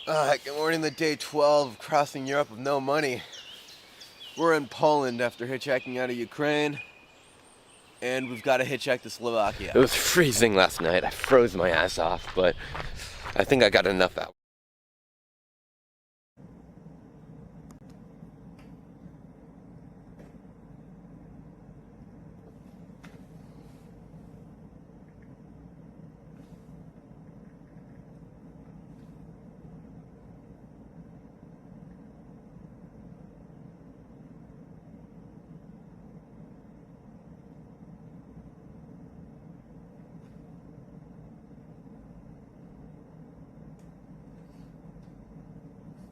Good morning, the day 12 crossing Europe with no money. We're in Poland after hitchhiking out of Ukraine, and we've got to hitchhike to Slovakia. It was freezing last night. I froze my ass off, but I think I got enough out.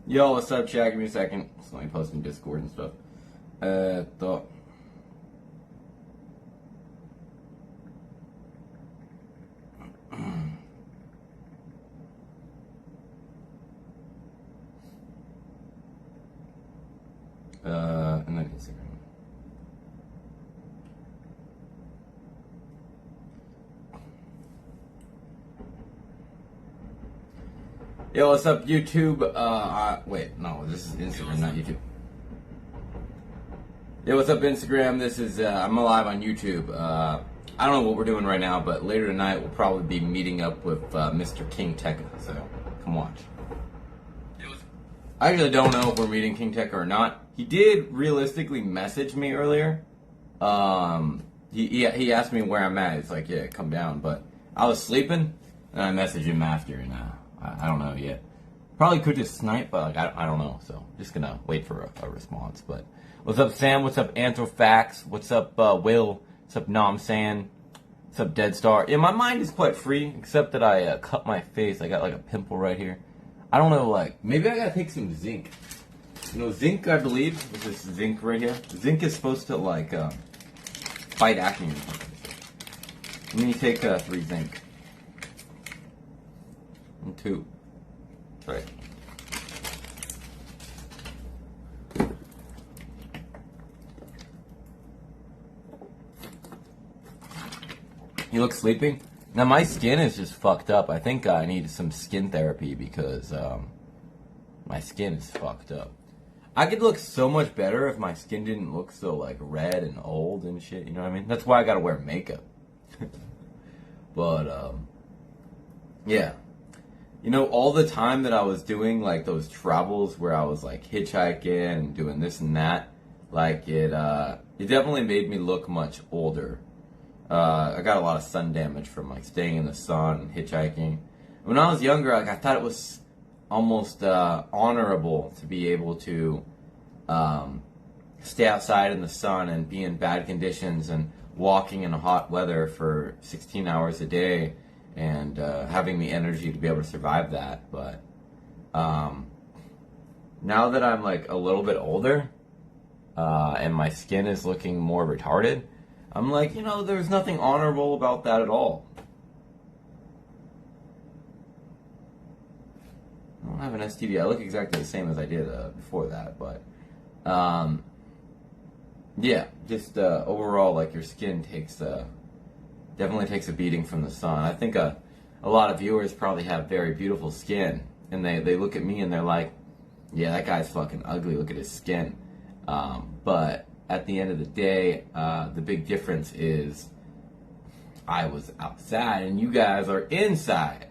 Yo, what's up, chat? Give me a second. It's only posting Discord and stuff. Thought. And then Instagram. Yo, what's up, YouTube? Wait, no, this is Instagram, not YouTube. Yo, what's up, Instagram? This is, I'm live on YouTube. I don't know what we're doing right now, but later tonight we'll probably be meeting up with Mr. King Tekka, so come watch. I actually don't know if we're meeting King Tekka or not. He did realistically message me earlier. He asked me where I'm at. It's like, yeah, come down. But I was sleeping, and I messaged him after, and I don't know yet. Probably could just snipe, but like, I don't know. So just gonna wait for a response. But what's up, Sam? What's up, Anthrofax? What's up, Will? What's up, Nom San? What's up, Dead Star? Yeah, my mind is quite free, except that I cut my face. I got like a pimple right here. I don't know, like, maybe I gotta take some zinc. You know, zinc, I believe, with this zinc right here. Zinc is supposed to, like, fight acne or something. And then you take 3 zinc. And 2. That's right. You look sleeping? Now my skin is just fucked up. I think I need some skin therapy because my skin is fucked up. I could look so much better if my skin didn't look so like red and old and shit, you know what I mean? That's why I gotta wear makeup. But yeah. You know, all the time that I was doing like those travels where I was like hitchhiking and doing this and that, like it definitely made me look much older. I got a lot of sun damage from like staying in the sun and hitchhiking. When I was younger, like I thought it was almost honorable to be able to stay outside in the sun and be in bad conditions and walking in hot weather for 16 hours a day and having the energy to be able to survive that. But now that I'm like a little bit older and my skin is looking more retarded, I'm like, you know, there's nothing honorable about that at all. I don't have an STD. I look exactly the same as I did before that, but yeah, just overall, like your skin definitely takes a beating from the sun. I think a lot of viewers probably have very beautiful skin, and they look at me and they're like, yeah, that guy's fucking ugly. Look at his skin. But at the end of the day, the big difference is I was outside and you guys are inside.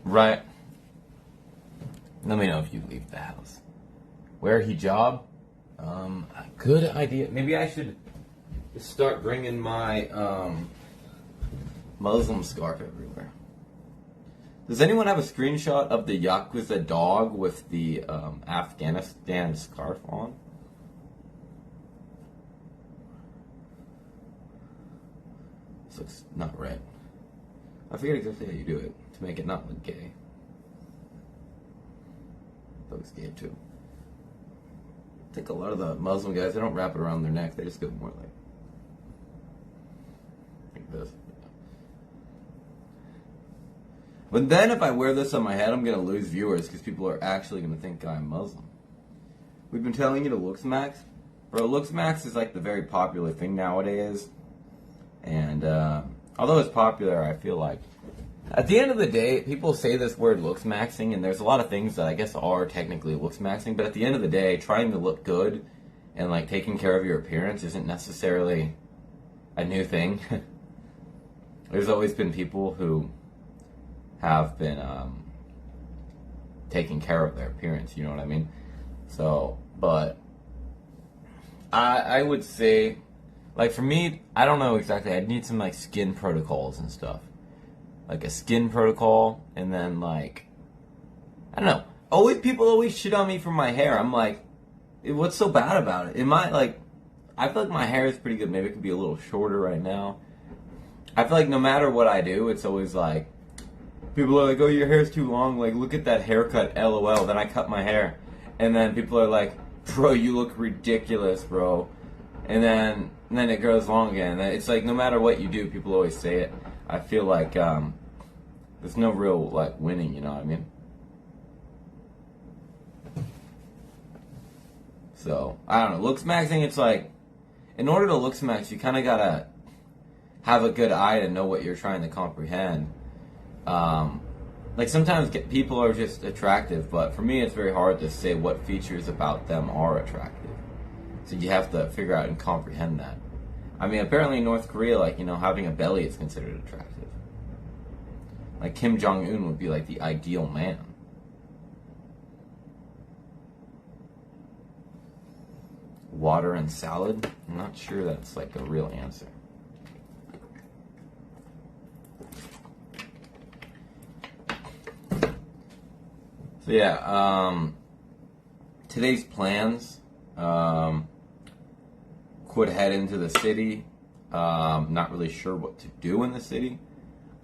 Right? Let me know if you leave the house. Wear hijab? Good idea. Maybe I should just start bringing my Muslim scarf everywhere. Does anyone have a screenshot of the Yakuza dog with the Afghanistan scarf on? This looks not right. I forget exactly how you do it to make it not look gay. That looks gay too. I think a lot of the Muslim guys, they don't wrap it around their neck. They just go more like this. But then if I wear this on my head, I'm going to lose viewers because people are actually going to think I'm Muslim. We've been telling you to Looks Max. Bro, Looks Max is like the very popular thing nowadays. And although it's popular, I feel like At the end of the day, people say this word looks maxing, and there's a lot of things that I guess are technically looks maxing, but at the end of the day, trying to look good and like taking care of your appearance isn't necessarily a new thing. There's always been people who have been taking care of their appearance, you know what I mean? So, but I would say, like for me, I don't know exactly, I'd need some like skin protocols and stuff. Like a skin protocol, and then like, I don't know. People always shit on me for my hair. I'm like, what's so bad about it? I feel like my hair is pretty good. Maybe it could be a little shorter right now. I feel like no matter what I do, it's always like, people are like, oh, your hair's too long. Like, look at that haircut, LOL. Then I cut my hair. And then people are like, bro, you look ridiculous, bro. And then it grows long again. It's like, no matter what you do, people always say it. I feel like there's no real like winning, you know what I mean? So I don't know. Looks maxing, it's like, in order to looks max, you kind of gotta have a good eye to know what you're trying to comprehend. Like sometimes people are just attractive, but for me, it's very hard to say what features about them are attractive. So you have to figure out and comprehend that. I mean, apparently in North Korea, like, you know, having a belly is considered attractive. Like Kim Jong-un would be like the ideal man. Water and salad? I'm not sure that's like a real answer. So yeah, today's plans, could head into the city. Not really sure what to do in the city.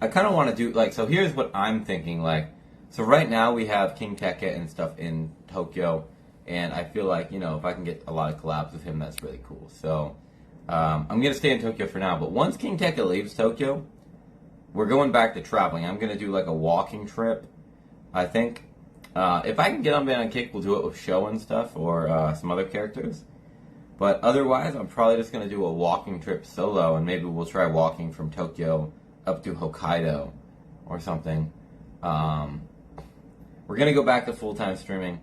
I kind of want to do, like, so here's what I'm thinking, like, so right now we have King Teke and stuff in Tokyo, and I feel like, you know, if I can get a lot of collabs with him, that's really cool. So, I'm going to stay in Tokyo for now, but once King Teke leaves Tokyo, we're going back to traveling. I'm going to do, like, a walking trip, I think. If I can get on Band Kick, we'll do it with Show and stuff, or some other characters. But otherwise, I'm probably just going to do a walking trip solo, and maybe we'll try walking from Tokyo up to Hokkaido or something. We're going to go back to full-time streaming.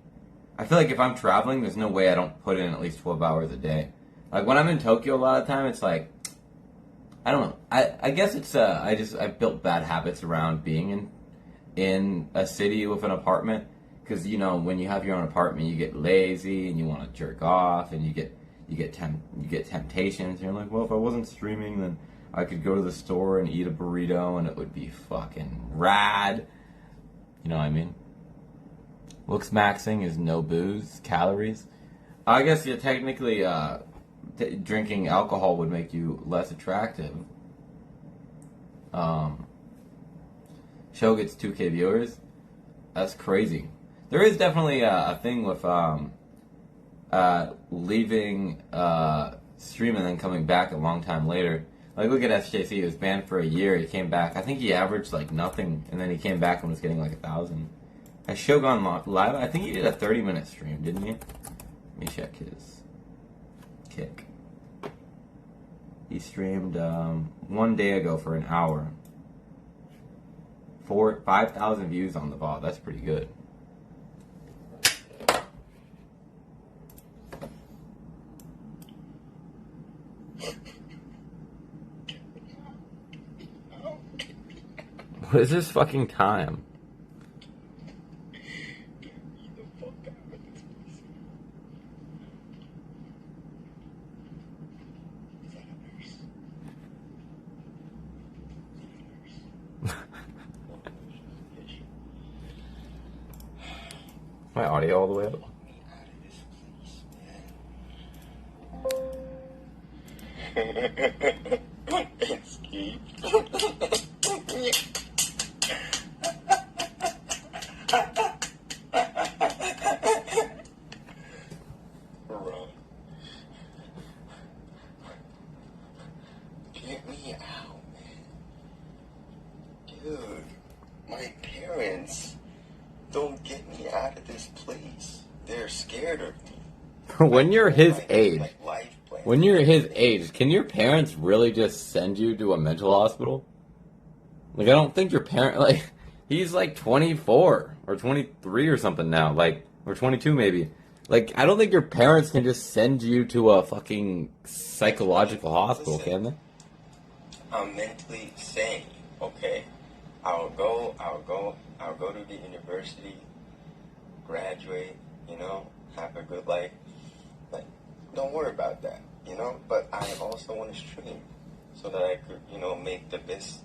I feel like if I'm traveling, there's no way I don't put in at least 12 hours a day. Like, when I'm in Tokyo a lot of time, it's like, I don't know. I guess it's, I've built bad habits around being in a city with an apartment. Because, you know, when you have your own apartment, you get lazy and you want to jerk off, and you get temptations. And you're like, well, if I wasn't streaming, then I could go to the store and eat a burrito, and it would be fucking rad. You know what I mean? Looks maxing is no booze, calories. I guess, yeah, technically, drinking alcohol would make you less attractive. Show gets 2K viewers. That's crazy. There is definitely a thing with leaving stream and then coming back a long time later. Like, look at SJC, he was banned for a year, he came back. I think he averaged like nothing, and then he came back and was getting like 1,000. Has Shogun live? I think he did a 30-minute stream, didn't he? Let me check his kick. He streamed 1 day ago for an hour. 5,000 views on the VOD. That's pretty good. What is this fucking time? My audio all the way up. Get me out, man. Dude, my parents don't get me out of this place. They're scared of me. When you're his age, Like life plan. when you're his age, can your parents really just send you to a mental hospital? Like, I don't think your parent, like, he's like 24 or 23 or something now, like, or 22 maybe. Like, I don't think your parents can just send you to a fucking psychological hospital, can they? I'm mentally sane, okay? I'll go to the university, graduate, you know, have a good life. Like, don't worry about that, you know? But I also want to stream so that I could, you know, make the best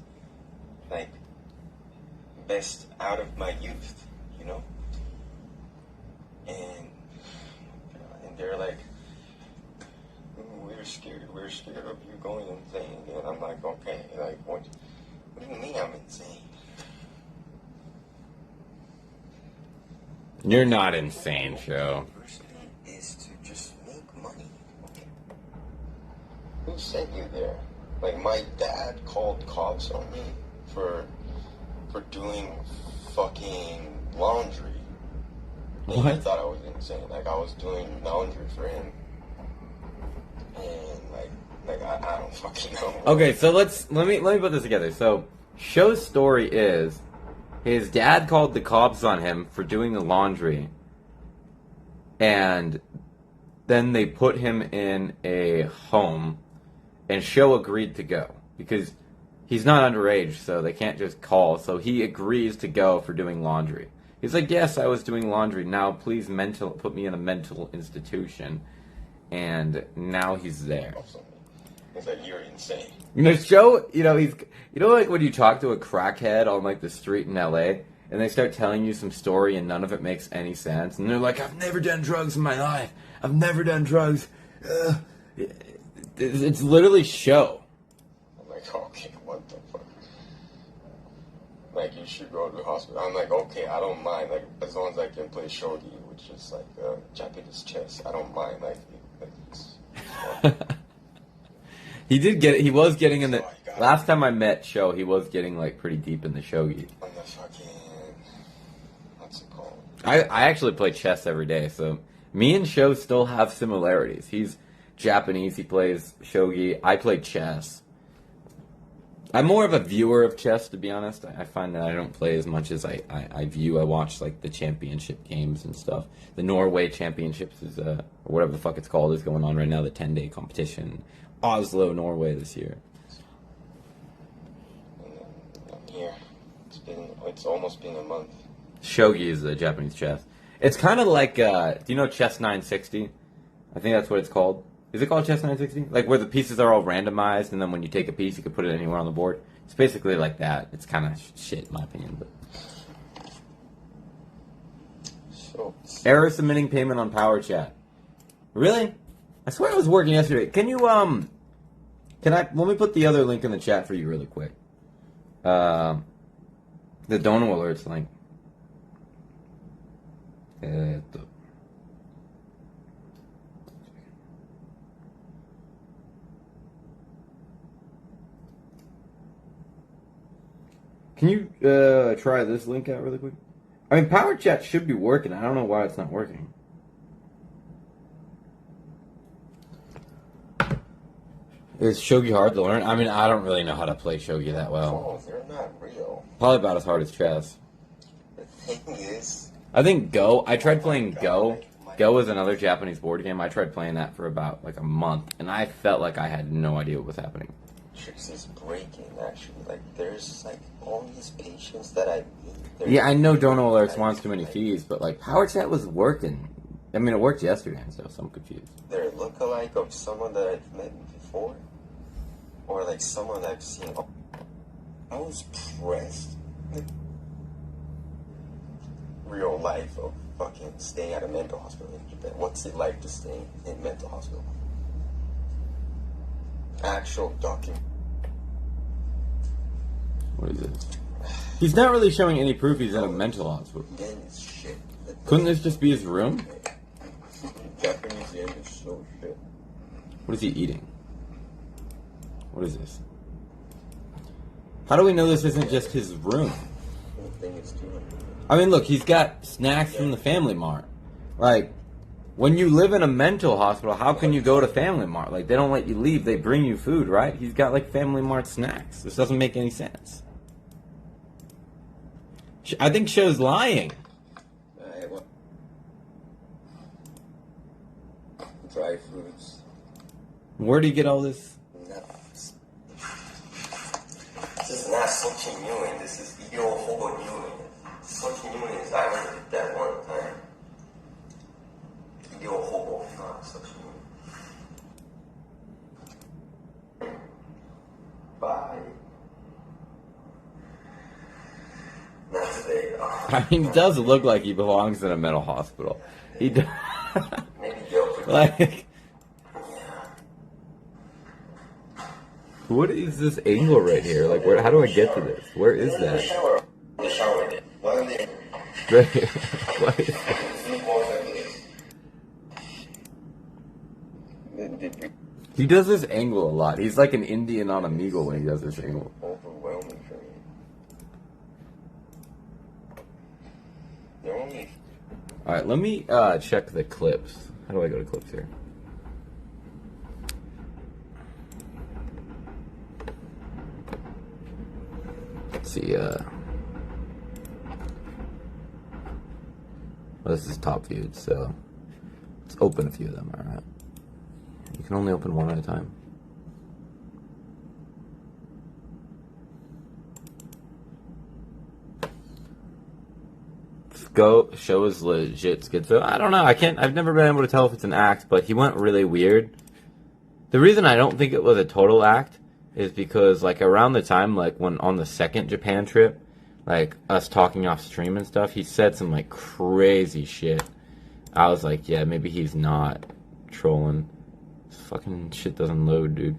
out of my youth, you know? And they're like, we're scared of you going insane. And I'm like, okay, like, what do you mean I'm insane? You're not insane, Show. University is to just make money. Okay. Who sent you there? Like, my dad called cops on me for doing fucking laundry. And What? he thought I was insane. Like, I was doing laundry for him. And I don't fucking know. Okay, so let me put this together. So, Show's story is his dad called the cops on him for doing the laundry, and then they put him in a home, and Show agreed to go because he's not underage, so they can't just call. So he agrees to go for doing laundry. He's like, yes, I was doing laundry. Now please put me in a mental institution. And now he's there. It's like, you're insane. You know, Show, you know, like when you talk to a crackhead on like the street in LA and they start telling you some story and none of it makes any sense. And they're like, I've never done drugs in my life. I've never done drugs. It's literally Show. I'm like, okay, what the fuck? Like, you should go to the hospital. I'm like, okay, I don't mind. Like, as long as I can play shogi, which is like Japanese chess, I don't mind. Like it's He was getting in the... Last time I met Show, he was getting, like, pretty deep in the shogi. On the fucking... What's it called? I actually play chess every day, so... Me and Show still have similarities. He's Japanese, he plays shogi. I play chess. I'm more of a viewer of chess, to be honest. I find that I don't play as much as I view. I watch, like, the championship games and stuff. The Norway Championships is, or whatever the fuck it's called, is going on right now, the 10-day competition. Oslo, Norway this year. I'm here. It's almost been a month. Shogi is the Japanese chess. It's kind of like, do you know Chess 960? I think that's what it's called. Is it called Chess 960? Like where the pieces are all randomized, and then when you take a piece, you can put it anywhere on the board. It's basically like that. It's kind of shit, in my opinion. But So, error submitting payment on Power Chat. Really? I swear it was working yesterday. Can you let me put the other link in the chat for you really quick. The Dono Alerts link. Can you try this link out really quick? I mean, Power Chat should be working. I don't know why it's not working. Is shogi hard to learn? I mean, I don't really know how to play shogi that well. oh, they're not real. Probably about as hard as chess. The thing is... I think Go. I tried playing Go. Go is another Japanese board game. I tried playing that for about like a month, and I felt like I had no idea what was happening. Tricks is breaking, actually. Like, there's, like, all these patients that I meet. Yeah, I know Dono Alerts wants too many fees, but like Power Chat was working. I mean, it worked yesterday and stuff, so I'm confused. They're a lookalike of someone that I've met before. Or, like, someone I've seen. I was pressed. Like, real life of fucking staying at a mental hospital in Japan. What's it like to stay in a mental hospital? Actual document. What is this? He's not really showing any proof he's in a mental hospital. Yen is shit. Couldn't this just be his room? Japanese yen is so shit. What is he eating? What is this? How do we know this isn't just his room? The thing is 200. I mean, look, he's got snacks from the Family Mart. Like, when you live in a mental hospital, how can you go to Family Mart? Like, they don't let you leave. They bring you food, right? He's got, like, Family Mart snacks. This doesn't make any sense. I think Show's lying. Alright, well. Dry fruits. Where do you get all this? Nuts. This is not Sochi Nguyen. This is Yo Hobo Nguyen. Sochi Nguyen is, I only did that one time. Yo Hobo, not Sochi Nguyen. Bye. Not today, though. I mean, he does look like he belongs in a mental hospital. He does. Maybe Yo could Like, what is this angle right here? Like, where? How do I get to this? Where is The that? shower. The shower did. Why are they? Right here. What is that? He does this angle a lot. He's like an Indian on Omegle when he does this angle. Overwhelming for me. They're only. All right, let me check the clips. How do I go to clips here? Let's see. Well, this is top viewed, so let's open a few of them. All right. You can only open one at a time. Show is legit schizo. I don't know. I've never been able to tell if it's an act, but he went really weird. The reason I don't think it was a total act is because, like, around the time, like, when on the second Japan trip, like, us talking off stream and stuff, he said some, like, crazy shit. I was like, yeah, maybe he's not trolling. This fucking shit doesn't load, dude.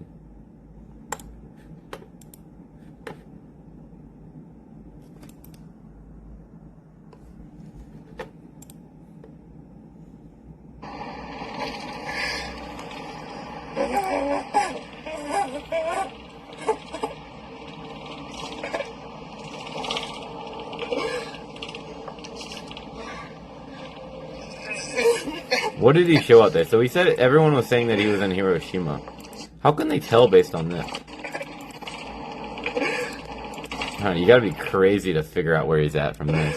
What did he show out there? So he said everyone was saying that he was in Hiroshima. How can they tell based on this? Huh, you gotta be crazy to figure out where he's at from this.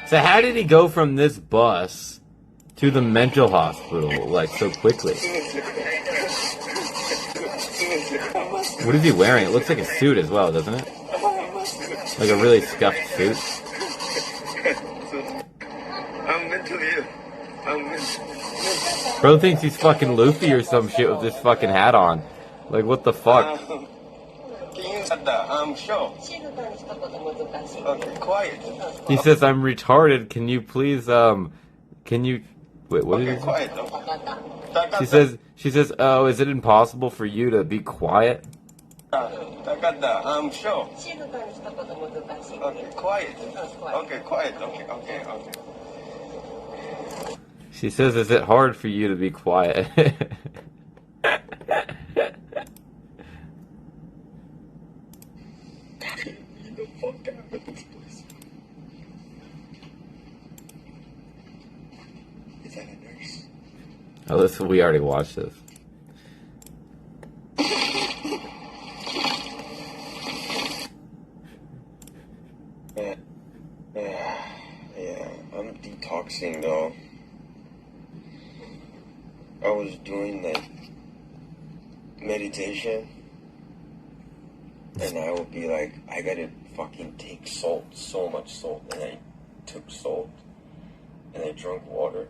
So how did he go from this bus to the mental hospital, like, so quickly? What is he wearing? It looks like a suit as well, doesn't it? Like a really scuffed suit. I'm mentally ill. Bro thinks he's fucking Luffy or some shit with this fucking hat on. Like, what the fuck? Can you shut that? I'm sure. Okay, quiet. He says, I'm retarded. Can you please, can you... Wait, what Okay, did he say? quiet though. She says, oh, is it impossible for you to be quiet? I'm sure. Okay, quiet. Okay, quiet. Okay. She says, is it hard for you to be quiet? Is that a nurse? Oh, listen, we already watched this. Yeah, I'm detoxing though. I was doing like meditation, and I would be like, I gotta fucking take salt, so much salt, and I took salt, and I drank water,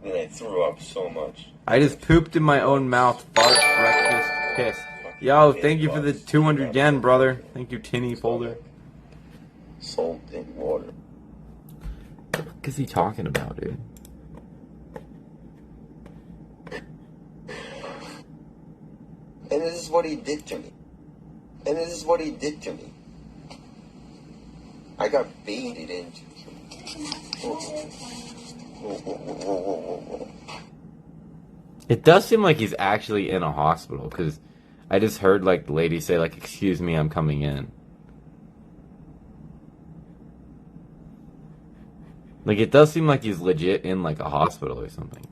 then I threw up so much. I just pooped in my own mouth, fart, breakfast, piss. Yo, thank you for the 200 yen, brother. Thank you, Tinny Folder. Salt and water. What is he talking about, dude? And this is what he did to me. I got baited into. Whoa. It does seem like he's actually in a hospital, because I just heard, like, the lady say, like, excuse me, I'm coming in. Like, it does seem like he's legit in, like, a hospital or something.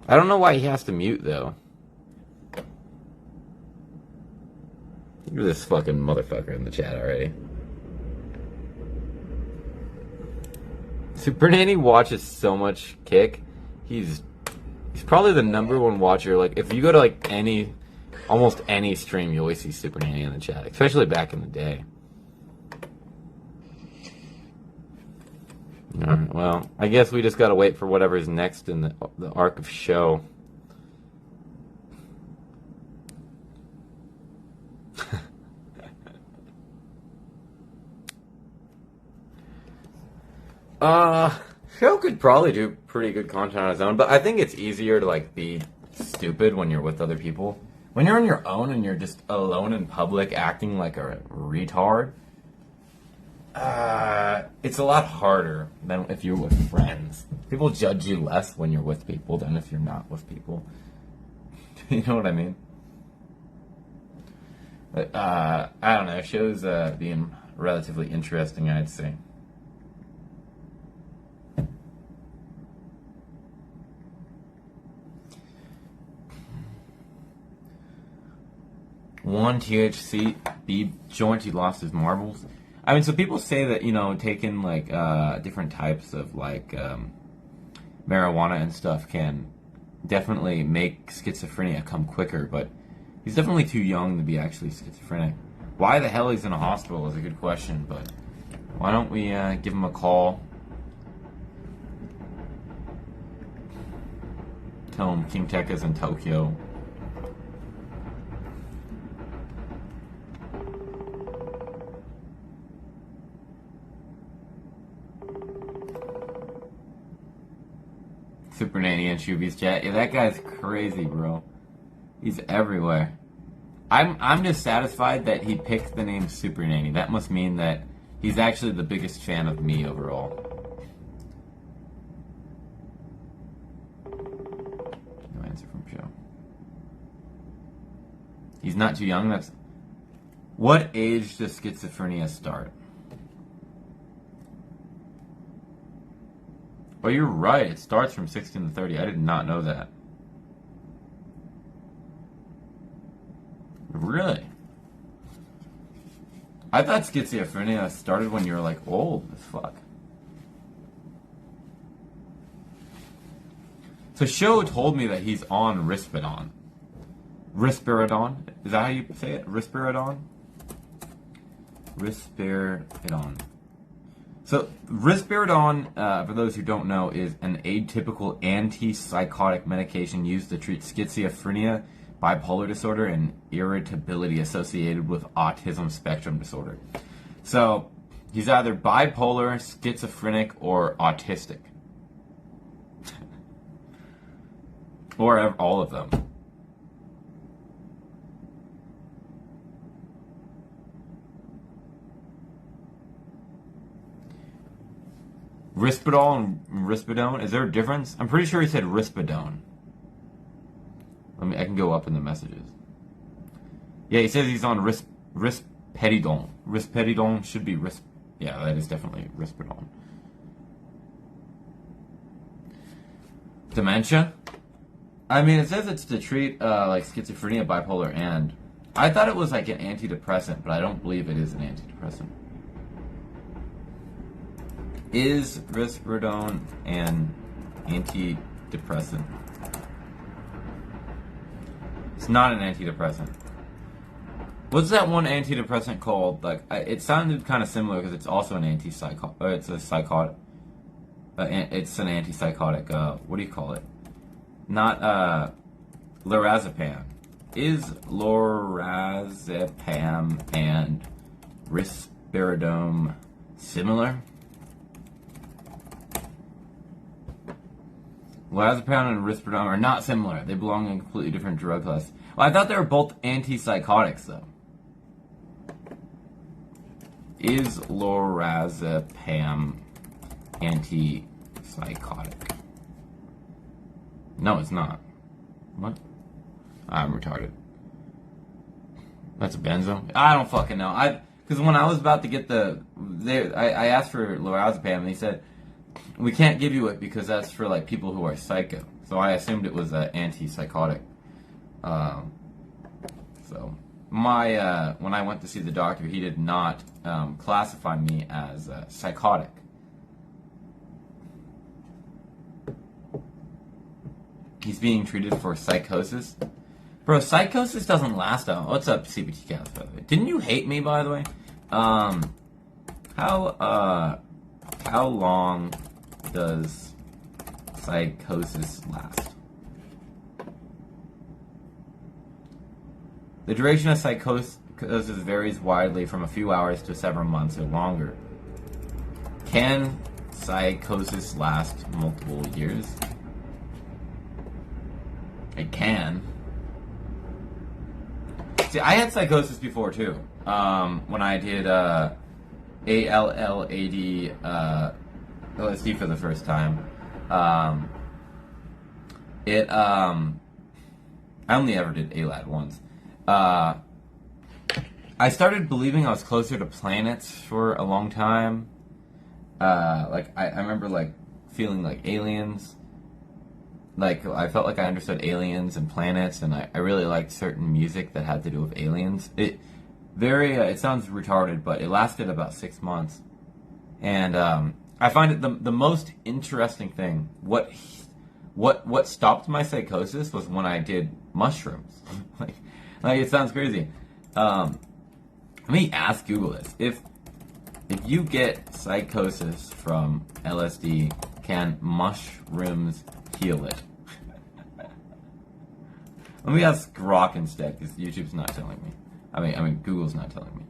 I don't know why he has to mute, though. Look at this fucking motherfucker in the chat already. Super Nanny watches so much Kick. He's probably the #1 watcher. Like, if you go to like almost any stream, you always see Super Nanny in the chat, especially back in the day. Alright, well, I guess we just gotta wait for whatever's next in the arc of show. Show could probably do pretty good content on his own, but I think it's easier to like be stupid when you're with other people. When you're on your own and you're just alone in public acting like a retard, it's a lot harder than if you're with friends. People judge you less when you're with people than if you're not with people. You know what I mean? But, I don't know. Show's being relatively interesting, I'd say. One THC joint, he lost his marbles. I mean, so people say that, you know, taking like different types of like marijuana and stuff can definitely make schizophrenia come quicker, but he's definitely too young to be actually schizophrenic. Why the hell he's in a hospital is a good question, but why don't we give him a call? Tell him King Tech is in Tokyo. Super Nanny and Shuby's chat. Yeah, that guy's crazy, bro. He's everywhere. I'm just satisfied that he picked the name Super Nanny. That must mean that he's actually the biggest fan of me overall. No answer from Joe. He's not too young. That's what age does schizophrenia start? Oh, you're right. It starts from 16 to 30. I did not know that. Really? I thought schizophrenia started when you were like old as fuck. So Sho told me that he's on Risperidone. Risperidone? Is that how you say it? Risperidone? Risperidone. So, risperidone, for those who don't know, is an atypical antipsychotic medication used to treat schizophrenia, bipolar disorder, and irritability associated with autism spectrum disorder. So, he's either bipolar, schizophrenic, or autistic. Or all of them. Risperdal and Risperidone, is there a difference? I'm pretty sure he said Risperidone. I can go up in the messages. Yeah, he says he's on Risperidone. Risperidone should be yeah, that is definitely Risperidone. Dementia? I mean, it says it's to treat like schizophrenia, bipolar, and I thought it was like an antidepressant, but I don't believe it is an antidepressant. Is Risperidone an antidepressant? It's not an antidepressant. What's that one antidepressant called? Like, it sounded kind of similar because it's also an antipsychotic. It's a psychotic. It's an antipsychotic. What do you call it? Not lorazepam. Is lorazepam and risperidone similar? Lorazepam and risperidone are not similar. They belong in completely different drug classes. Well, I thought they were both antipsychotics, though. Is lorazepam antipsychotic? No, it's not. What? I'm retarded. That's a benzo? I don't fucking know. Because when I was about to get I asked for lorazepam and he said, we can't give you it because that's for like people who are psycho. so I assumed it was antipsychotic. So my when I went to see the doctor, he did not classify me as psychotic. He's being treated for psychosis. Bro, psychosis doesn't last out. What's up, CBT Cast, by the way? Didn't you hate me, by the way? How long does psychosis last? The duration of psychosis varies widely from a few hours to several months or longer. Can psychosis last multiple years? It can. See, I had psychosis before too. When I did ALLAD LSD for the first time. I only ever did ALAD once. I started believing I was closer to planets for a long time. Like I remember like feeling like aliens. Like I felt like I understood aliens and planets, and I really liked certain music that had to do with aliens. It sounds retarded, but it lasted about 6 months. And I find it the most interesting thing. What stopped my psychosis was when I did mushrooms. like it sounds crazy. Let me ask Google this. If you get psychosis from LSD, can mushrooms heal it? Let me ask Grok instead, because YouTube's not telling me. I mean, Google's not telling me.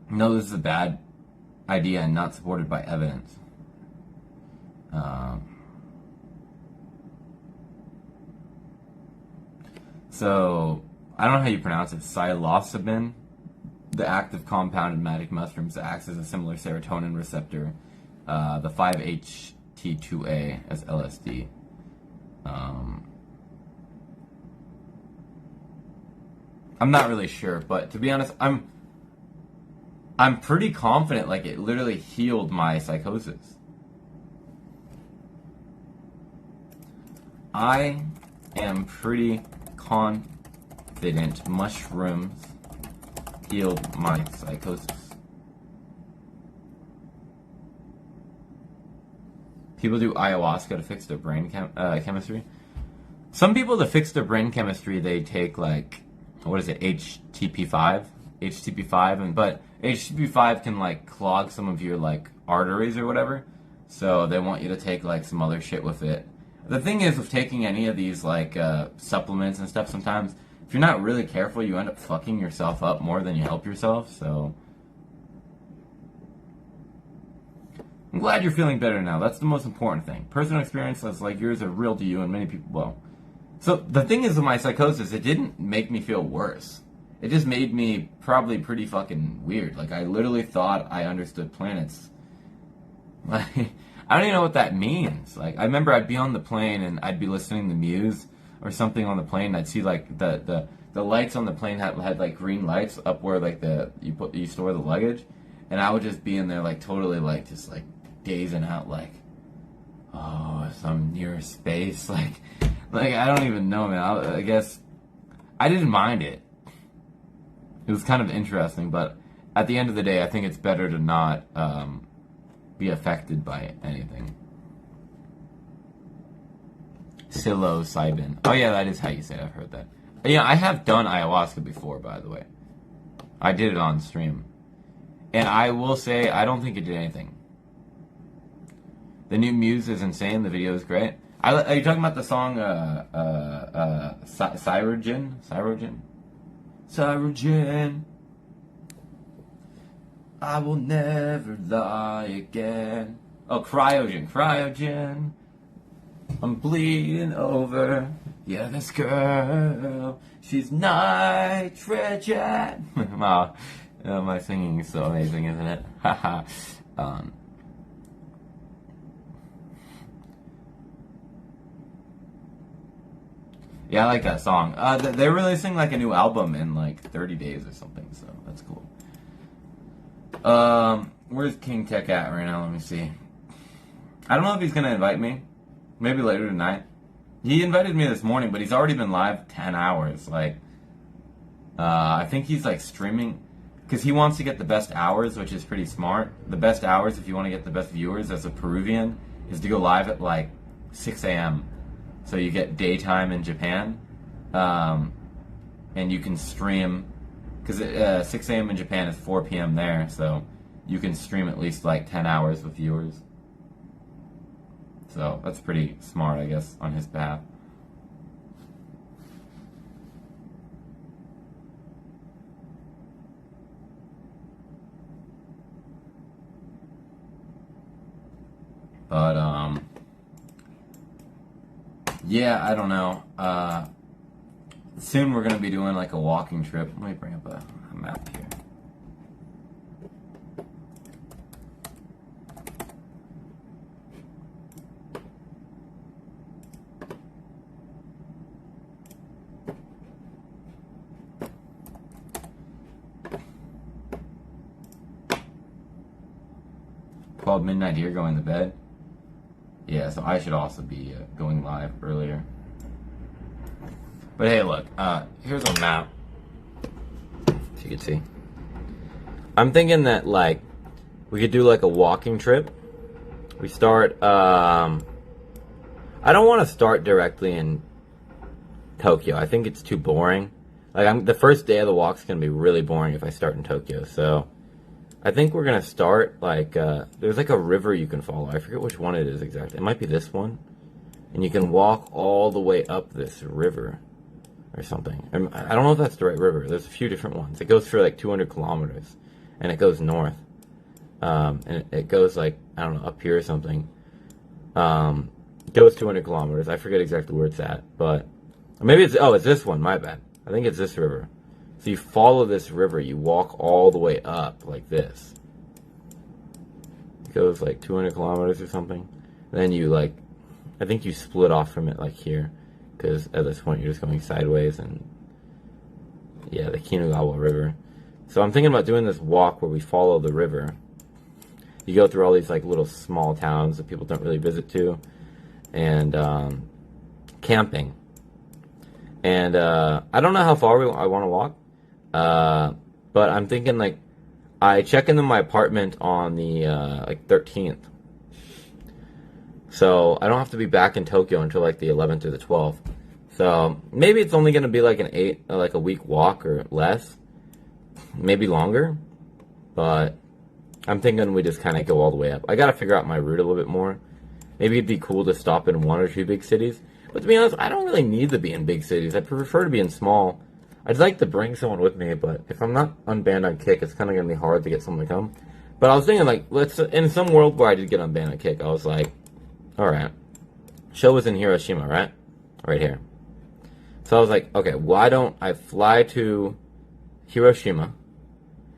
No, this is a bad idea and not supported by evidence. So, I don't know how you pronounce it. Psilocybin, the active compound in magic mushrooms, acts as a similar serotonin receptor, the 5-HT2A as LSD. I'm not really sure, but to be honest, I'm pretty confident like it literally healed my psychosis. I am pretty confident mushrooms healed my psychosis. People do ayahuasca to fix their brain chemistry. Some people to fix their brain chemistry, they take like, what is it, HTP5, but HTP5 can like clog some of your like arteries or whatever. So they want you to take like some other shit with it. The thing is with taking any of these like supplements and stuff, sometimes if you're not really careful, you end up fucking yourself up more than you help yourself. So I'm glad you're feeling better now. That's the most important thing. Personal experiences like yours are real to you, and many people will. So the thing is with my psychosis, it didn't make me feel worse. It just made me probably pretty fucking weird. Like I literally thought I understood planets. Like I don't even know what that means. Like I remember I'd be on the plane and I'd be listening to Muse or something on the plane. And I'd see like the lights on the plane had like green lights up where like you store the luggage, and I would just be in there like totally like just like gazing out like, oh, some near space. Like I don't even know, man. I guess I didn't mind it. It was kind of interesting, but at the end of the day, I think it's better to not be affected by anything. Psilocybin. Oh yeah, that is how you say it. I've heard that. Yeah, I have done ayahuasca before, by the way. I did it on stream. And I will say, I don't think it did anything. The new Muse is insane. The video is great. Are you talking about the song Cyrogen? Cyrogen. I will never lie again. Oh, Cryogen. I'm bleeding over. Yeah, this girl, she's nitrogen. Wow, my singing is so amazing, isn't it? Haha. Yeah, I like that song. They're releasing like a new album in like 30 days or something, so that's cool. Where's King Tech at right now? Let me see. I don't know if he's gonna invite me. Maybe later tonight. He invited me this morning, but he's already been live 10 hours. Like, I think he's like streaming because he wants to get the best hours, which is pretty smart. The best hours, if you want to get the best viewers as a Peruvian, is to go live at like 6 a.m. So you get daytime in Japan, and you can stream, because 6 a.m. in Japan is 4 p.m. there, so you can stream at least like 10 hours with viewers. So that's pretty smart, I guess, on his behalf. But, yeah, I don't know. Soon we're going to be doing like a walking trip. Let me bring up a map here. Called Midnight Here, going to bed. Yeah, so I should also be going live earlier. But hey, look, here's a map. If you can see. I'm thinking that, like, we could do, like, a walking trip. We start, I don't want to start directly in Tokyo. I think it's too boring. Like, the first day of the walk's going to be really boring if I start in Tokyo, so I think we're going to start, like, there's like a river you can follow. I forget which one it is exactly. It might be this one. And you can walk all the way up this river or something. I don't know if that's the right river. There's a few different ones. It goes for like 200 kilometers. And it goes north. And it goes like, I don't know, up here or something. It goes 200 kilometers. I forget exactly where it's at. But maybe it's this one. My bad. I think it's this river. So you follow this river, you walk all the way up like this. It goes like 200 kilometers or something. And then you like, I think you split off from it like here. Because at this point you're just going sideways and, yeah, the Kinugawa River. So I'm thinking about doing this walk where we follow the river. You go through all these like little small towns that people don't really visit to. And camping. And I don't know how far I want to walk. But I'm thinking, like, I check into my apartment on the, like, 13th. So, I don't have to be back in Tokyo until, like, the 11th or the 12th. So, maybe it's only going to be, like, a week walk or less. Maybe longer. But I'm thinking we just kind of go all the way up. I got to figure out my route a little bit more. Maybe it'd be cool to stop in 1 or 2 big cities. But to be honest, I don't really need to be in big cities. I prefer to be in small. I'd like to bring someone with me, but if I'm not unbanned on Kick, it's kind of going to be hard to get someone to come. But I was thinking, like, in some world where I did get unbanned on Kick, I was like, alright, show was in Hiroshima, right? Right here. So I was like, okay, why don't I fly to Hiroshima,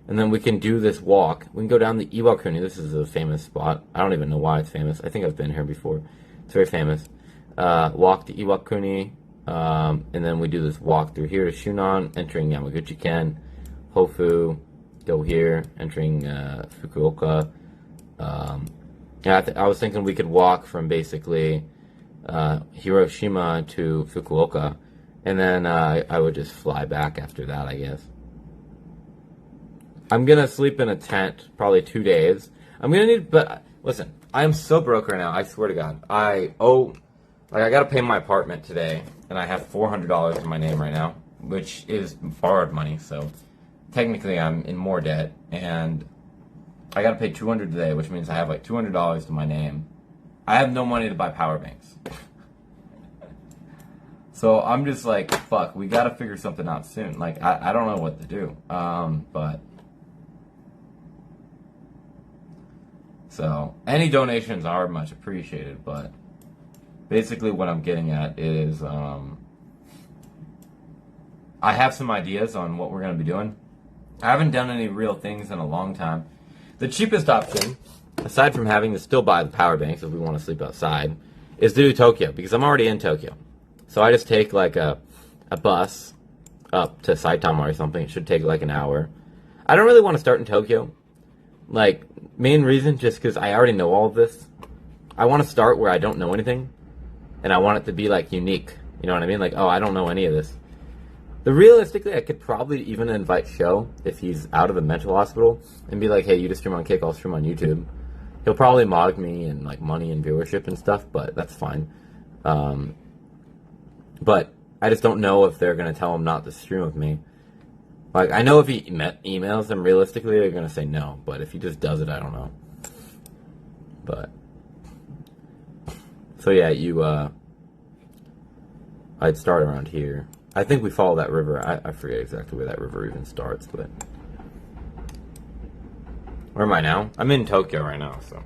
and then we can do this walk. We can go down the Iwakuni. This is a famous spot. I don't even know why it's famous. I think I've been here before. It's very famous. Walk to Iwakuni. And then we do this walk through here to Shunan, entering Yamaguchi-ken, Hofu, go here, entering Fukuoka. I was thinking we could walk from basically Hiroshima to Fukuoka, and then I would just fly back after that, I guess. I'm going to sleep in a tent probably 2 days. But listen, I am so broke right now, I swear to God. I got to pay my apartment today, and I have $400 in my name right now, which is borrowed money, so technically I'm in more debt, and I got to pay $200 today, which means I have like $200 to my name. I have no money to buy power banks. So I'm just like, fuck, we got to figure something out soon. Like, I don't know what to do, but... So, any donations are much appreciated, but... Basically, what I'm getting at is, I have some ideas on what we're going to be doing. I haven't done any real things in a long time. The cheapest option, aside from having to still buy the power banks if we want to sleep outside, is to do Tokyo, because I'm already in Tokyo. So I just take like a bus up to Saitama or something. It should take like an hour. I don't really want to start in Tokyo. Like, main reason, just because I already know all of this. I want to start where I don't know anything, and I want it to be like unique. You know what I mean? Like, oh, I don't know any of this. Realistically, I could probably even invite Sho if he's out of the mental hospital and be like, hey, you just stream on Kick, I'll stream on YouTube. He'll probably mog me and like money and viewership and stuff, but that's fine. But I just don't know if they're gonna tell him not to stream with me. Like, I know if he emails them, realistically, they're gonna say no. But if he just does it, I don't know. But so yeah, I'd start around here. I think we follow that river. I forget exactly where that river even starts, but where am I now? I'm in Tokyo right now, so.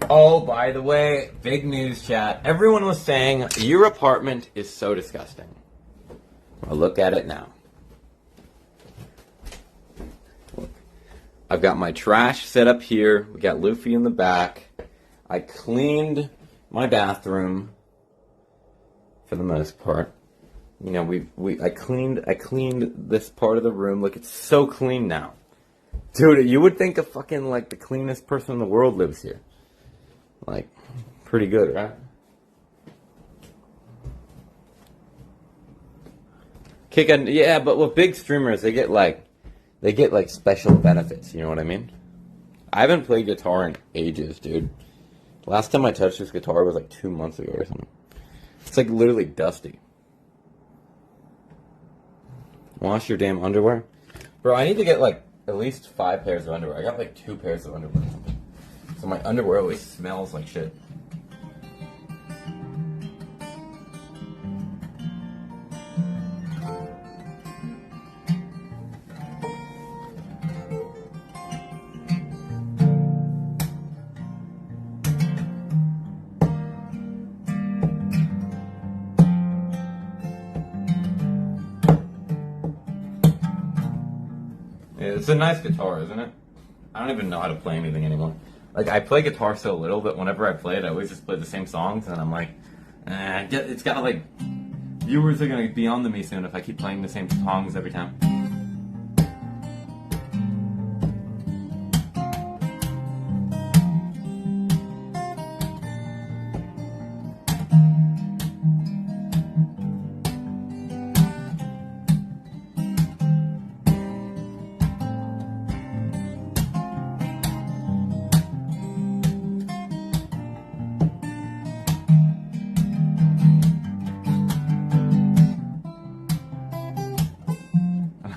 Oh, by the way, big news, chat. Everyone was saying your apartment is so disgusting. Well, look at it now. Look. I've got my trash set up here. We got Luffy in the back. I cleaned my bathroom for the most part. You know, I cleaned this part of the room. Look, it's so clean now. Dude, you would think a fucking, like, the cleanest person in the world lives here. Like, pretty good, right? Yeah, but with big streamers, they get like special benefits, you know what I mean? I haven't played guitar in ages, dude. Last time I touched this guitar was like 2 months ago or something. It's like literally dusty. Wash your damn underwear? Bro, I need to get like at least 5 pairs of underwear. I got like 2 pairs of underwear. So my underwear always smells like shit. It's a nice guitar, isn't it? I don't even know how to play anything anymore. Like, I play guitar so little that whenever I play it, I always just play the same songs, and I'm like, it's got like, viewers are gonna be on to me soon if I keep playing the same songs every time.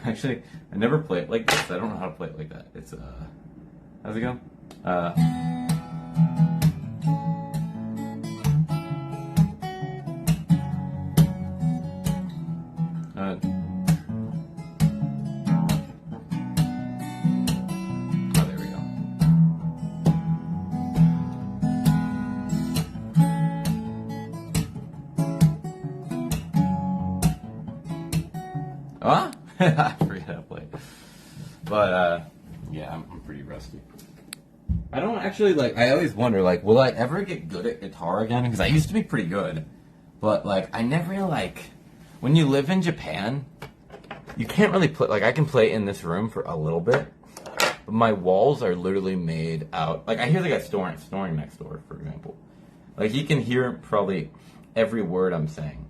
Actually, I never play it like this. I don't know how to play it like that. It's, how's it go? Oh, there we go. Huh? I forget how to play. But, yeah, I'm pretty rusty. I don't actually, like, I always wonder, like, will I ever get good at guitar again? Because I used to be pretty good. But, like, I never, like, when you live in Japan, you can't really play, like, I can play in this room for a little bit. But my walls are literally made out, like, I hear the guy snoring next door, for example. Like, you can hear probably every word I'm saying.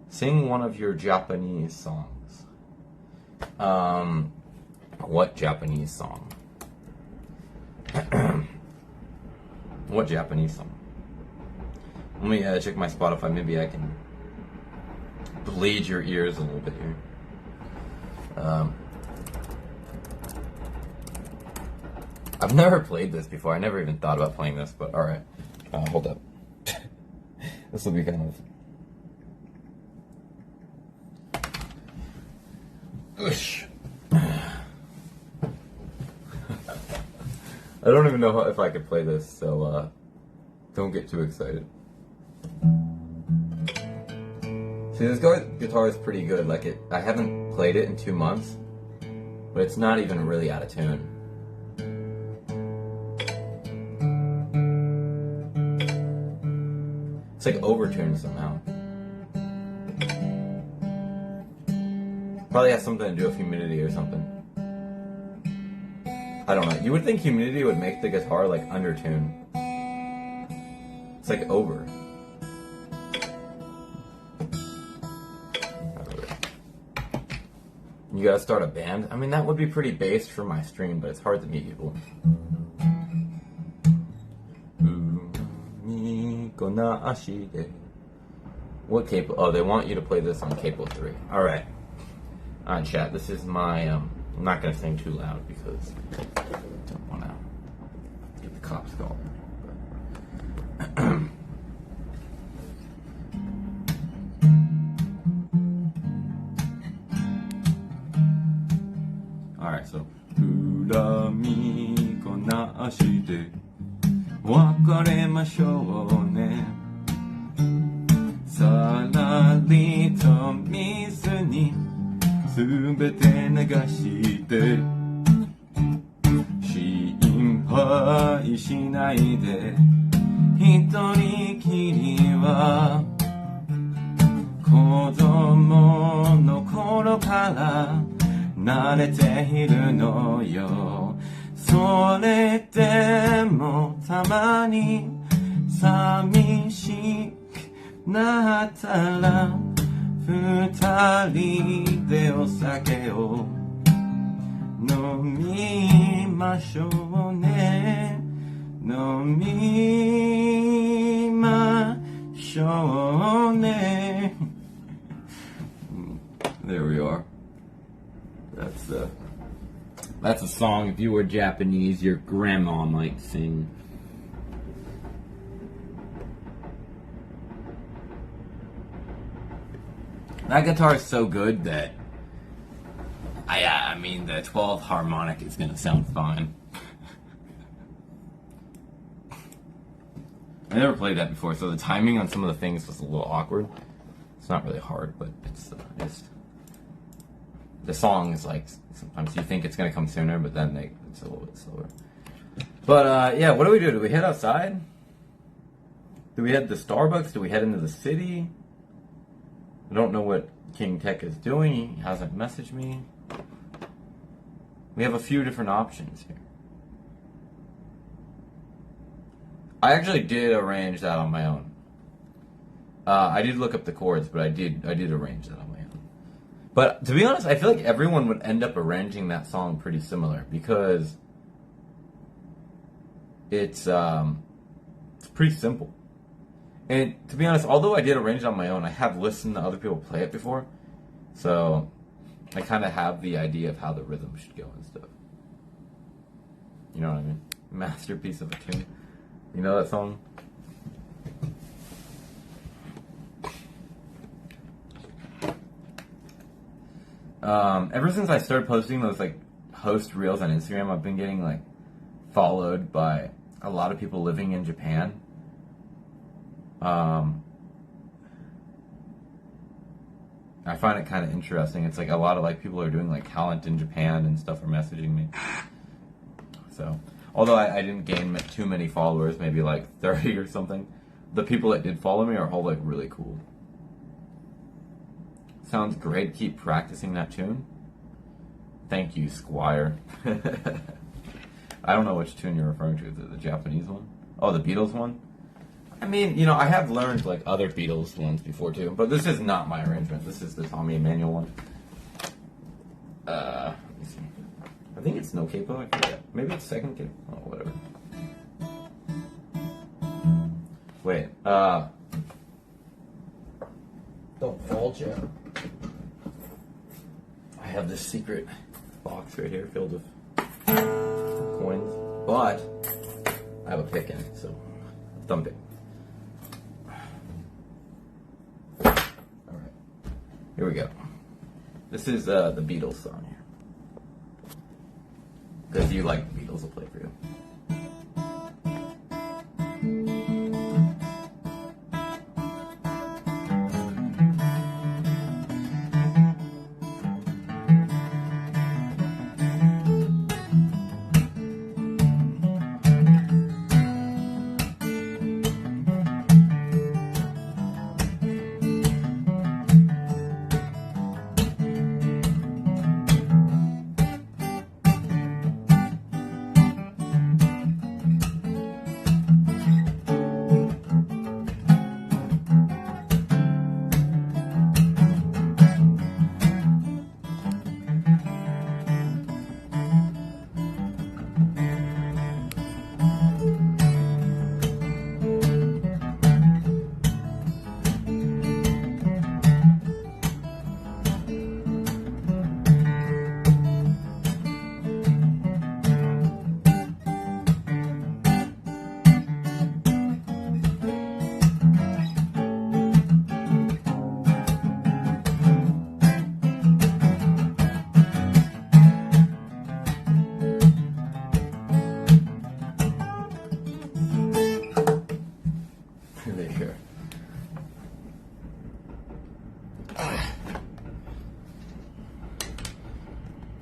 Sing one of your Japanese songs. What Japanese song? What Japanese song? Let me check my Spotify. Maybe I can bleed your ears a little bit here. I've never played this before. I never even thought about playing this, but alright. Hold up. This will be kind of... Oosh. I don't even know if I could play this, so don't get too excited. See, this guitar is pretty good. Like, I haven't played it in 2 months, but it's not even really out of tune. It's like overtuned somehow. Probably has something to do with humidity or something. I don't know. You would think humidity would make the guitar like undertune. It's like over. You gotta start a band? I mean, that would be pretty based for my stream, but it's hard to meet people. What capo? Oh, they want you to play this on capo 3. Alright. Alright, chat. This is my, I'm not gonna sing too loud because I don't wanna get the cops called. Alright, so 恨みこなして別れましょうねさらりと水にすべて流して心配しないで一人きりは子供の頃から慣れているのよそれでもたまに寂しくなったら二人でお酒を飲みましょうね飲みましょうね There we are. That's a song if you were Japanese, your grandma might sing. That guitar is so good that I mean the 12th harmonic is gonna sound fine. I never played that before, so the timing on some of the things was a little awkward. It's not really hard, but it's just the song is like sometimes you think it's gonna come sooner, but then it's a little bit slower. But yeah, what do we do? Do we head outside? Do we head to Starbucks? Do we head into the city? I don't know what King Tech is doing. He hasn't messaged me. We have a few different options here. I actually did arrange that on my own. I did look up the chords, but I did arrange that on my own. But to be honest, I feel like everyone would end up arranging that song pretty similar because it's pretty simple. And to be honest, although I did arrange it on my own, I have listened to other people play it before, so I kind of have the idea of how the rhythm should go and stuff. You know what I mean? Masterpiece of a tune. You know that song? Ever since I started posting those like host reels on Instagram, I've been getting like followed by a lot of people living in Japan. I find it kind of interesting. It's like a lot of like people are doing like talent in Japan and stuff are messaging me. So, although I didn't gain too many followers, maybe like 30 or something, the people that did follow me are all like really cool. Sounds great. Keep practicing that tune. Thank you, Squire. I don't know which tune you're referring to. Is it the Japanese one? Oh, the Beatles one? I mean, you know, I have learned like other Beatles ones before too, but this is not my arrangement. This is the Tommy Emmanuel one. Let me see. I think it's no capo. I forget. Maybe it's second capo. Oh, whatever. Wait. Don't fall, Jeff. I have this secret box right here filled with coins, but I have a pick in it, so thumb pick. Alright, here we go. This is the Beatles song here. Because you like the Beatles, I'll play for you.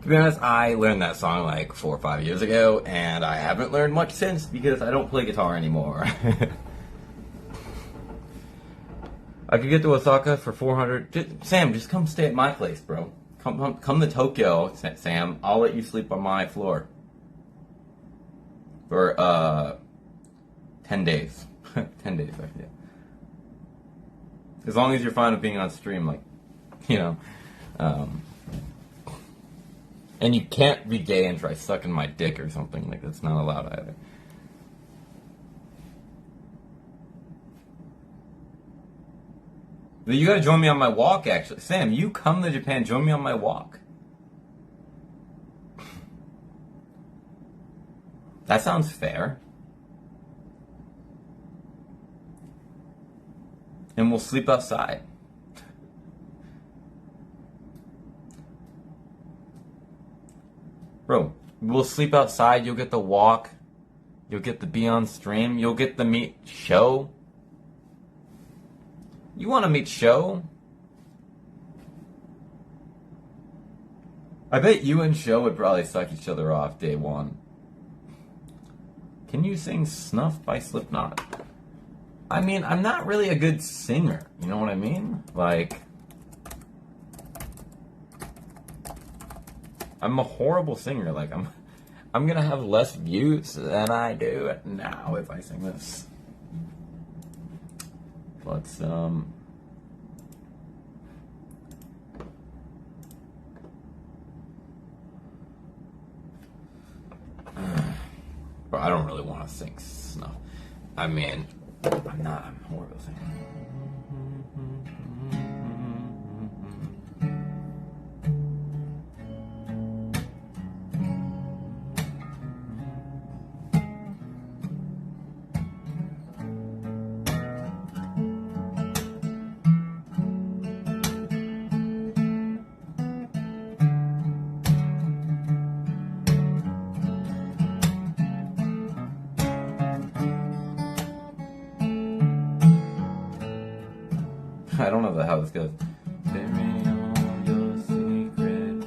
To be honest, I learned that song like 4 or 5 years ago, and I haven't learned much since because I don't play guitar anymore. I could get to Osaka for 400. Sam, just come stay at my place, bro. Come to Tokyo, Sam. I'll let you sleep on my floor for 10 days. 10 days, actually. Yeah. As long as you're fine with being on stream, like, you know. And you can't be gay and try sucking my dick or something. Like, that's not allowed either. You gotta join me on my walk, actually. Sam, you come to Japan, join me on my walk. That sounds fair. And we'll sleep outside. Bro, we'll sleep outside, you'll get the walk, you'll get the be on stream, you'll get the meet show. You want to meet show? I bet you and Show would probably suck each other off day one. Can you sing Snuff by Slipknot? I mean, I'm not really a good singer, you know what I mean? Like, I'm a horrible singer. Like, I'm gonna have less views than I do now if I sing this. But but I don't really want to sing Snuff. I mean, I'm a horrible singer. I don't know how this goes. Bury all your secrets.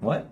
What?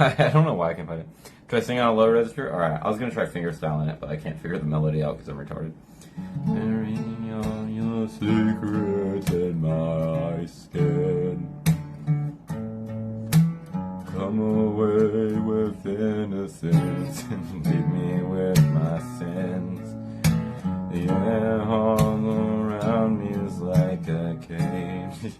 I don't know why I can't find it. Could I sing on a low register? Alright, I was gonna try fingerstyling it, but I can't figure the melody out because I'm retarded. Bury all your secrets in my skin. Come away with innocence and leave me with my sins. The air all around me is like a cage.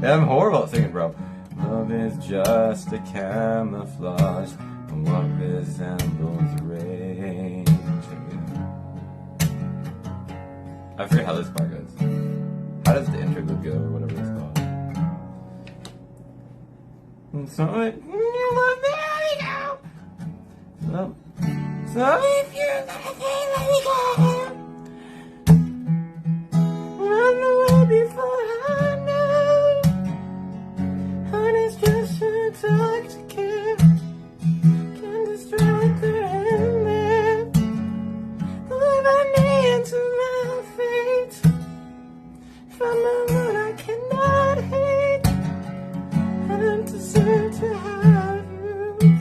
Yeah, I'm horrible at singing, bro. Love is just a camouflage and what resembles rage. I forget how this part goes. How does the interlude go, or whatever it's called? And so you love me, let me go. So if you love me, let me go. Run away before I know. Heart is just intoxicated. Can distract her and live. Deliver me into my fate. If I'm a mood I cannot hate, I don't deserve to have you.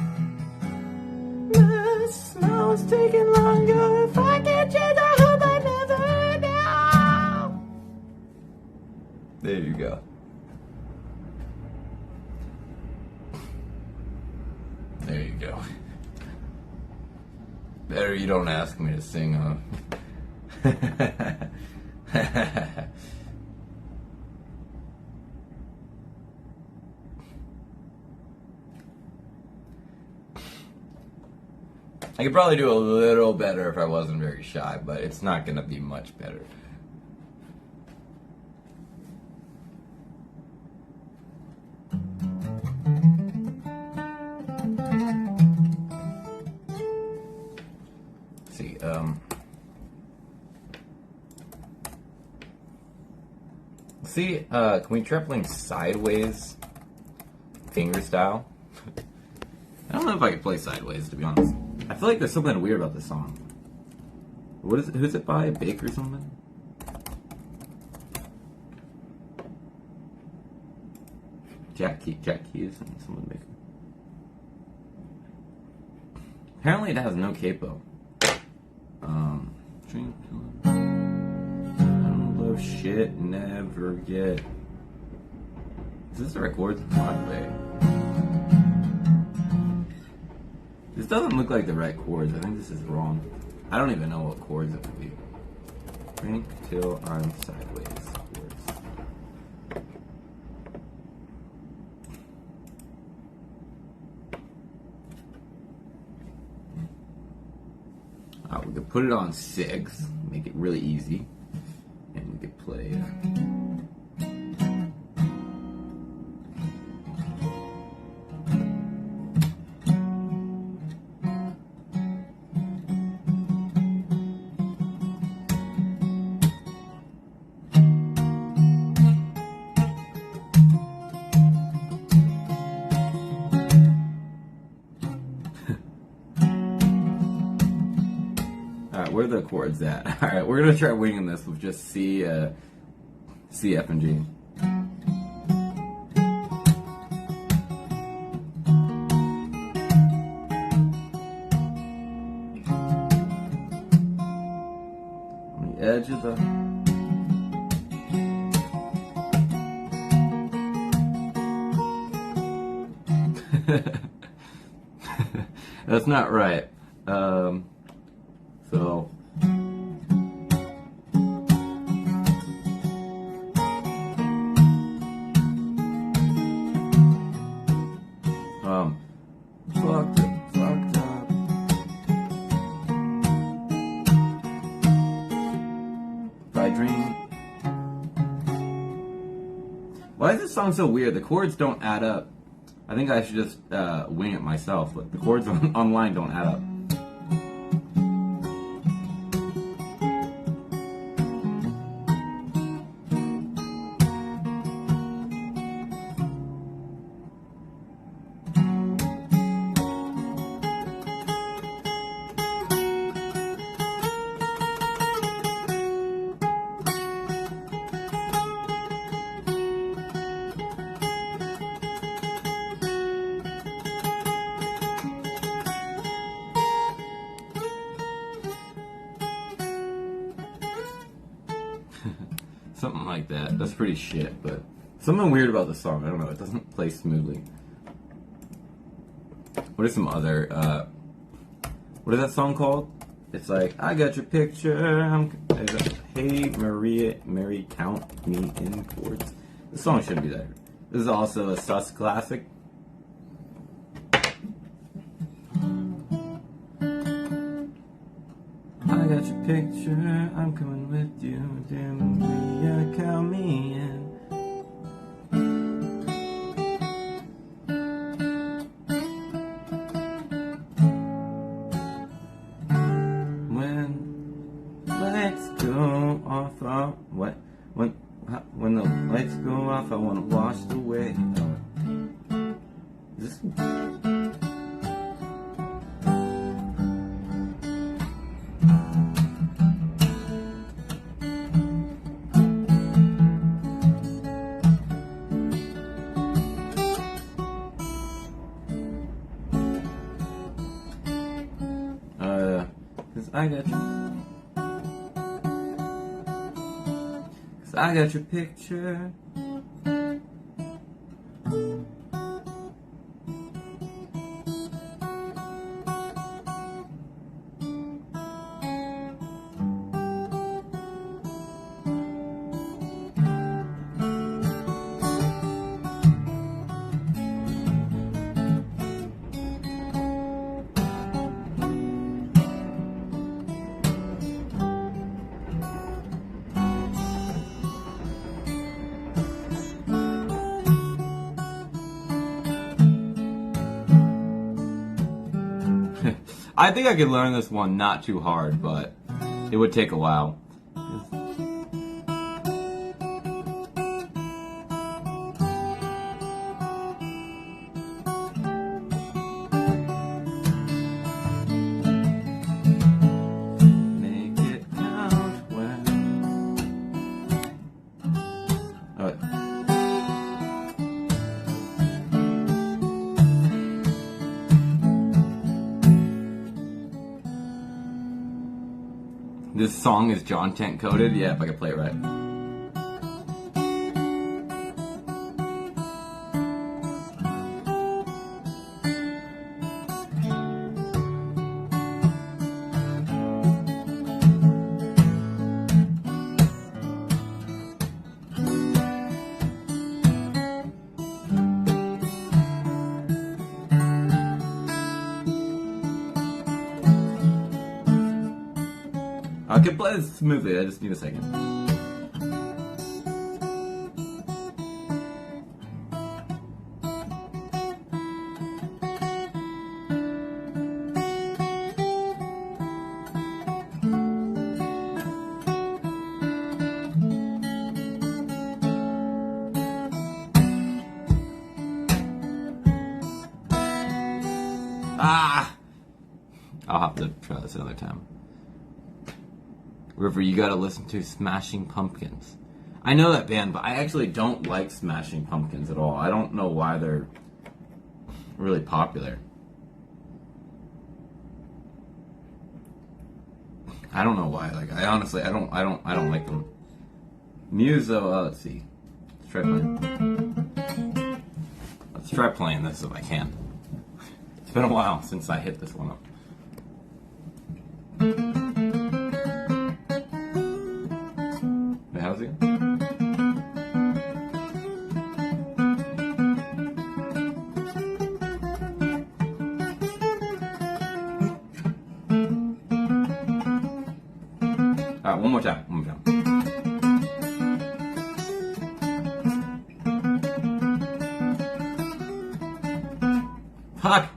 My smile is taking longer. If I can't change, I hope I never know. There you go. There you go. Better you don't ask me to sing, huh? I could probably do a little better if I wasn't very shy, but it's not gonna be much better. Let's see, can we try playing sideways finger style? I don't know if I could play sideways, to be honest. I feel like there's something weird about this song. What is it? Who's it by? Bake or something? Jack Keys and someone making. Apparently it has no capo. I don't love shit, never get. Is this the right chords? Way. This doesn't look like the right chords. I think this is wrong. I don't even know what chords it would be. Drink till I'm sideways. Chords. We could put it on 6, make it really easy, and we could play. Where are the chords at? Alright, we're gonna try winging this with just C, C, F, and G. On the edge of the... That's not right. So fucked up. I dream. Why is this song so weird? The chords don't add up. I think I should just wing it myself, but the chords online don't add up. Something like that. That's pretty shit, but something weird about the song. I don't know. It doesn't play smoothly. What is some other, what is that song called? It's like, I got your picture. Hey, Mary, count me in chords. This song shouldn't be that. This is also a sus classic. I got your picture, I'm coming with you, dear Maria, count me in. When lights go off, when the lights go off, I wanna wash away. Is this... I got your picture. I think I could learn this one not too hard, but it would take a while. Make it count well. Alright. This song is John Tent coded? Yeah, if I could play it right. I can play this smoothly, I just need a second. Ah! I'll have to try this another time. River, you gotta listen to Smashing Pumpkins. I know that band, but I actually don't like Smashing Pumpkins at all. I don't know why they're really popular. I don't know why. Like, I honestly, I don't like them. Muse, though, let's see. Let's try playing this if I can. It's been a while since I hit this one up. How's it? Alright, one more time. Fuck!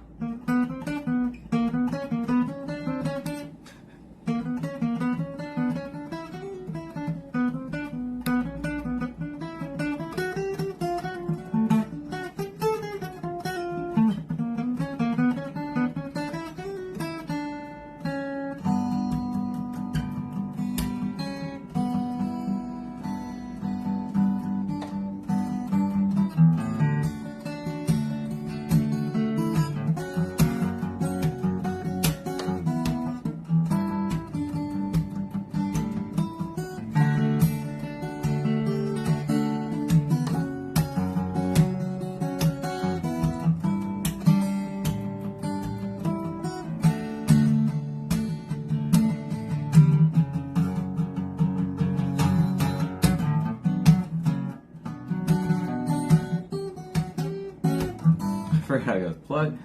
I forgot how to go plug.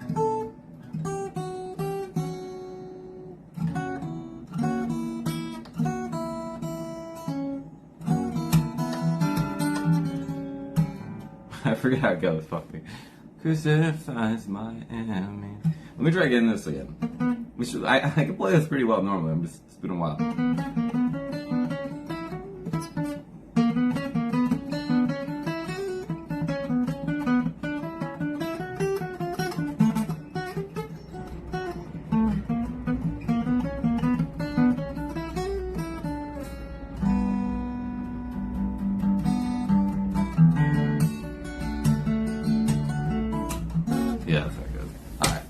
I forget how it goes, fuck me. Crucifies my enemy. Let me try getting this again. I can play this pretty well normally, it's been a while. Yeah, that's how it goes. Alright.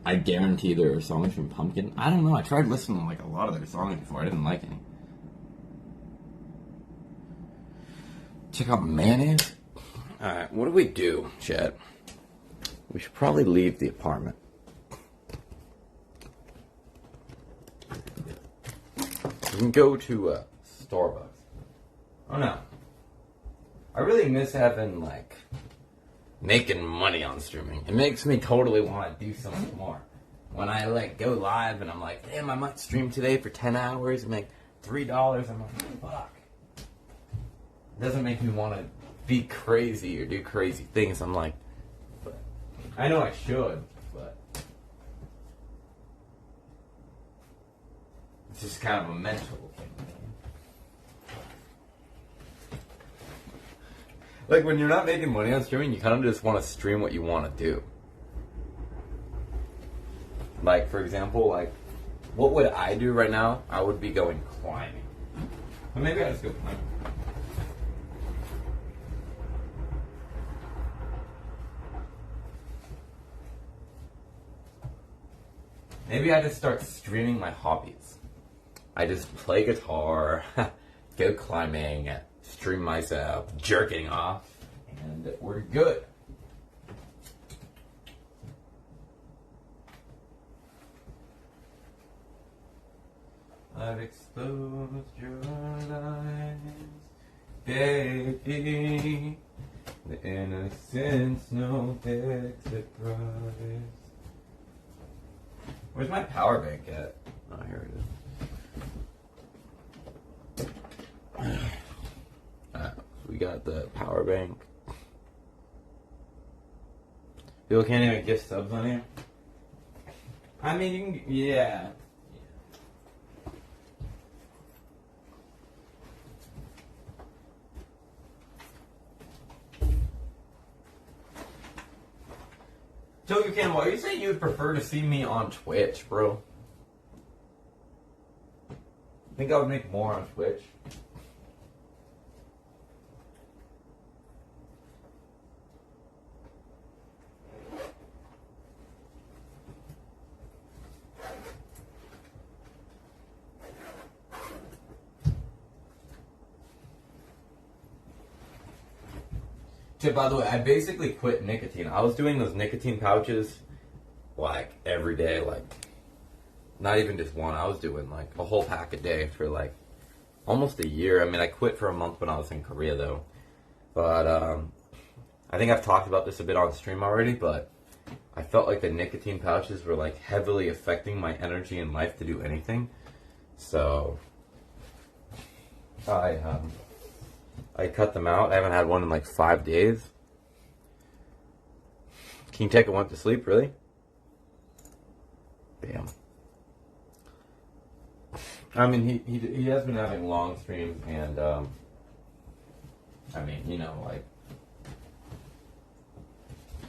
I guarantee there are songs from Pumpkin. I don't know, I tried listening to like a lot of their songs before. I didn't like any. Check out Mayonnaise. Alright, what do we do, chat? We should probably leave the apartment. We can go to Starbucks. Oh no. I really miss having like making money on streaming. It makes me totally want to do something more. When I like go live and I'm like, damn, I might stream today for 10 hours and make $3, I'm like, fuck. It doesn't make me want to be crazy or do crazy things. I'm like, but I know I should, but It's just kind of a mental thing. Like, when you're not making money on streaming, you kind of just want to stream what you want to do. Like, for example, like, what would I do right now? I would be going climbing. But maybe I just go climbing. Maybe I just start streaming my hobbies. I just play guitar, go climbing, stream myself, jerking off, and we're good. I've exposed your lies, baby. The innocence, no big surprise. Where's my power bank at? Oh, here it is. We got the power bank. People can't even gift subs on here. I mean, you can, yeah. Joker Cannibal, are you saying you would prefer to see me on Twitch, bro? I think I would make more on Twitch. So, by the way, I basically quit nicotine. I was doing those nicotine pouches, like, every day, like, not even just one. I was doing, like, a whole pack a day for, like, almost a year. I mean, I quit for a month when I was in Korea, though. But, I think I've talked about this a bit on stream already, but I felt like the nicotine pouches were, like, heavily affecting my energy in life to do anything. So, I cut them out. I haven't had one in like 5 days. King Tekka went to sleep, really? Damn. I mean, he has been having long streams, and I mean, you know, like,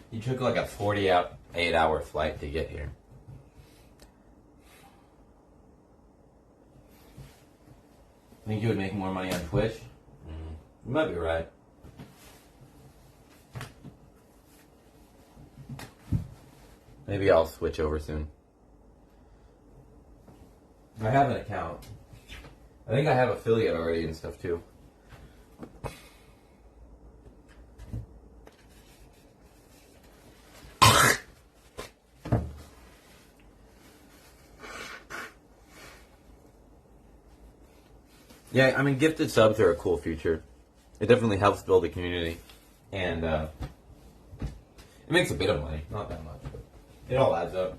he took like a 48-hour flight to get here. Think you would make more money on Twitch? You might be right. Maybe I'll switch over soon. I have an account. I think I have affiliate already and stuff too. Yeah, I mean, gifted subs are a cool feature. It definitely helps build a community, and it makes a bit of money, not that much, but it all adds up.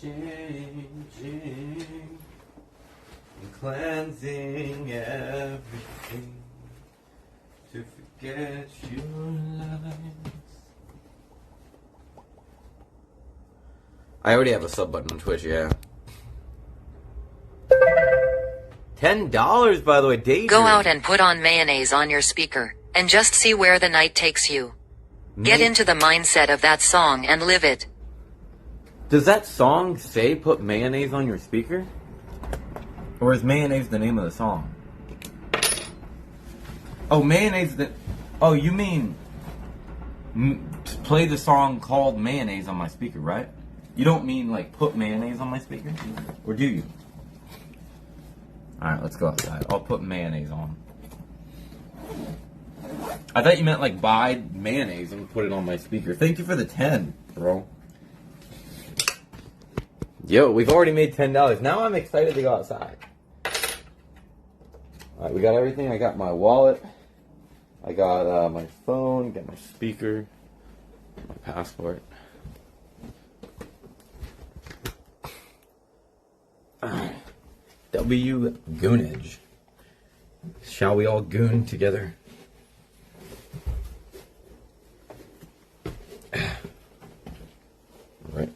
Changing and cleansing everything to forget your lies. I already have a sub button on Twitch, yeah. $10, by the way, Daydream. Go out and put on mayonnaise on your speaker, and just see where the night takes you. Get into the mindset of that song and live it. Does that song say put mayonnaise on your speaker? Or is mayonnaise the name of the song? Oh, mayonnaise the... Oh, you mean... play the song called Mayonnaise on my speaker, right? You don't mean, like, put mayonnaise on my speaker? Or do you? Alright, let's go outside. I'll put mayonnaise on. I thought you meant, like, buy mayonnaise and put it on my speaker. Thank you for the 10, bro. Yo, we've already made $10. Now I'm excited to go outside. Alright, we got everything. I got my wallet. I got my phone, got my speaker, my passport. Alright. W Goonage. Shall we all goon together? Right.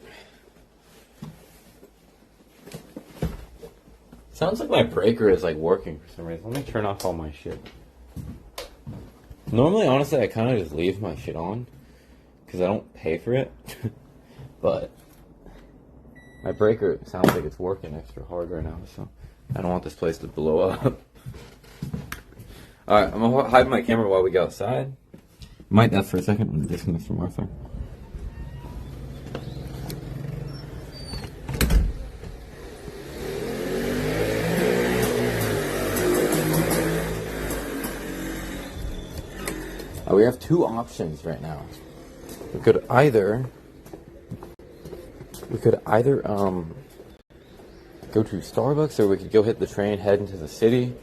Sounds like my breaker is like working for some reason. Let me turn off all my shit. Normally, honestly, I kind of just leave my shit on because I don't pay for it. But my breaker sounds like it's working extra hard right now, so I don't want this place to blow up. Alright, I'm gonna hide my camera while we go outside. Might that for a second. I'm gonna disconnect from Wi-Fi. We have two options right now. We could either go to Starbucks, or we could go hit the train, head into the city.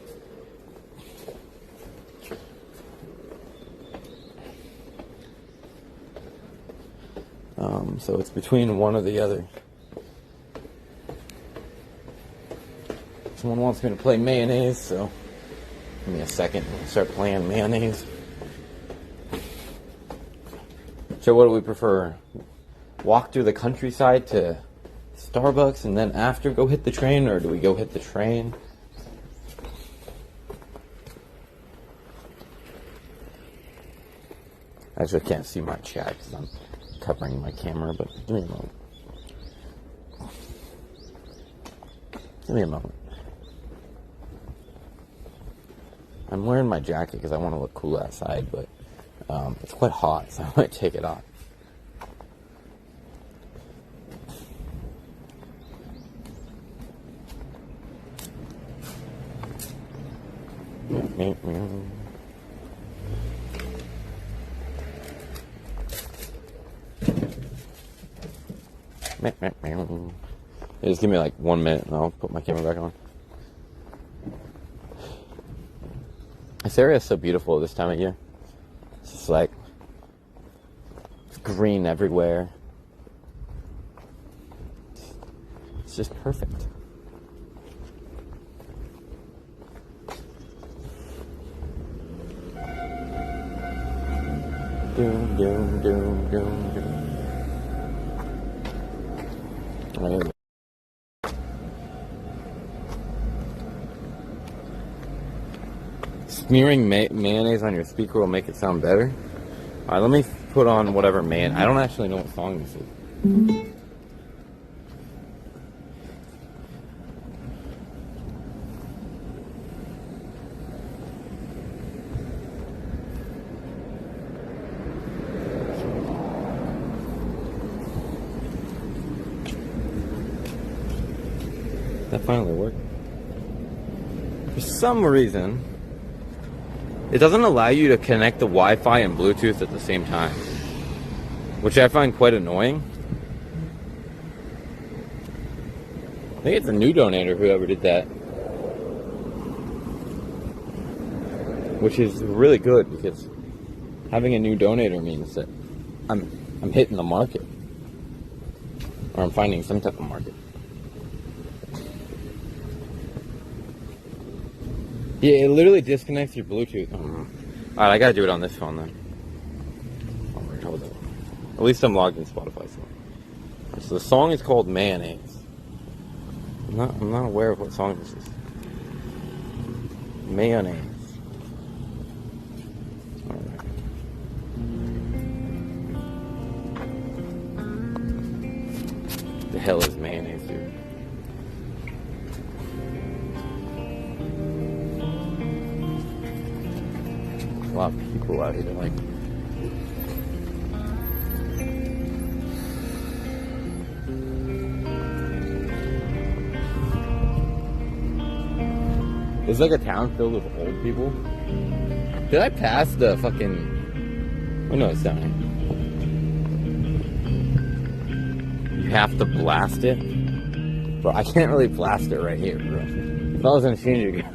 So it's between one or the other. Someone wants me to play mayonnaise, so give me a second and start playing mayonnaise. So what do we prefer? Walk through the countryside to Starbucks and then after go hit the train, or do we go hit the train? Actually, I can't see my chat because I'm covering my camera, but give me a moment. Give me a moment. I'm wearing my jacket because I want to look cool outside, but it's quite hot, so I might take it off. Just give me like 1 minute and I'll put my camera back on. This area is so beautiful this time of year. It's just like, it's green everywhere. It's just perfect. Doom, doom, doom, doom, doom. Smearing mayonnaise on your speaker will make it sound better. Alright, let me put on whatever I don't actually know what song this is. That finally worked. For some reason, it doesn't allow you to connect the Wi-Fi and Bluetooth at the same time, which I find quite annoying. I think it's a new donator, whoever did that, which is really good because having a new donator means that I'm hitting the market, or I'm finding some type of market. Yeah, it literally disconnects your Bluetooth. Alright, I gotta do it on this phone then. Alright, hold on. At least I'm logged in Spotify. So the song is called Mayonnaise. I'm not aware of what song this is. Mayonnaise. Alright. The hell is mayonnaise, dude? A lot of people out here, like, it's like a town filled with old people. Did I pass the fucking... Oh no, it's down here. You have to blast it? Bro, I can't really blast it right here, bro. If I was in a change again.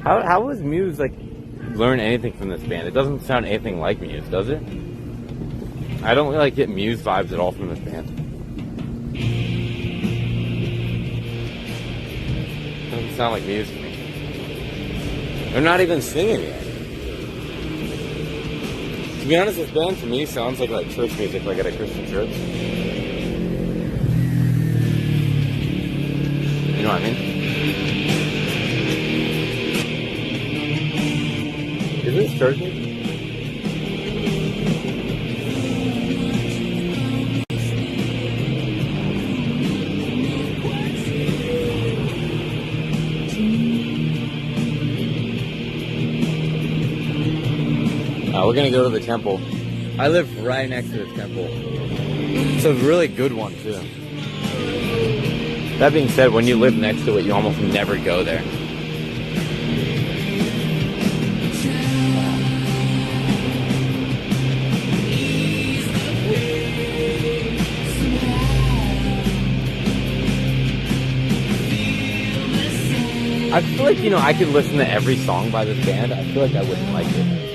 How was Muse like learn anything from this band? It doesn't sound anything like Muse, does it? I don't really like get Muse vibes at all from this band. Doesn't sound like Muse to me. They're not even singing yet. To be honest, this band to me sounds like church music, like at a Christian church. You know what I mean? Is this church music? We're gonna go to the temple. I live right next to this temple. It's a really good one too. That being said, when you live next to it, you almost never go there. I feel like, I could listen to every song by this band. I feel like I wouldn't like it.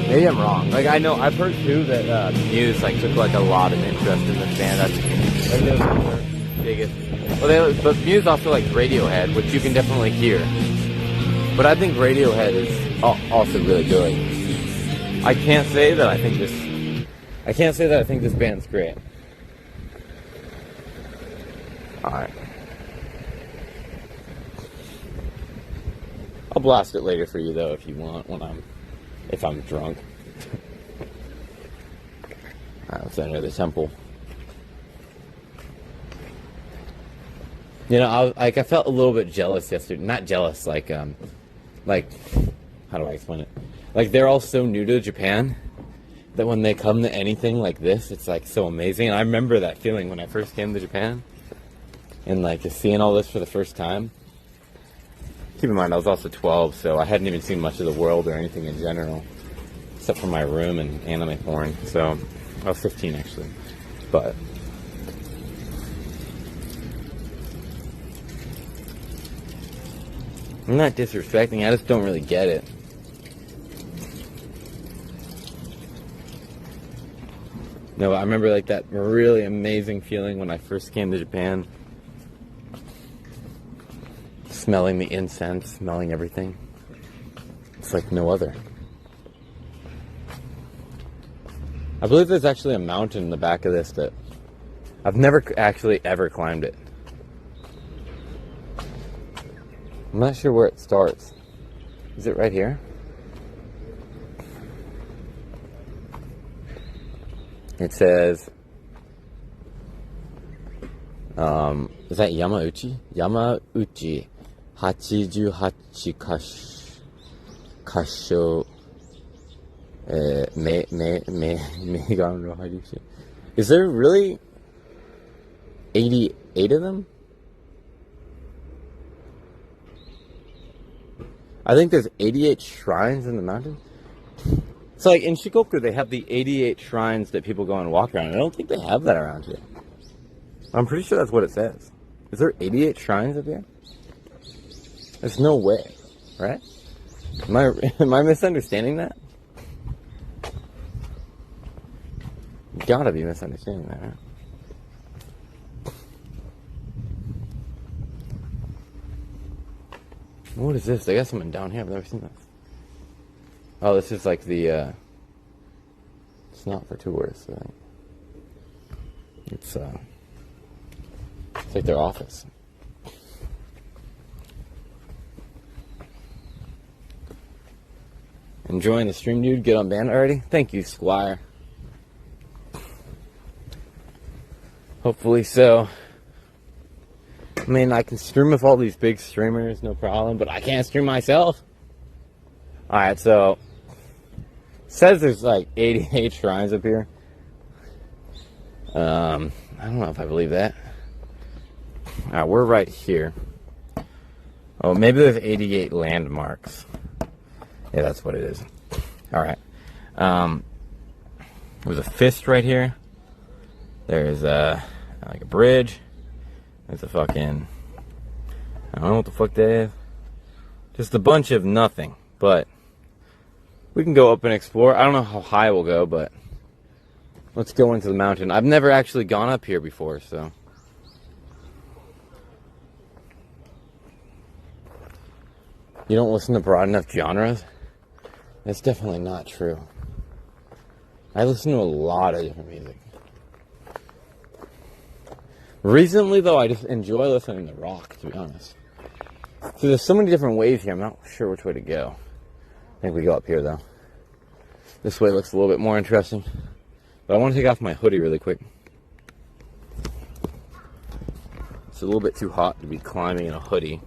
Maybe I'm wrong. Like, I know, I've heard too that Muse took a lot of interest in this band. That's their biggest. Well, but Muse also likes Radiohead, which you can definitely hear. But I think Radiohead is also really good. I can't say that I think this band's great. All right. I'll blast it later for you though if you want if I'm drunk. Alright, let's enter the temple. I felt a little bit jealous yesterday. Not jealous, how do I explain it? Like, they're all so new to Japan that when they come to anything like this, it's so amazing. And I remember that feeling when I first came to Japan and just seeing all this for the first time. Keep in mind, I was also 12, so I hadn't even seen much of the world or anything in general, except for my room and anime porn. So, I was 15 actually, but I'm not disrespecting, I just don't really get it. No, I remember that really amazing feeling when I first came to Japan. Smelling the incense, smelling everything. It's like no other. I believe there's actually a mountain in the back of this that I've never actually ever climbed it. I'm not sure where it starts. Is it right here? It says, is that Yamauchi? Yamauchi 88 kasho Is there really 88 of them? I think there's 88 shrines in the mountain. So in Shikoku they have the 88 shrines that people go and walk around. I don't think they have that around here. I'm pretty sure that's what it says. Is there 88 shrines up here? There's no way, right? Am I misunderstanding that? Gotta be misunderstanding that, right? What is this? They got something down here. I've never seen this. Oh, this is the, it's not for tourists, right? It's like their office. Enjoying the stream, dude? Get on band already? Thank you, Squire. Hopefully so. I mean, I can stream with all these big streamers, no problem, but I can't stream myself. Alright, so it says there's 88 shrines up here. I don't know if I believe that. Alright, we're right here. Oh, maybe there's 88 landmarks. Yeah, that's what it is. Alright. There's a fist right here. There's a bridge. There's a fucking, I don't know what the fuck that is. Just a bunch of nothing, but we can go up and explore. I don't know how high we'll go, but let's go into the mountain. I've never actually gone up here before, so. You don't listen to broad enough genres? That's definitely not true. I listen to a lot of different music. Recently, though, I just enjoy listening to rock, to be honest. So there's so many different ways here, I'm not sure which way to go. I think we go up here, though. This way looks a little bit more interesting. But I want to take off my hoodie really quick. It's a little bit too hot to be climbing in a hoodie.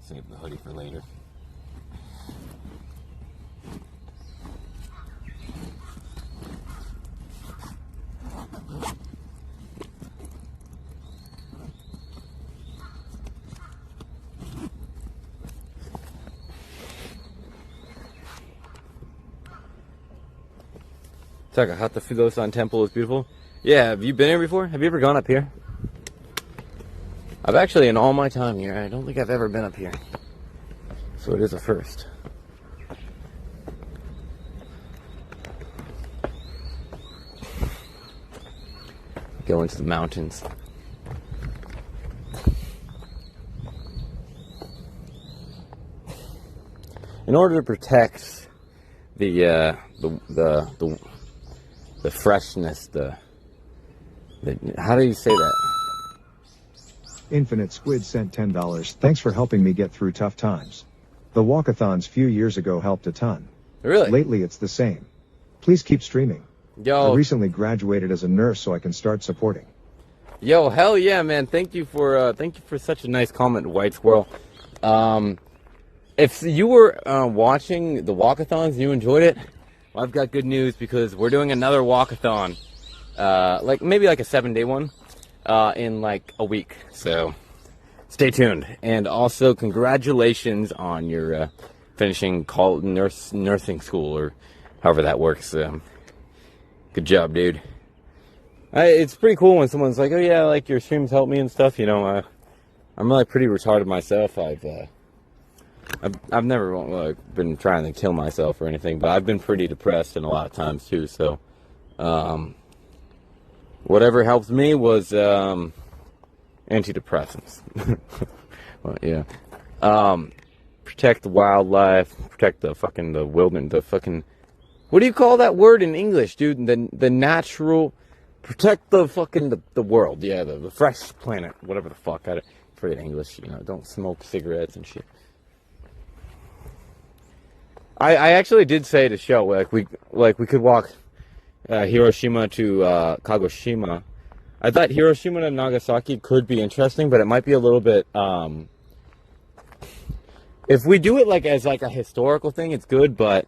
Save the hoodie for later. Takahata-Fudo-san Temple is beautiful. Yeah, have you been here before? Have you ever gone up here? I've actually, in all my time here, I don't think I've ever been up here. So it is a first. Go into the mountains. In order to protect the freshness, how do you say that? Infinite Squid sent $10. Thanks for helping me get through tough times. The walkathons few years ago helped a ton. Really? Lately it's the same. Please keep streaming. Yo. I recently graduated as a nurse so I can start supporting. Yo, hell yeah, man. Thank you for such a nice comment, White Squirrel. If you were watching the walkathons and you enjoyed it, well, I've got good news because we're doing another walkathon. Maybe like a 7-day one. In like a week, so stay tuned. And also, congratulations on your finishing nursing school, or however that works. Good job, dude. It's pretty cool when someone's like, "Oh yeah, like your streams help me and stuff." You know, I'm really pretty retarded myself. I've never been trying to kill myself or anything, but I've been pretty depressed and a lot of times too. So, whatever helps me was antidepressants. Well, yeah. Protect the wildlife, protect the wilderness, what do you call that word in English, dude? The natural, protect the world. Yeah, the fresh planet, whatever the fuck. I forget English, you know, don't smoke cigarettes and shit. I actually did say to show, we could walk Hiroshima to Kagoshima. I thought Hiroshima to Nagasaki could be interesting, but it might be a little bit. If we do it as a historical thing, it's good, but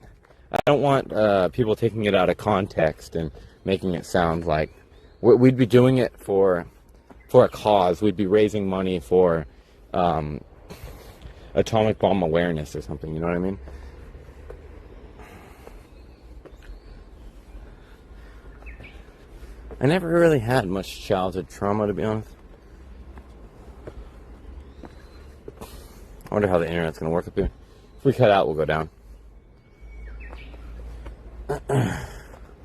I don't want people taking it out of context and making it sound like we'd be doing it for a cause. We'd be raising money for atomic bomb awareness or something. You know what I mean? I never really had much childhood trauma, to be honest. I wonder how the internet's going to work up here. If we cut out, we'll go down.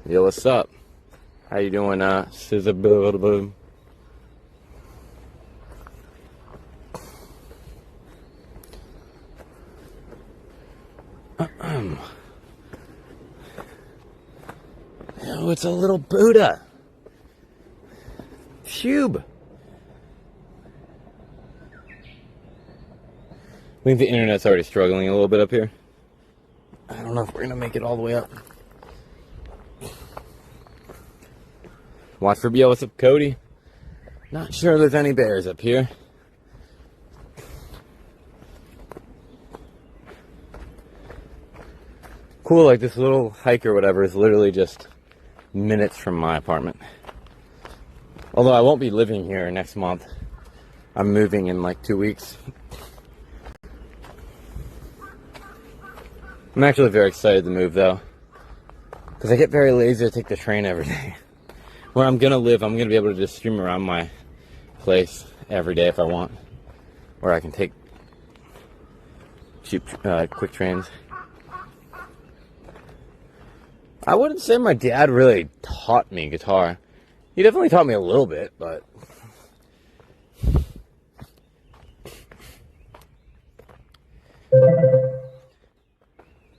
Yo, what's up? How you doing, Scissor? Oh, it's a little Buddha. Cube. I think the internet's already struggling a little bit up here. I don't know if we're gonna make it all the way up. Watch for BL. What's up, Cody? Not sure there's any bears up here. cool, like this little hike or whatever is literally just minutes from my apartment. Although I won't be living here next month. I'm moving in like 2 weeks. I'm actually very excited to move though, because I get very lazy to take the train every day. Where I'm gonna live, I'm gonna be able to just stream around my place every day if I want, where I can take cheap, quick trains. I wouldn't say my dad really taught me guitar. He definitely taught me a little bit, but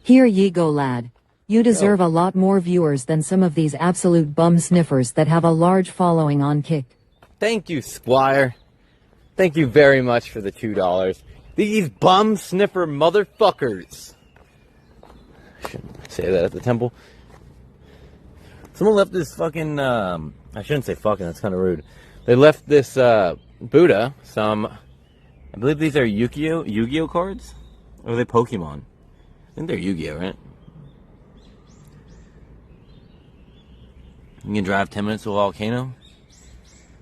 Here ye go, lad. You deserve a lot more viewers than some of these absolute bum sniffers that have a large following on Kick. thank you, Squire. Thank you very much for the $2. These bum sniffer motherfuckers. I shouldn't say that at the temple. Someone left this fucking, I shouldn't say fucking, that's kind of rude. They left this, Buddha, I believe these are Yu-Gi-Oh cards? Or are they Pokemon? I think they're Yu-Gi-Oh, right? You can drive 10 minutes to a volcano?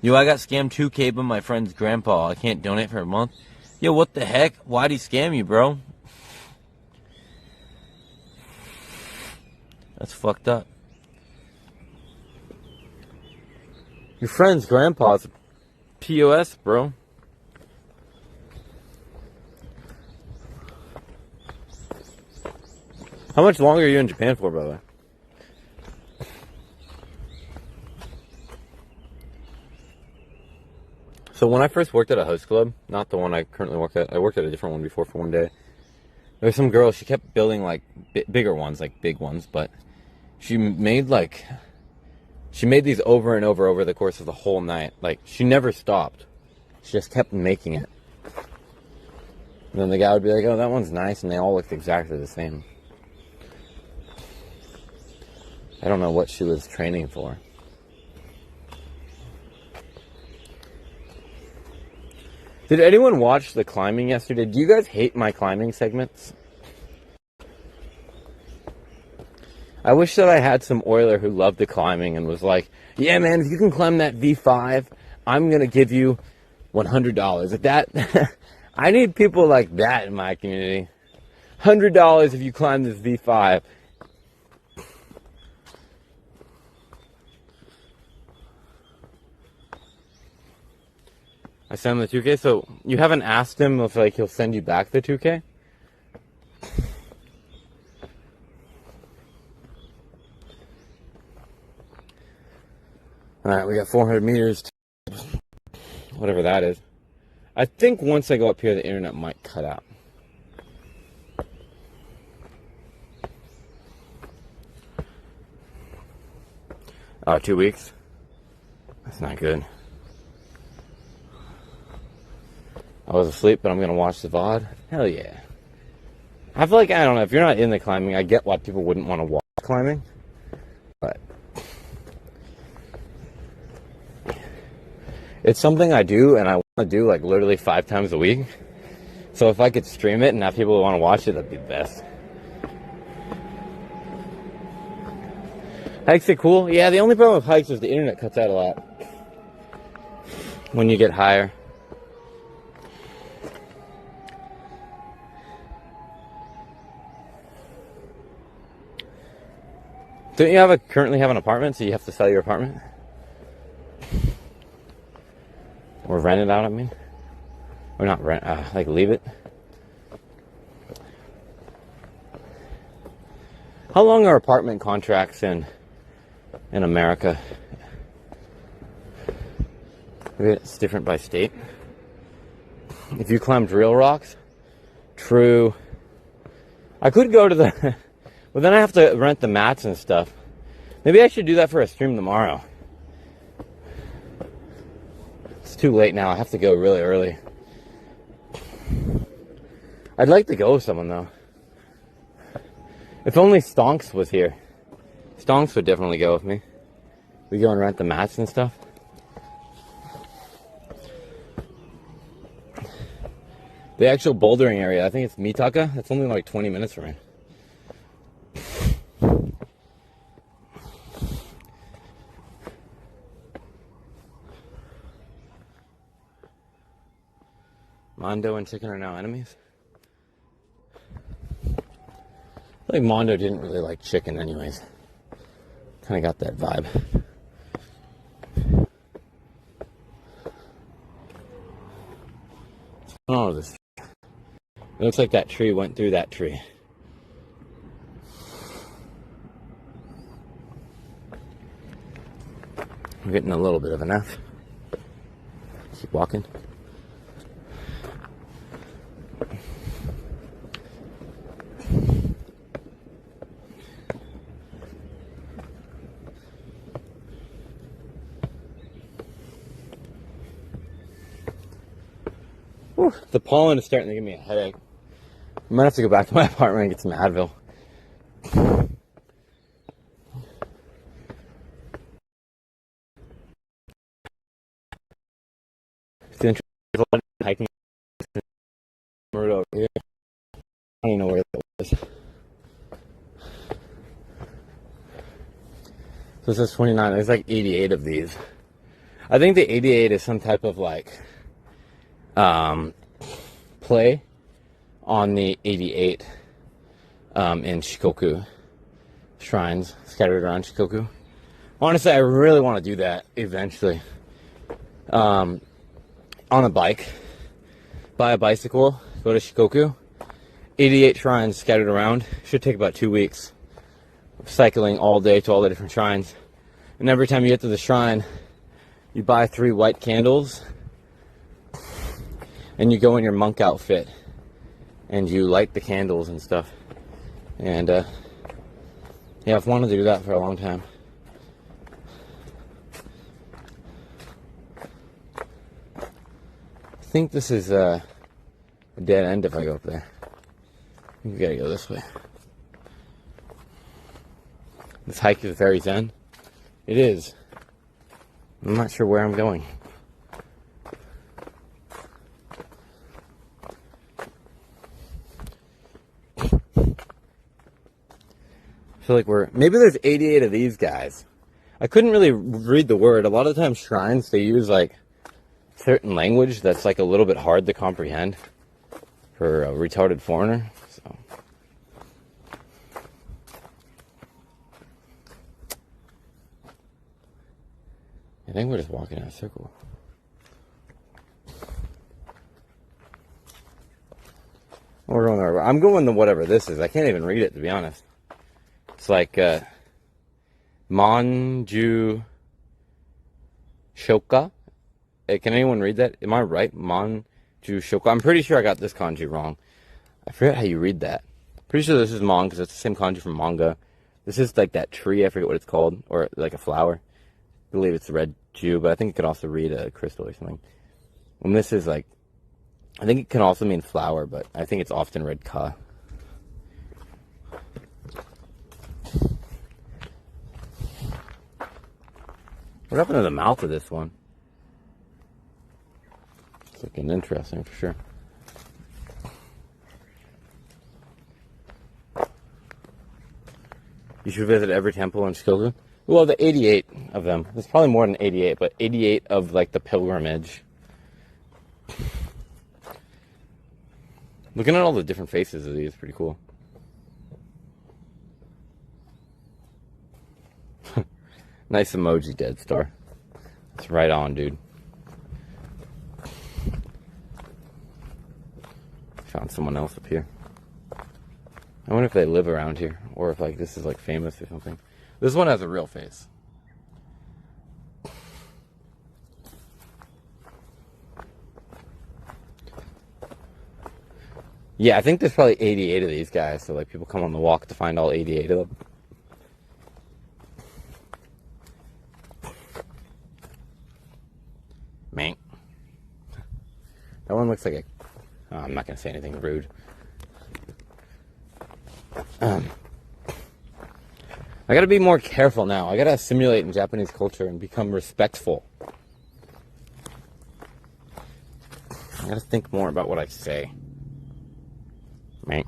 Yo, I got scammed 2K by my friend's grandpa. I can't donate for a month. Yo, what the heck? Why'd he scam you, bro? That's fucked up. Your friend's grandpa's a POS, bro. How much longer are you in Japan for, by the way? So when I first worked at a host club, not the one I currently work at, I worked at a different one before for one day. There was some girl, she kept building like bigger ones, like big ones, but she made these over and over the course of the whole night. Like, she never stopped. She just kept making it. And then the guy would be like, oh, that one's nice, and they all looked exactly the same. I don't know what she was training for. Did anyone watch the climbing yesterday? Do you guys hate my climbing segments? I wish that I had some oiler who loved the climbing and was like, yeah, man, if you can climb that V5, I'm going to give you $100. If that, I need people like that in my community. $100 if you climb this V5. I sent him the 2K, so you haven't asked him if like he'll send you back the 2K? Alright, we got 400 meters, whatever that is. I think once I go up here, the internet might cut out. Oh, 2 weeks? That's not good. I was asleep, but I'm going to watch the VOD. Hell yeah. I feel like, I don't know, if you're not in the climbing, I get why people wouldn't want to watch climbing. But it's something I do, and I want to do like literally 5 times a week. So if I could stream it and have people who want to watch it, that'd be the best. Hikes are cool. Yeah, the only problem with hikes is the internet cuts out a lot when you get higher. Don't you currently have an apartment, so you have to sell your apartment? Or rent it out, I mean? Or not rent, like leave it? How long are apartment contracts in America? Maybe it's different by state. If you climbed real rocks, true. I could go to the... Well, then I have to rent the mats and stuff. Maybe I should do that for a stream tomorrow. It's too late now. I have to go really early. I'd like to go with someone, though. If only Stonks was here. Stonks would definitely go with me. We go and rent the mats and stuff. The actual bouldering area, I think it's Mitaka. It's only like 20 minutes from here. Mondo and Chicken are now enemies? I feel like Mondo didn't really like Chicken anyways. Kind of got that vibe. Oh, this. It looks like that tree went through that tree. I'm getting a little bit of an F. Keep walking. Whew, the pollen is starting to give me a headache. I might have to go back to my apartment and get some Advil. It's interesting hiking over here. I don't even know where that was. So this is 29. There's like 88 of these. I think the 88 is some type of like play on the 88 in Shikoku shrines scattered around Shikoku. Honestly, I really want to do that eventually. On a bike, buy a bicycle, go to Shikoku. 88 shrines scattered around. Should take about 2 weeks. Cycling all day to all the different shrines. And every time you get to the shrine, you buy 3 white candles. And you go in your monk outfit. And you light the candles and stuff. And, yeah, I've wanted to do that for a long time. I think this is a dead end if I go up there. I think we gotta go this way. This hike is very zen. It is. I'm not sure where I'm going. I feel like maybe there's 88 of these guys. I couldn't really read the word. A lot of the times shrines, they use like certain language that's like a little bit hard to comprehend for a retarded foreigner. So I think we're just walking in a circle. We're going there. I'm going to whatever this is. I can't even read it, to be honest. It's like Manju Shoka. Can anyone read that? Am I right? Manju Shoka. I'm pretty sure I got this kanji wrong. I forget how you read that. Pretty sure this is mon because it's the same kanji from manga. This is like that tree. I forget what it's called, or like a flower. I believe it's red Jew, but I think it could also read a crystal or something. And this is like, I think it can also mean flower, but I think it's often read ka. What happened to the mouth of this one? It's looking interesting for sure. You should visit every temple in Shikoku. Well, the 88 of them. There's probably more than 88, but 88 of like the pilgrimage. Looking at all the different faces of these is pretty cool. Nice emoji, Dead Star. It's right on, dude. Found someone else up here. I wonder if they live around here, or if like this is like famous or something. This one has a real face. Yeah, I think there's probably 88 of these guys, so like people come on the walk to find all 88 of them. Man. That one looks like a... Oh, I'm not going to say anything rude. I gotta be more careful now. I gotta assimilate in Japanese culture and become respectful. I gotta think more about what I say. Man.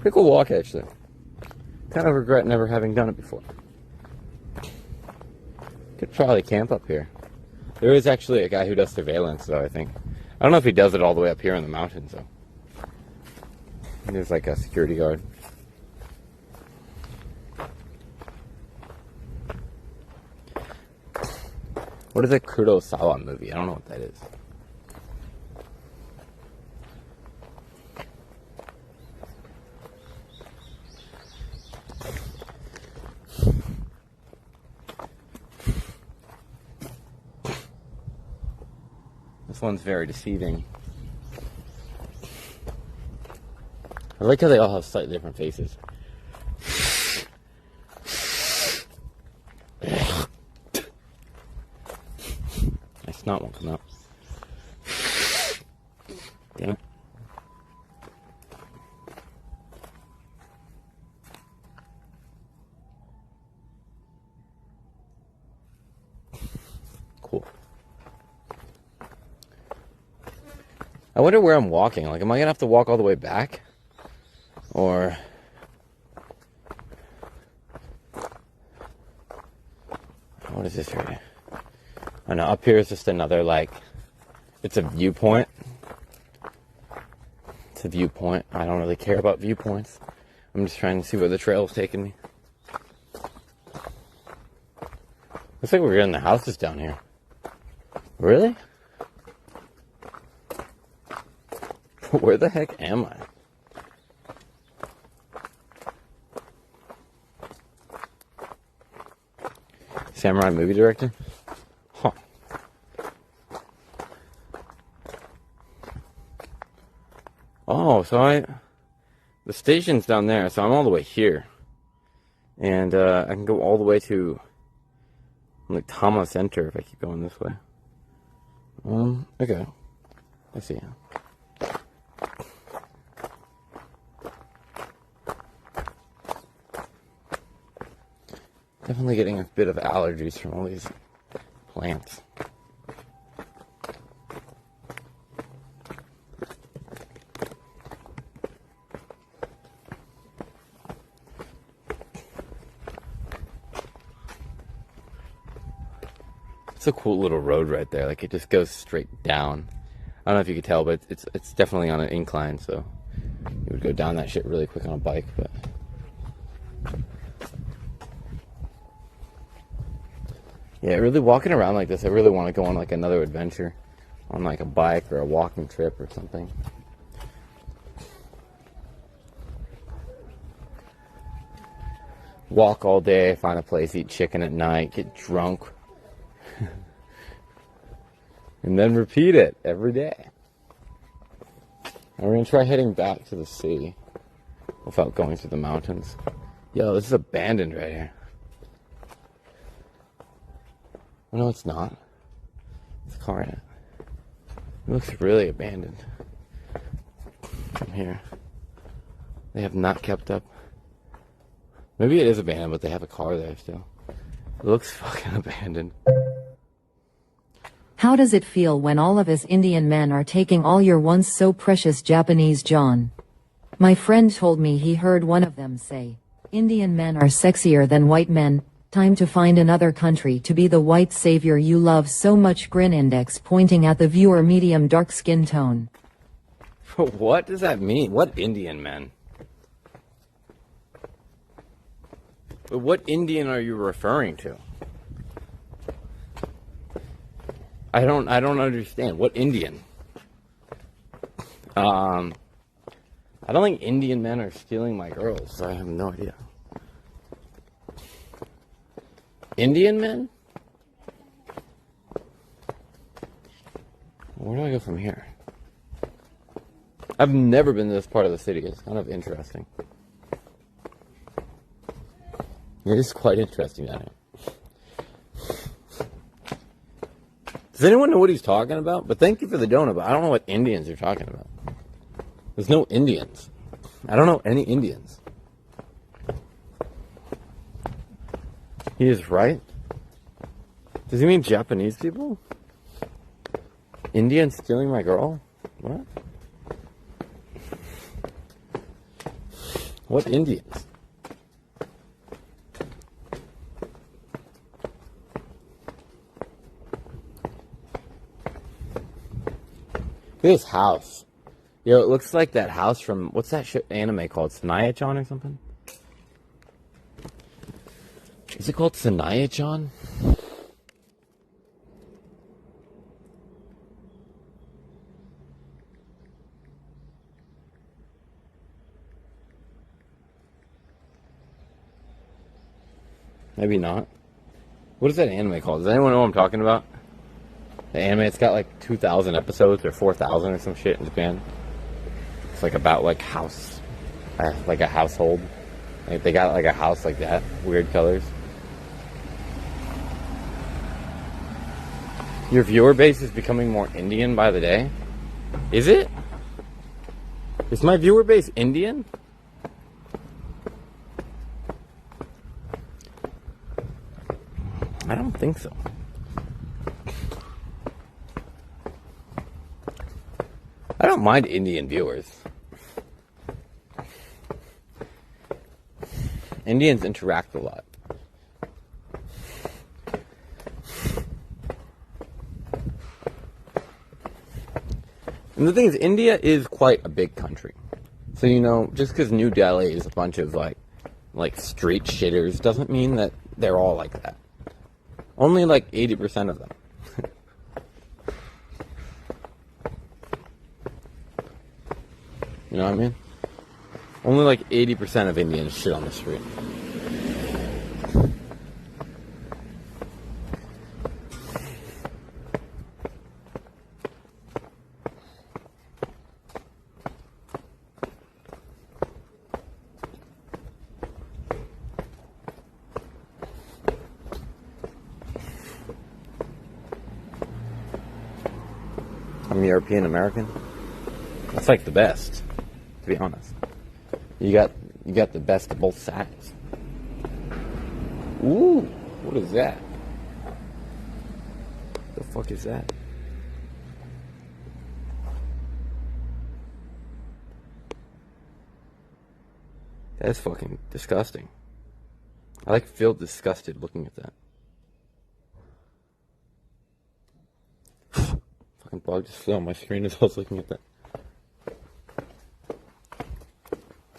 Pretty cool walk, actually. Kind of regret never having done it before. Could probably camp up here. There is actually a guy who does surveillance, though, I think. I don't know if he does it all the way up here in the mountains, though. There's like a security guard. What is a Kurosawa movie? I don't know what that is. This one's very deceiving. I like how they all have slightly different faces. My snot won't come out. Damn it. Cool. I wonder where I'm walking. Like, am I gonna have to walk all the way back? Or what is this right here? I know, up here is just another, like, it's a viewpoint. It's a viewpoint. I don't really care about viewpoints. I'm just trying to see where the trail is taking me. Looks like we're getting the houses down here. Really? Where the heck am I? Samurai movie director? Huh. Oh, so the station's down there, so I'm all the way here. And I can go all the way to like Tama Center if I keep going this way. Okay. I see. Definitely getting a bit of allergies from all these plants. It's a cool little road right there. Like, it just goes straight down. I don't know if you could tell, but it's definitely on an incline, so you would go down that shit really quick on a bike, but yeah, really walking around like this, I really want to go on like another adventure on like a bike or a walking trip or something. Walk all day, find a place, eat chicken at night, get drunk. And then repeat it every day. And we're going to try heading back to the sea without going through the mountains. Yo, this is abandoned right here. Oh, no, it's not. There's a car in it. It looks really abandoned. From here. They have not kept up. Maybe it is abandoned, but they have a car there still. It looks fucking abandoned. How does it feel when all of us Indian men are taking all your once so precious Japanese John? My friend told me he heard one of them say, Indian men are sexier than white men, time to find another country to be the white savior you love so much. Grin index pointing at the viewer, medium dark skin tone. What does that mean? What Indian men? What Indian are you referring to? I don't understand. What Indian? I don't think Indian men are stealing my girls, so I have no idea. Indian men? Where do I go from here? I've never been to this part of the city. It's kind of interesting. It is quite interesting down here. Does anyone know what he's talking about? But thank you for the donut, but I don't know what Indians you're talking about. There's no Indians. I don't know any Indians. He is right. Does he mean Japanese people? Indians stealing my girl? What? What Indians? This house. Yo, it looks like that house from, what's that anime called? Sanaya-chan or something? Is it called Sanaya-chan? Maybe not. What is that anime called? Does anyone know what I'm talking about? The anime, it's got like 2,000 episodes or 4,000 or some shit in Japan. It's like about like house, like a household. Like they got like a house like that, weird colors. Your viewer base is becoming more Indian by the day. Is it? Is my viewer base Indian? I don't think so. I don't mind Indian viewers. Indians interact a lot. And the thing is, India is quite a big country. So, you know, just because New Delhi is a bunch of, like street shitters doesn't mean that they're all like that. Only, like, 80% of them. You know what I mean? Only, like, 80% of Indians shit on the street. I'm European American. That's like the best, to be honest. You got the best of both sides. Ooh, what is that? The fuck is that? That's fucking disgusting. I feel disgusted looking at that. Fucking bug just flew on my screen as I was looking at that.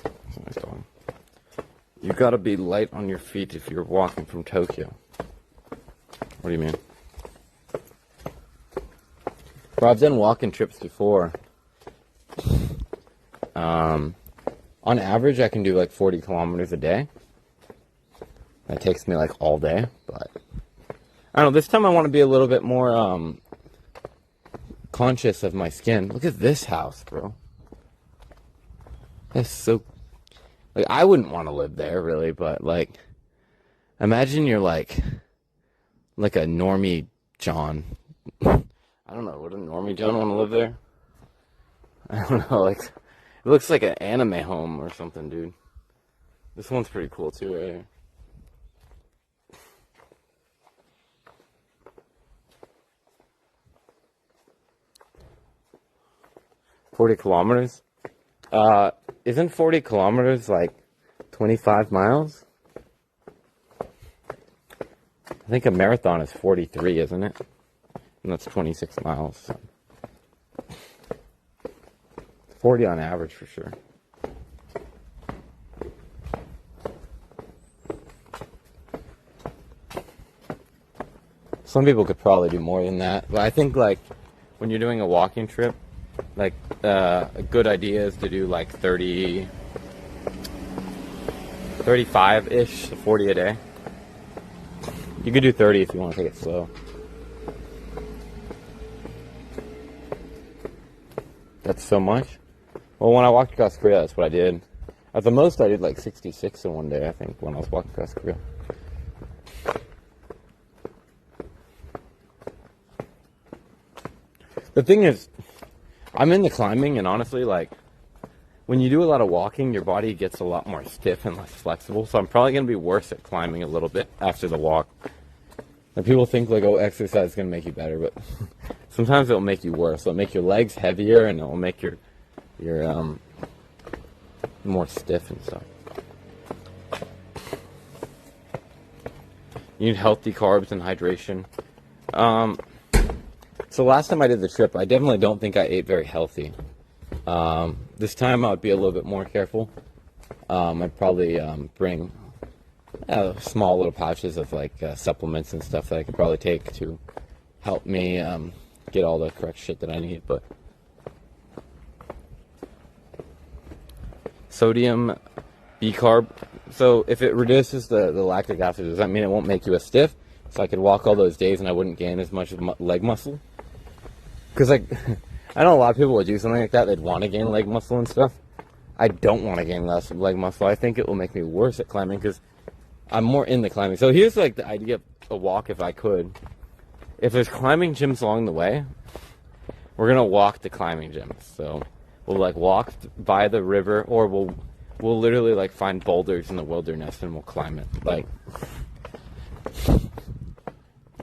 That's a nice dog. You gotta be light on your feet if you're walking from Tokyo. What do you mean? Bro, I've done walking trips before. On average, I can do like 40 kilometers a day. That takes me like all day, but I don't know. This time I want to be a little bit more conscious of my skin. Look at this house, bro. That's so, like, I wouldn't want to live there really, but like, imagine you're like a normie John. I don't know, would a normie John want to live there? I don't know, like, it looks like an anime home or something, dude. This one's pretty cool too, right here. $40 kilometers? Isn't 40 kilometers like 25 miles? I think a marathon is 43, isn't it? And that's 26 miles. So. 40 on average for sure. Some people could probably do more than that, but I think like when you're doing a walking trip, like a good idea is to do like 35-ish, 40 a day. You could do 30 if you want to take it slow. That's so much? Well, when I walked across Korea, that's what I did. At the most, I did like 66 in one day, I think, when I was walking across Korea. The thing is, I'm into climbing, and honestly, like, when you do a lot of walking, your body gets a lot more stiff and less flexible, so I'm probably going to be worse at climbing a little bit after the walk. And people think, like, oh, exercise is going to make you better, but sometimes it'll make you worse. It'll make your legs heavier, and it'll make your more stiff and stuff. You need healthy carbs and hydration. So last time I did the trip, I definitely don't think I ate very healthy. This time I would be a little bit more careful. I'd probably bring small little pouches of like supplements and stuff that I could probably take to help me get all the correct shit that I need. But sodium, B-carb. So if it reduces the lactic acid, does that mean it won't make you as stiff? So I could walk all those days and I wouldn't gain as much leg muscle? Because like, I know a lot of people would do something like that. They'd want to gain leg muscle and stuff. I don't want to gain less leg muscle. I think it will make me worse at climbing because I'm more into climbing. So here's like the idea of a walk if I could. If there's climbing gyms along the way, we're going to walk to climbing gyms. So we'll like walk by the river, or we'll literally like find boulders in the wilderness and we'll climb it. Like,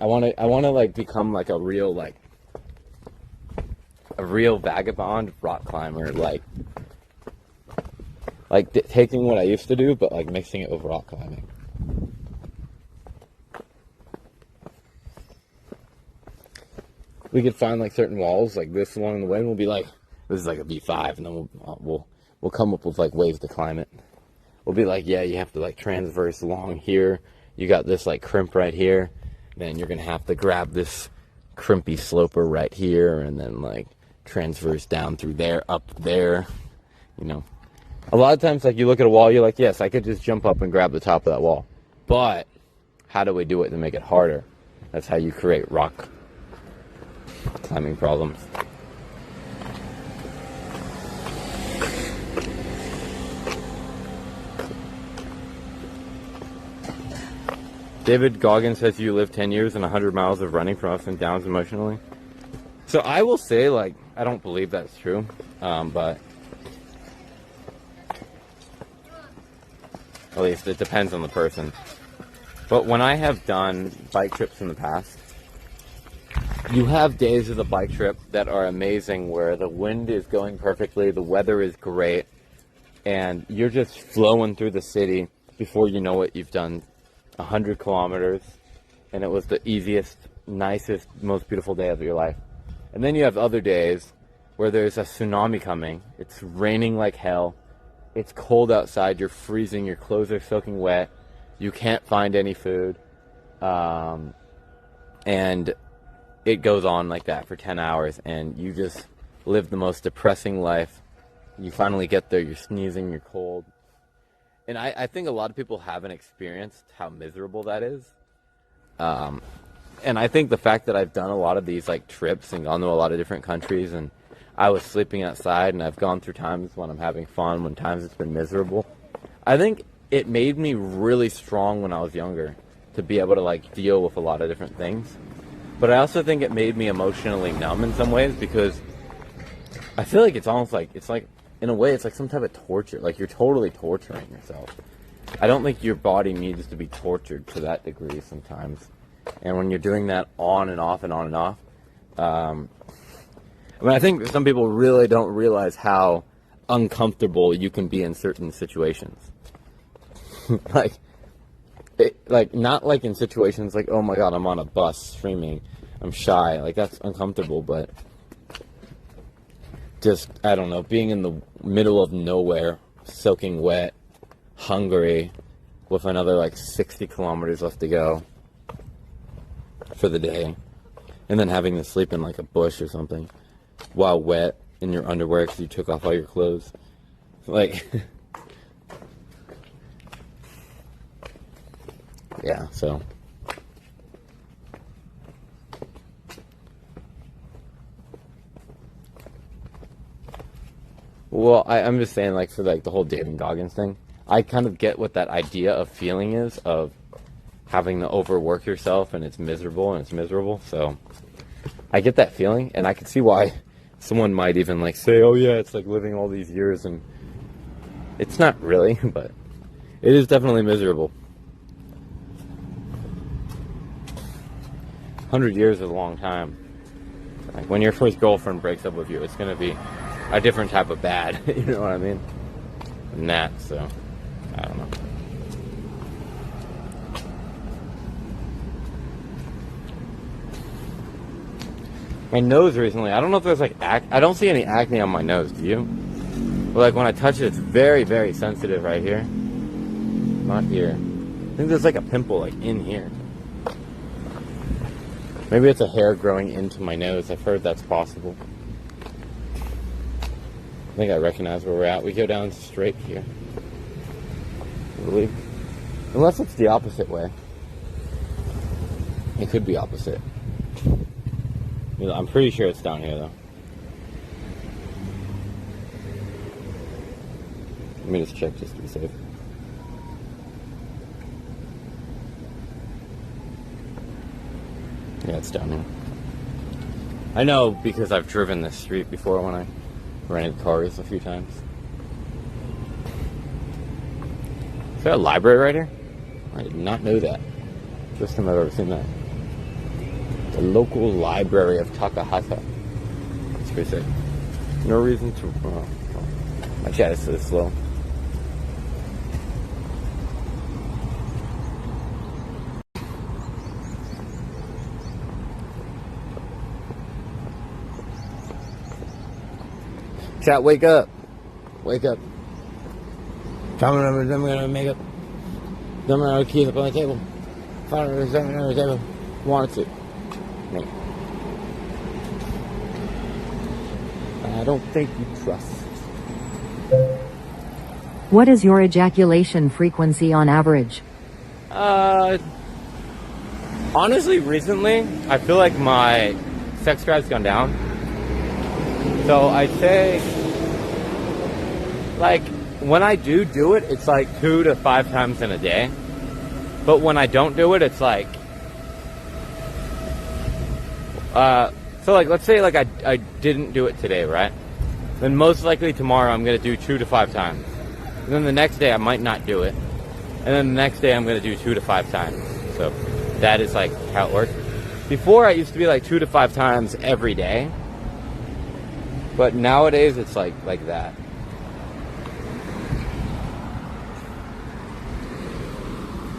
I want to like become like a real vagabond rock climber, like taking what I used to do, but like mixing it with rock climbing. We could find like certain walls like this along the way, and we'll be like, this is like a V5, and then we'll come up with like ways to climb it. We'll be like, yeah, you have to like transverse along here. You got this like crimp right here. Then you're gonna have to grab this crimpy sloper right here, and then like transverse down through there, up there. You know, a lot of times like you look at a wall, you're like, yes, I could just jump up and grab the top of that wall. But how do we do it to make it harder? That's how you create rock climbing problems. David Goggins says you live 10 years and 100 miles of running from ups and downs emotionally. So I will say, like, I don't believe that's true, but at least it depends on the person. But when I have done bike trips in the past, you have days of the bike trip that are amazing where the wind is going perfectly, the weather is great, and you're just flowing through the city. Before you know it, you've done 100 kilometers, and it was the easiest, nicest, most beautiful day of your life. And then you have other days where there's a tsunami coming. It's raining like hell. It's cold outside. You're freezing. Your clothes are soaking wet. You can't find any food. And it goes on like that for 10 hours, and you just live the most depressing life. You finally get there. You're sneezing. You're cold. And I think a lot of people haven't experienced how miserable that is. And I think the fact that I've done a lot of these like trips and gone to a lot of different countries, and I was sleeping outside, and I've gone through times when I'm having fun, when times it's been miserable. I think it made me really strong when I was younger to be able to like deal with a lot of different things. But I also think it made me emotionally numb in some ways, because I feel like it's almost like, in a way, it's like some type of torture. Like, you're totally torturing yourself. I don't think your body needs to be tortured to that degree sometimes. And when you're doing that on and off and on and off, I mean, I think some people really don't realize how uncomfortable you can be in certain situations. like, not like in situations like, oh my God, I'm on a bus streaming, I'm shy. Like, that's uncomfortable, but just, I don't know, being in the middle of nowhere, soaking wet, hungry, with another like 60 kilometers left to go for the day, and then having to sleep in like a bush or something while wet in your underwear because you took off all your clothes. Like, yeah, so. Well, I'm just saying, like, for like the whole David Goggins thing, I kind of get what that idea of feeling is, of having to overwork yourself and it's miserable. So I get that feeling, and I can see why someone might even like say, oh yeah, it's like living all these years, and it's not really, but it is definitely miserable. 100 years is a long time. Like, when your first girlfriend breaks up with you, it's gonna be a different type of bad, you know what I mean? And that, so, I don't know. My nose recently, I don't know if there's like I don't see any acne on my nose, do you? But like when I touch it, it's very, very sensitive right here. Not here. I think there's like a pimple like in here. Maybe it's a hair growing into my nose. I've heard that's possible. I think I recognize where we're at. We go down straight here. Really? Unless it's the opposite way. It could be opposite. I'm pretty sure it's down here though. Let me just check just to be safe. Yeah, it's down here. I know because I've driven this street before when I rented cars a few times. Is there a library right here? I did not know that. First time I've ever seen that. The local library of Takahata. That's pretty sick. No reason to... my chat is so slow. Chat, wake up. Wake up. I'm gonna make up. I'm gonna keep up on the table. On the table. Want to. No. I don't think you trust. What is your ejaculation frequency on average? Honestly, recently, I feel like my sex drive's gone down. So I'd say, like, when I do it, it's like 2 to 5 times in a day. But when I don't do it, it's like, so like, let's say like I didn't do it today, right? Then most likely tomorrow I'm going to do 2 to 5 times. And then the next day I might not do it. And then the next day I'm going to do 2 to 5 times. So that is like how it works. Before I used to be like 2 to 5 times every day. But nowadays it's like that.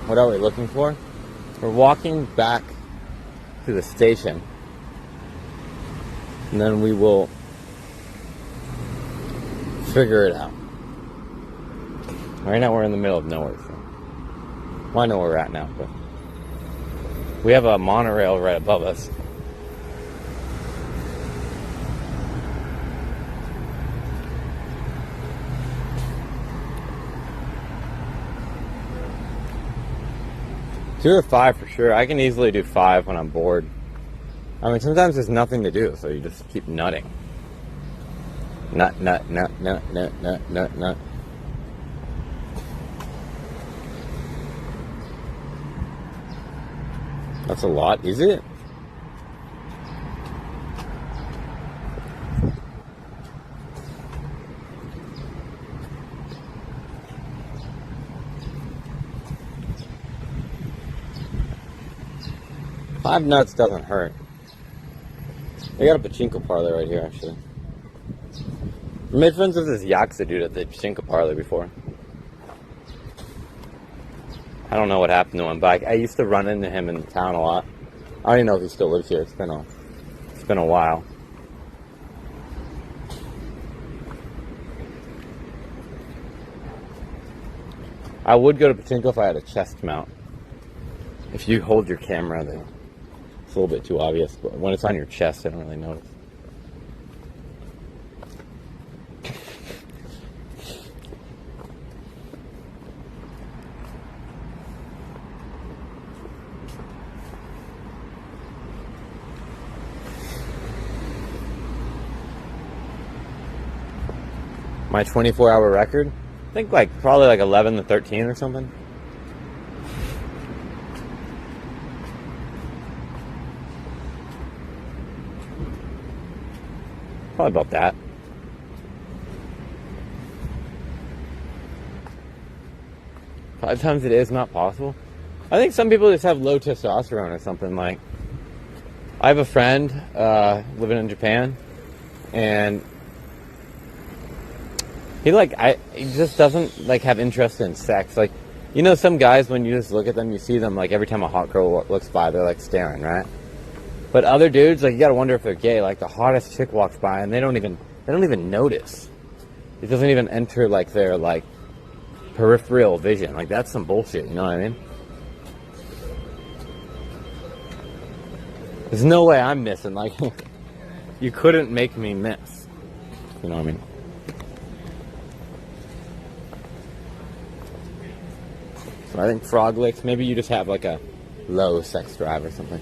What are we looking for? We're walking back to the station. And then we will figure it out. Right now we're in the middle of nowhere. So. Well, I know where we're at now, but we have a monorail right above us. Two or 5 for sure. I can easily do 5 when I'm bored. I mean, sometimes there's nothing to do, so you just keep nutting. Nut. That's a lot, is it? Five nuts doesn't hurt. They got a pachinko parlor right here, actually. I made friends with this Yakuza dude at the pachinko parlor before. I don't know what happened to him, but I used to run into him in town a lot. I don't even know if he still lives here. It's been a while. I would go to pachinko if I had a chest mount. If you hold your camera there. It's a little bit too obvious, but when it's on your chest, I don't really notice. My 24-hour record? I think probably 11 to 13 or something. Probably about that. Five times a day is not possible. I think some people just have low testosterone or something. Like, I have a friend living in Japan, and he just doesn't have interest in sex. Like, you know, some guys, when you just look at them, you see them every time a hot girl looks by, they're staring, right? But other dudes, like, you gotta wonder if they're gay. Like, the hottest chick walks by and they don't even notice. It doesn't even enter, like, their, like, peripheral vision. Like, that's some bullshit, you know what I mean? There's no way I'm missing. Like, you couldn't make me miss. You know what I mean? So I think frog licks, maybe you just have, like, a low sex drive or something.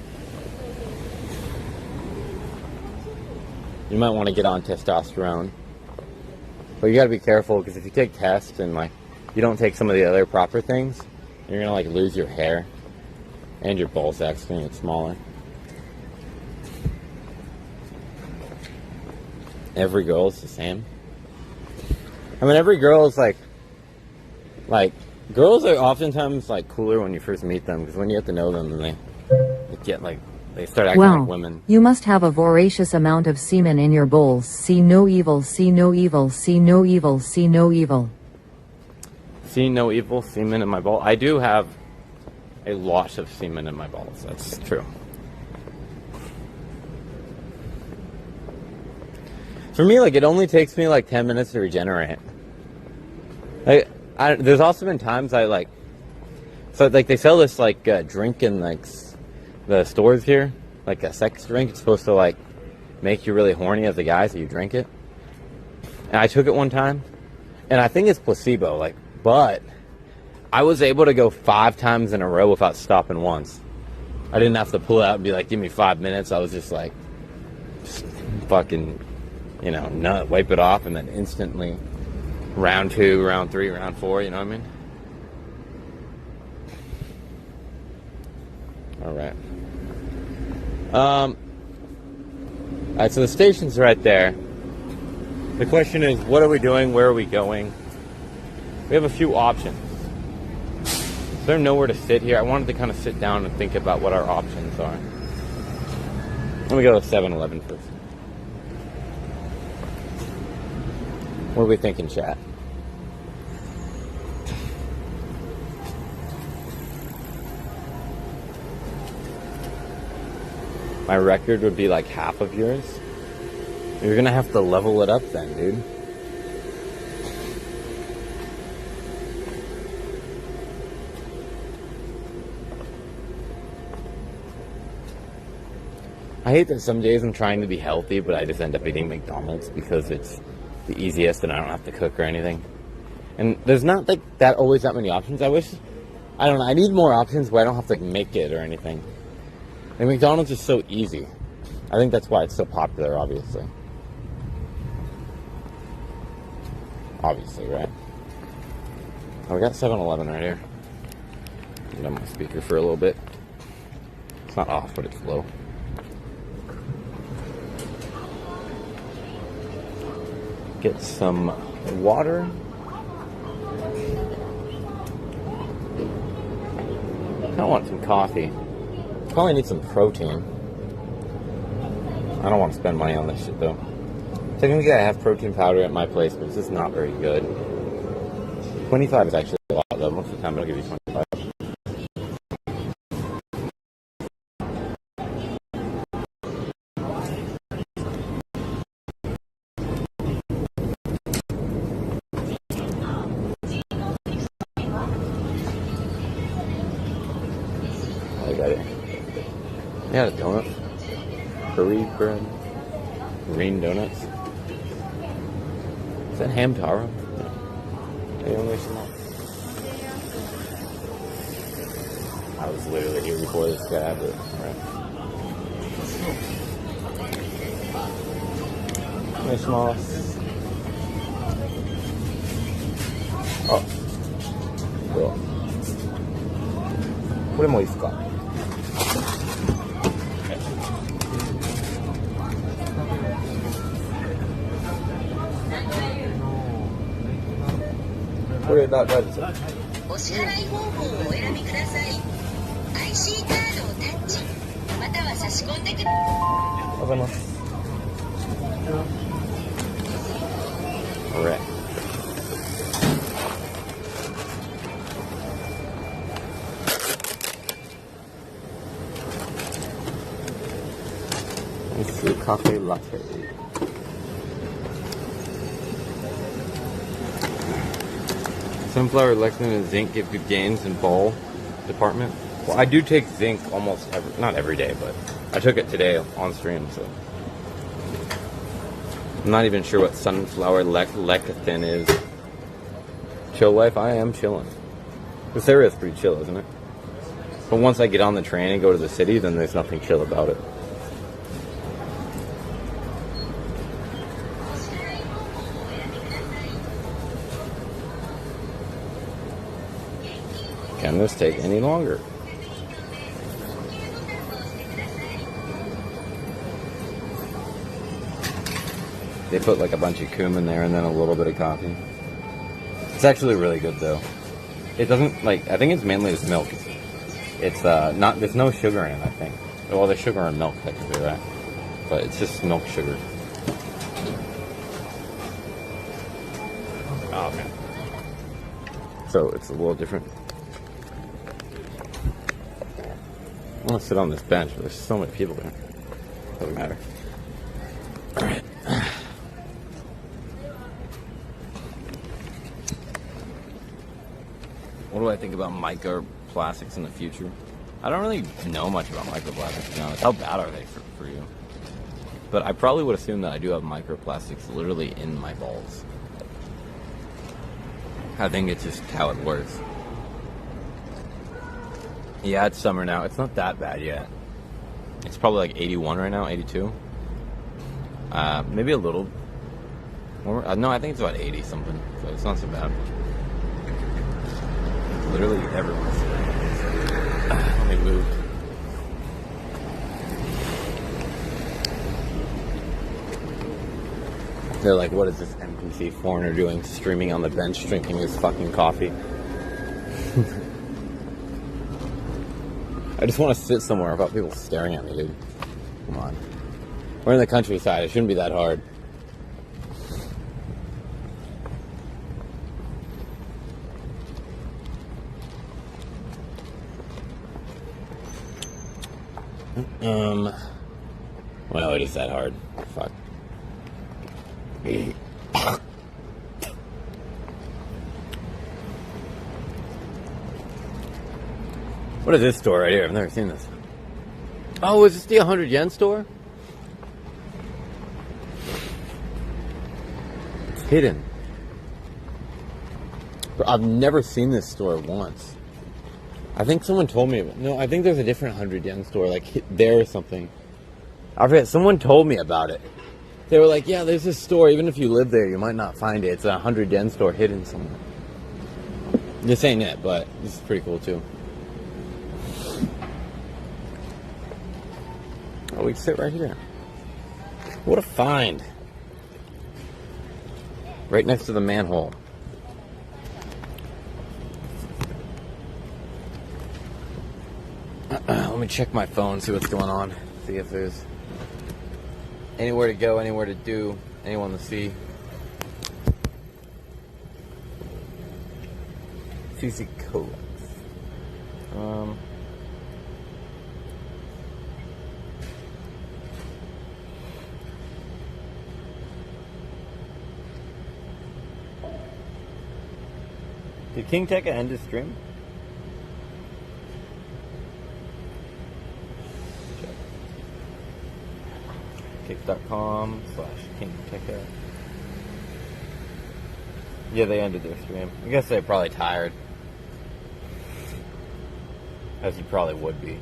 You might want to get on testosterone. But you gotta be careful, because if you take tests and, like, you don't take some of the other proper things, you're gonna, like, lose your hair. And your ball sack's gonna get smaller. Every girl is the same. I mean, every girl is, like, girls are oftentimes, like, cooler when you first meet them, because when you get to know them, then they get, like, they start acting like women. You must have a voracious amount of semen in your bowls. See no evil, see no evil, see no evil, see no evil. See no evil, semen in my bowl. I do have a lot of semen in my balls. That's true. For me, like, it only takes me, like, 10 minutes to regenerate. Like, there's also been times I, like, so, like, they sell this, like, drink in, like, the stores here, like a sex drink. It's supposed to, like, make you really horny as a guy, so you drink it. And I took it one time, and I think it's placebo, like, but I was able to go 5 times in a row without stopping once. I didn't have to pull out and be like, give me 5 minutes. I was just like, fucking, you know, nut, wipe it off, and then instantly round 2, round 3, round 4, you know what I mean? Alright. Alright, so the station's right there. The question is, what are we doing? Where are we going? We have a few options. Is there nowhere to sit here? I wanted to kind of sit down and think about what our options are. Let me go to 7-Eleven first. What are we thinking, chat? My record would be like half of yours. You're gonna have to level it up then, dude. I hate that some days I'm trying to be healthy, but I just end up eating McDonald's because it's the easiest and I don't have to cook or anything. And there's not like that always that many options. I don't know, I need more options where I don't have to like, make it or anything. And McDonald's is so easy. I think that's why it's so popular, obviously. Obviously, right? Oh, we got 7-Eleven right here. Get on my speaker for a little bit. It's not off, but it's low. Get some water. I want some coffee. Probably need some protein. I don't want to spend money on this shit though. Technically I have protein powder at my place, but it's just not very good. 25 is actually a lot though. Most of the time they'll give you 25. I got it. Yeah, a donut. Curry bread. Green donuts. Is that ham taro? No. I was literally here before this guy, but alright. Onegaishimasu. Oh. Cool. これもいいですか? What is it? お支払い方法をお選びください。IC カードをタッチ、または差し込んでください。わかります。Alright. Cafe latte. Sunflower lecithin and zinc give good gains in ball department. Well, I do take zinc almost not every day, but I took it today on stream, so. I'm not even sure what sunflower lecithin is. Chill life? I am chilling. This area is pretty chill, isn't it? But once I get on the train and go to the city, then there's nothing chill about it. Can this take any longer? They put like a bunch of cumin there and then a little bit of coffee. It's actually really good though. It doesn't like, I think it's mainly just milk. It's not, there's no sugar in it, I think. Well, there's sugar in milk technically, right? But it's just milk sugar. Oh man. So it's a little different. I want to sit on this bench, but there's so many people there. Doesn't matter. Alright. What do I think about microplastics in the future? I don't really know much about microplastics, to be honest. How bad are they for you? But I probably would assume that I do have microplastics literally in my balls. I think it's just how it works. Yeah, it's summer now. It's not that bad yet. It's probably like 81 right now, 82. Maybe a little more. No, I think it's about 80 something. So it's not so bad. Literally everyone's. Let me move. They're like, what is this NPC foreigner doing? Streaming on the bench, drinking his fucking coffee. I just want to sit somewhere without people staring at me, dude. Come on. We're in the countryside. It shouldn't be that hard. Well, it is that hard. Fuck. What is this store right here? I've never seen this. Oh, is this the 100 yen store? It's hidden. But I've never seen this store once. I think someone told me. No, I think there's a different 100 yen store, like there or something. I forget. Someone told me about it. They were like, yeah, there's this store. Even if you live there, you might not find it. It's a 100 yen store hidden somewhere. This ain't it, but this is pretty cool too. Oh, we can sit right here. What a find. Right next to the manhole. Let me check my phone, see what's going on. See if there's anywhere to go, anywhere to do, anyone to see. CC Cola. Did King Tekka end his stream? Kick.com/King Tekka. Yeah, they ended their stream. I guess they're probably tired. As you probably would be.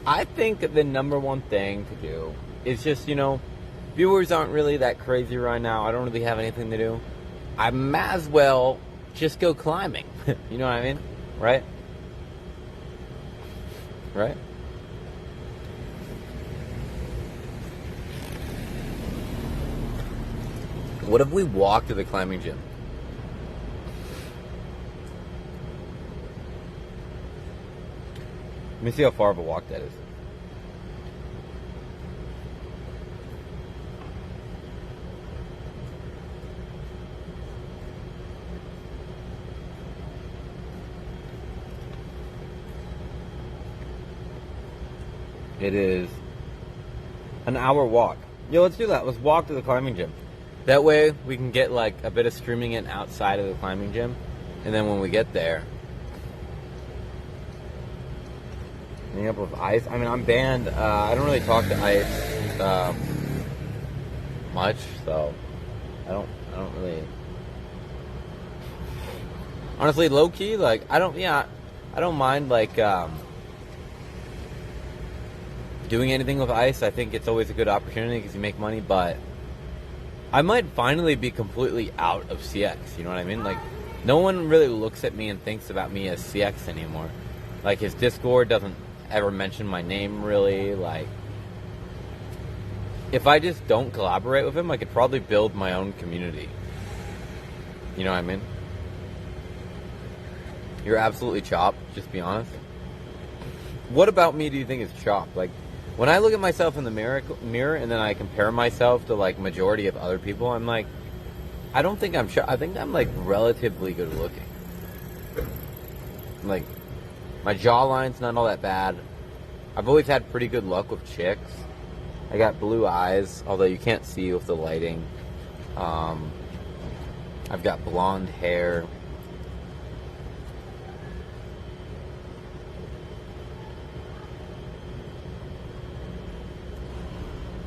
I think the number one thing to do is just, viewers aren't really that crazy right now. I don't really have anything to do. I might as well just go climbing. You know what I mean? Right? Right? What if we walk to the climbing gym? Let me see how far of a walk that is. It is an hour walk. Yo, let's do that. Let's walk to the climbing gym. That way we can get like a bit of streaming in outside of the climbing gym. And then when we get there, meeting up with Ice. I mean, I'm banned. I don't really talk to Ice much, so I don't really. Honestly, low key, like I don't mind like doing anything with Ice. I think it's always a good opportunity because you make money, but I might finally be completely out of CX. You know what I mean? Like, no one really looks at me and thinks about me as CX anymore. Like, his Discord doesn't ever mention my name, really. Like, if I just don't collaborate with him, I could probably build my own community. You know what I mean? You're absolutely chopped, just be honest. What about me do you think is chopped? Like, when I look at myself in the mirror and then I compare myself to, like, majority of other people, I'm like, I don't think I'm chopped. I think I'm, like, relatively good looking. Like, my jawline's not all that bad. I've always had pretty good luck with chicks. I got blue eyes, although you can't see with the lighting. I've got blonde hair.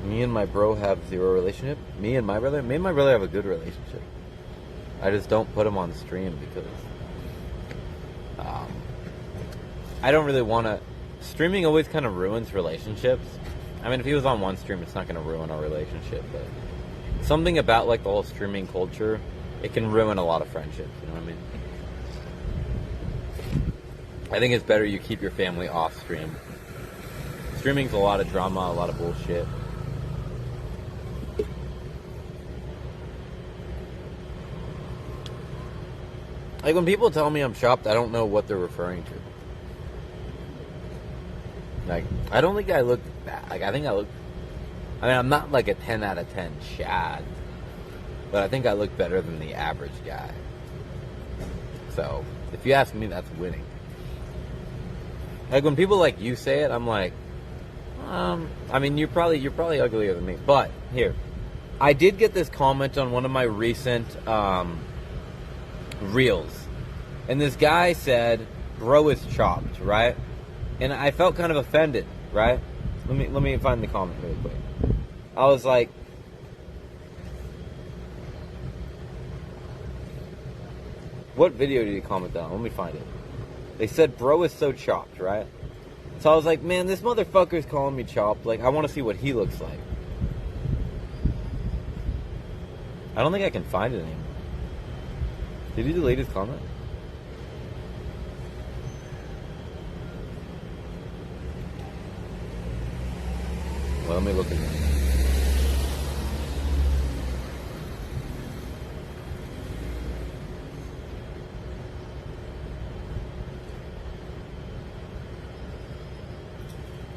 Me and my bro have zero relationship. Me and my brother have a good relationship. I just don't put him on stream because I don't really want to. Streaming always kind of ruins relationships. I mean, if he was on one stream, it's not going to ruin our relationship, but something about like the whole streaming culture, it can ruin a lot of friendships. You know what I mean? I think it's better you keep your family off stream. Streaming's a lot of drama, a lot of bullshit. Like, when people tell me I'm chopped, I don't know what they're referring to. Like, I don't think I look bad. Like, I mean, I'm not like a 10 out of 10 Chad, but I think I look better than the average guy. So, if you ask me, that's winning. Like, when people like you say it, I'm like, I mean, you're probably uglier than me. But, here, I did get this comment on one of my recent, reels, and this guy said bro is chopped, right? And I felt kind of offended, right? Let me find the comment really quick. I was like, what video did he comment on? Let me find it. They said bro is so chopped, right? So I was like, man, this motherfucker's calling me chopped. Like, I want to see what he looks like. I don't think I can find it anymore. Did he delete his comment? Well, let me look again.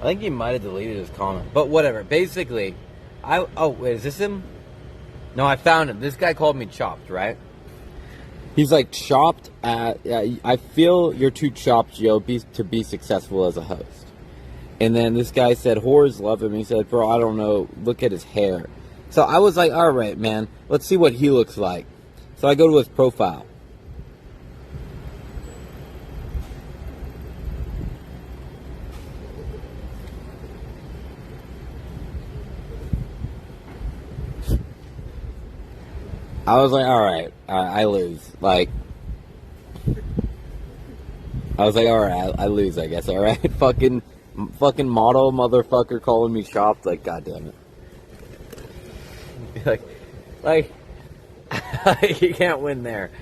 I think he might have deleted his comment, but whatever. Basically, wait, is this him? No, I found him. This guy called me chopped, right? He's like, chopped at, I feel you're too chopped, Joe, to be successful as a host. And then this guy said, whores love him. He said, bro, I don't know, look at his hair. So I was like, all right, man, let's see what he looks like. So I go to his profile. I was like, all right, I lose. Like, I was like, all right, I lose, I guess. All right, fucking model motherfucker calling me chopped. Like, goddamn it. like, you can't win there.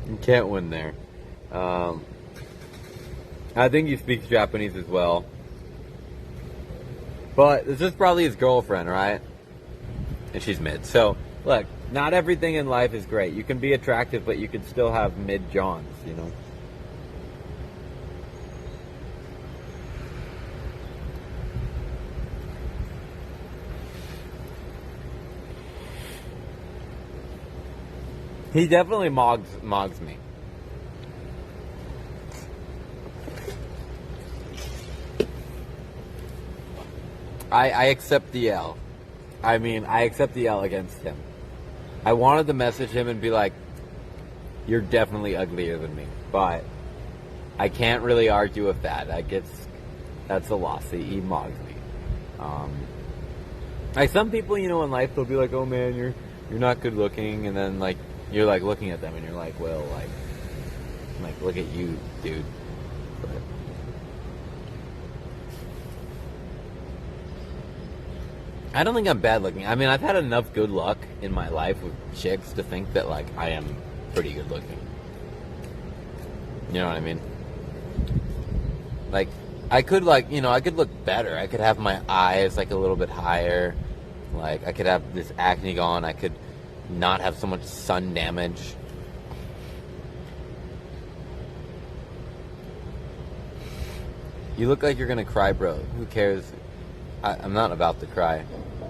You can't win there. I think he speaks Japanese as well. But this is probably his girlfriend, right? And she's mid. So, look, not everything in life is great. You can be attractive, but you can still have mid-johns, you know? He definitely mogs me. I accept the L. I mean, I accept the L against him. I wanted to message him and be like, you're definitely uglier than me. But I can't really argue with that. That's a loss. He mogs me. Like some people, you know, in life, they'll be like, oh man, you're not good looking. And then like, you're like looking at them and you're like, well, like look at you, dude. But I don't think I'm bad looking. I mean, I've had enough good luck in my life with chicks to think that, like, I am pretty good looking. You know what I mean? Like, I could, like, you know, I could look better. I could have my eyes, like, a little bit higher. Like, I could have this acne gone. I could not have so much sun damage. You look like you're gonna cry, bro. Who cares? I'm not about to cry.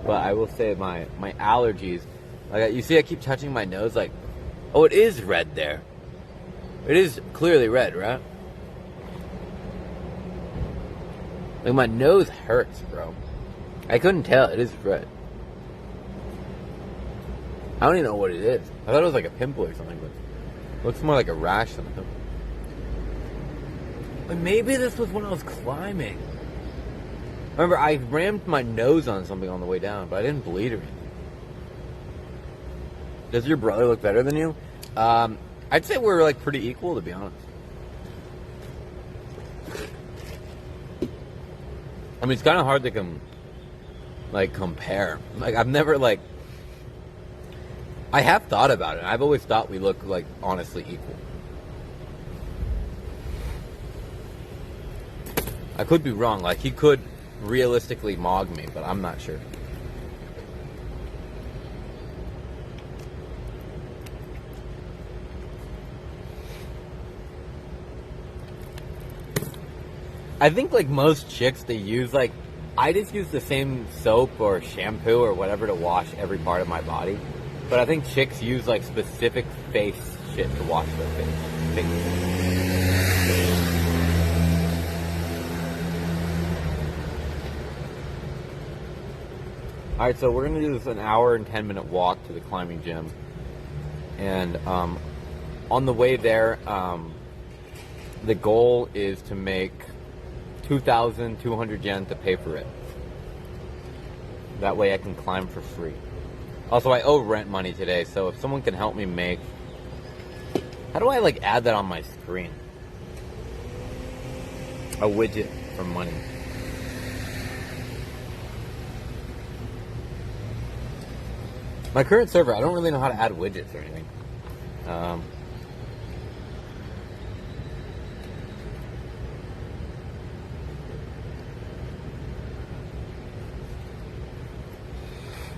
But I will say my allergies, like you see I keep touching my nose, like, oh, it is red there. It is clearly red, right? Like my nose hurts, bro. I couldn't tell, it is red. I don't even know what it is. I thought it was like a pimple or something, but it looks more like a rash than a pimple. But maybe this was when I was climbing. Remember, I rammed my nose on something on the way down, but I didn't bleed or anything. Does your brother look better than you? I'd say we're like pretty equal, to be honest. I mean, it's kind of hard to compare. Like, I've never I have thought about it. I've always thought we look like honestly equal. I could be wrong. Like, he could realistically mog me, but I'm not sure. I think like most chicks, they use I just use the same soap or shampoo or whatever to wash every part of my body. But I think chicks use like specific face shit to wash their face. Alright, so we're going to do this an hour and 10 minute walk to the climbing gym. And on the way there, the goal is to make 2,200 yen to pay for it. That way I can climb for free. Also, I owe rent money today, so if someone can help me make... How do I add that on my screen? A widget for money. My current server, I don't really know how to add widgets or anything.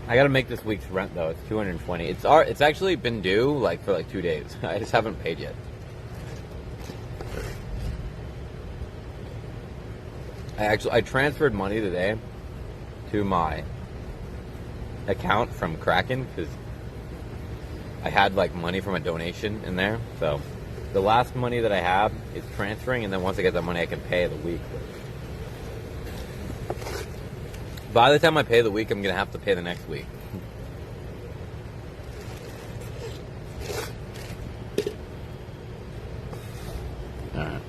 I gotta make this week's rent though. It's $220. It's actually been due for 2 days. I just haven't paid yet. I transferred money today to my account from Kraken because I had money from a donation in there. So the last money that I have is transferring, and then once I get that money, I can pay the week. By the time I pay the week, I'm gonna have to pay the next week. All right,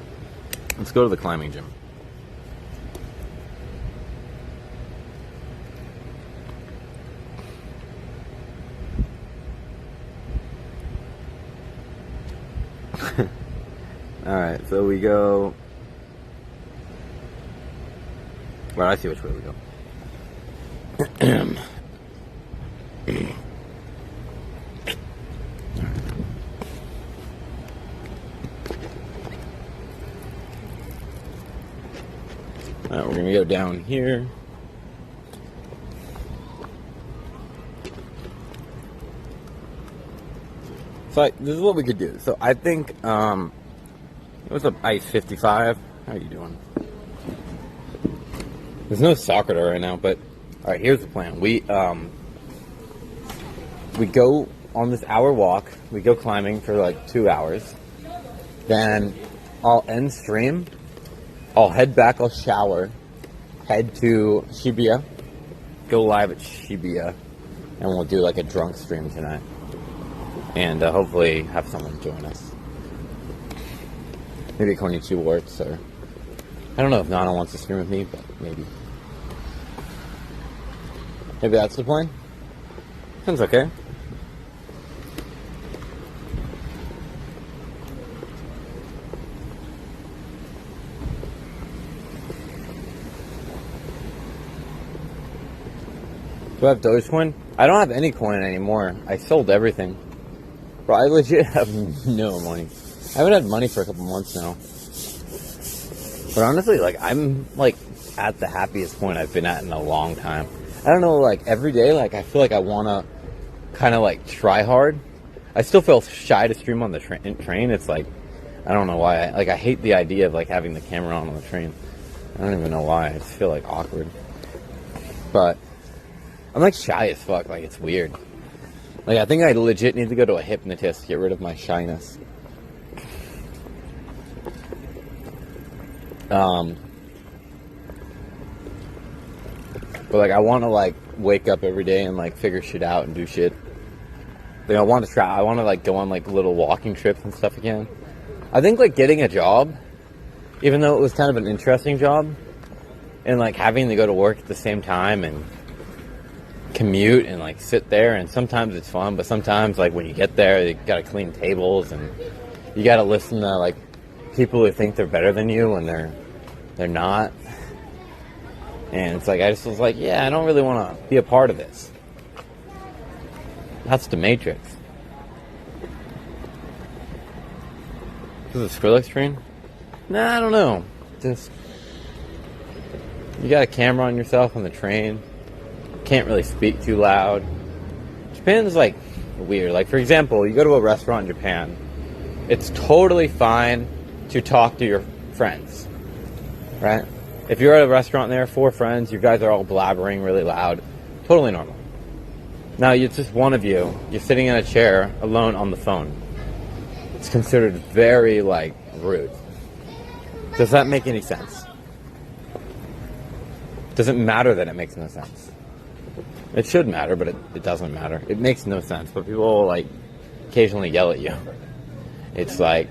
let's go to the climbing gym. Alright, so we go... Well, I see which way we go. Alright, we're gonna go down here. So this is what we could do. So I think, what's up, Ice 55? How are you doing? There's no soccer right now, but all right. Here's the plan. We go on this hour walk, we go climbing for like 2 hours. Then I'll end stream. I'll head back, I'll shower, head to Shibuya, go live at Shibuya, and we'll do like a drunk stream tonight. And hopefully have someone join us. Maybe Konichi Warts, or I don't know if Nana wants to stream with me, but maybe. Maybe that's the plan? Sounds okay. Do I have Dogecoin? I don't have any coin anymore. I sold everything. Bro, I legit have no money. I haven't had money for a couple months now. But honestly, like, I'm, like, at the happiest point I've been at in a long time. I don't know, like, every day, like, I feel like I want to kind of, like, try hard. I still feel shy to stream on the train. It's like, I don't know why. I hate the idea of, like, having the camera on the train. I don't even know why. I just feel, like, awkward. But I'm, like, shy as fuck. Like, it's weird. Like, I think I legit need to go to a hypnotist to get rid of my shyness. But, like, I want to, like, wake up every day and, like, figure shit out and do shit. Like, I want to, like, go on, like, little walking trips and stuff again. I think, like, getting a job, even though it was kind of an interesting job, and, like, having to go to work at the same time and commute and, like, sit there, and sometimes it's fun, but sometimes, like, when you get there, you gotta clean tables, and you gotta listen to, like, people who think they're better than you when they're not. And it's like, I just was like, yeah, I don't really want to be a part of this. That's the Matrix. Is it a Skrillex train? Nah, I don't know. Just, you got a camera on yourself on the train. Can't really speak too loud. Japan's like weird. Like, for example, you go to a restaurant in Japan. It's totally fine to talk to your friends, right? If you're at a restaurant there, 4 friends, you guys are all blabbering really loud. Totally normal. Now, it's just one of you. You're sitting in a chair alone on the phone. It's considered very, like, rude. Does that make any sense? Doesn't matter that it makes no sense. It should matter, but it doesn't matter. It makes no sense, but people, like, occasionally yell at you. It's like,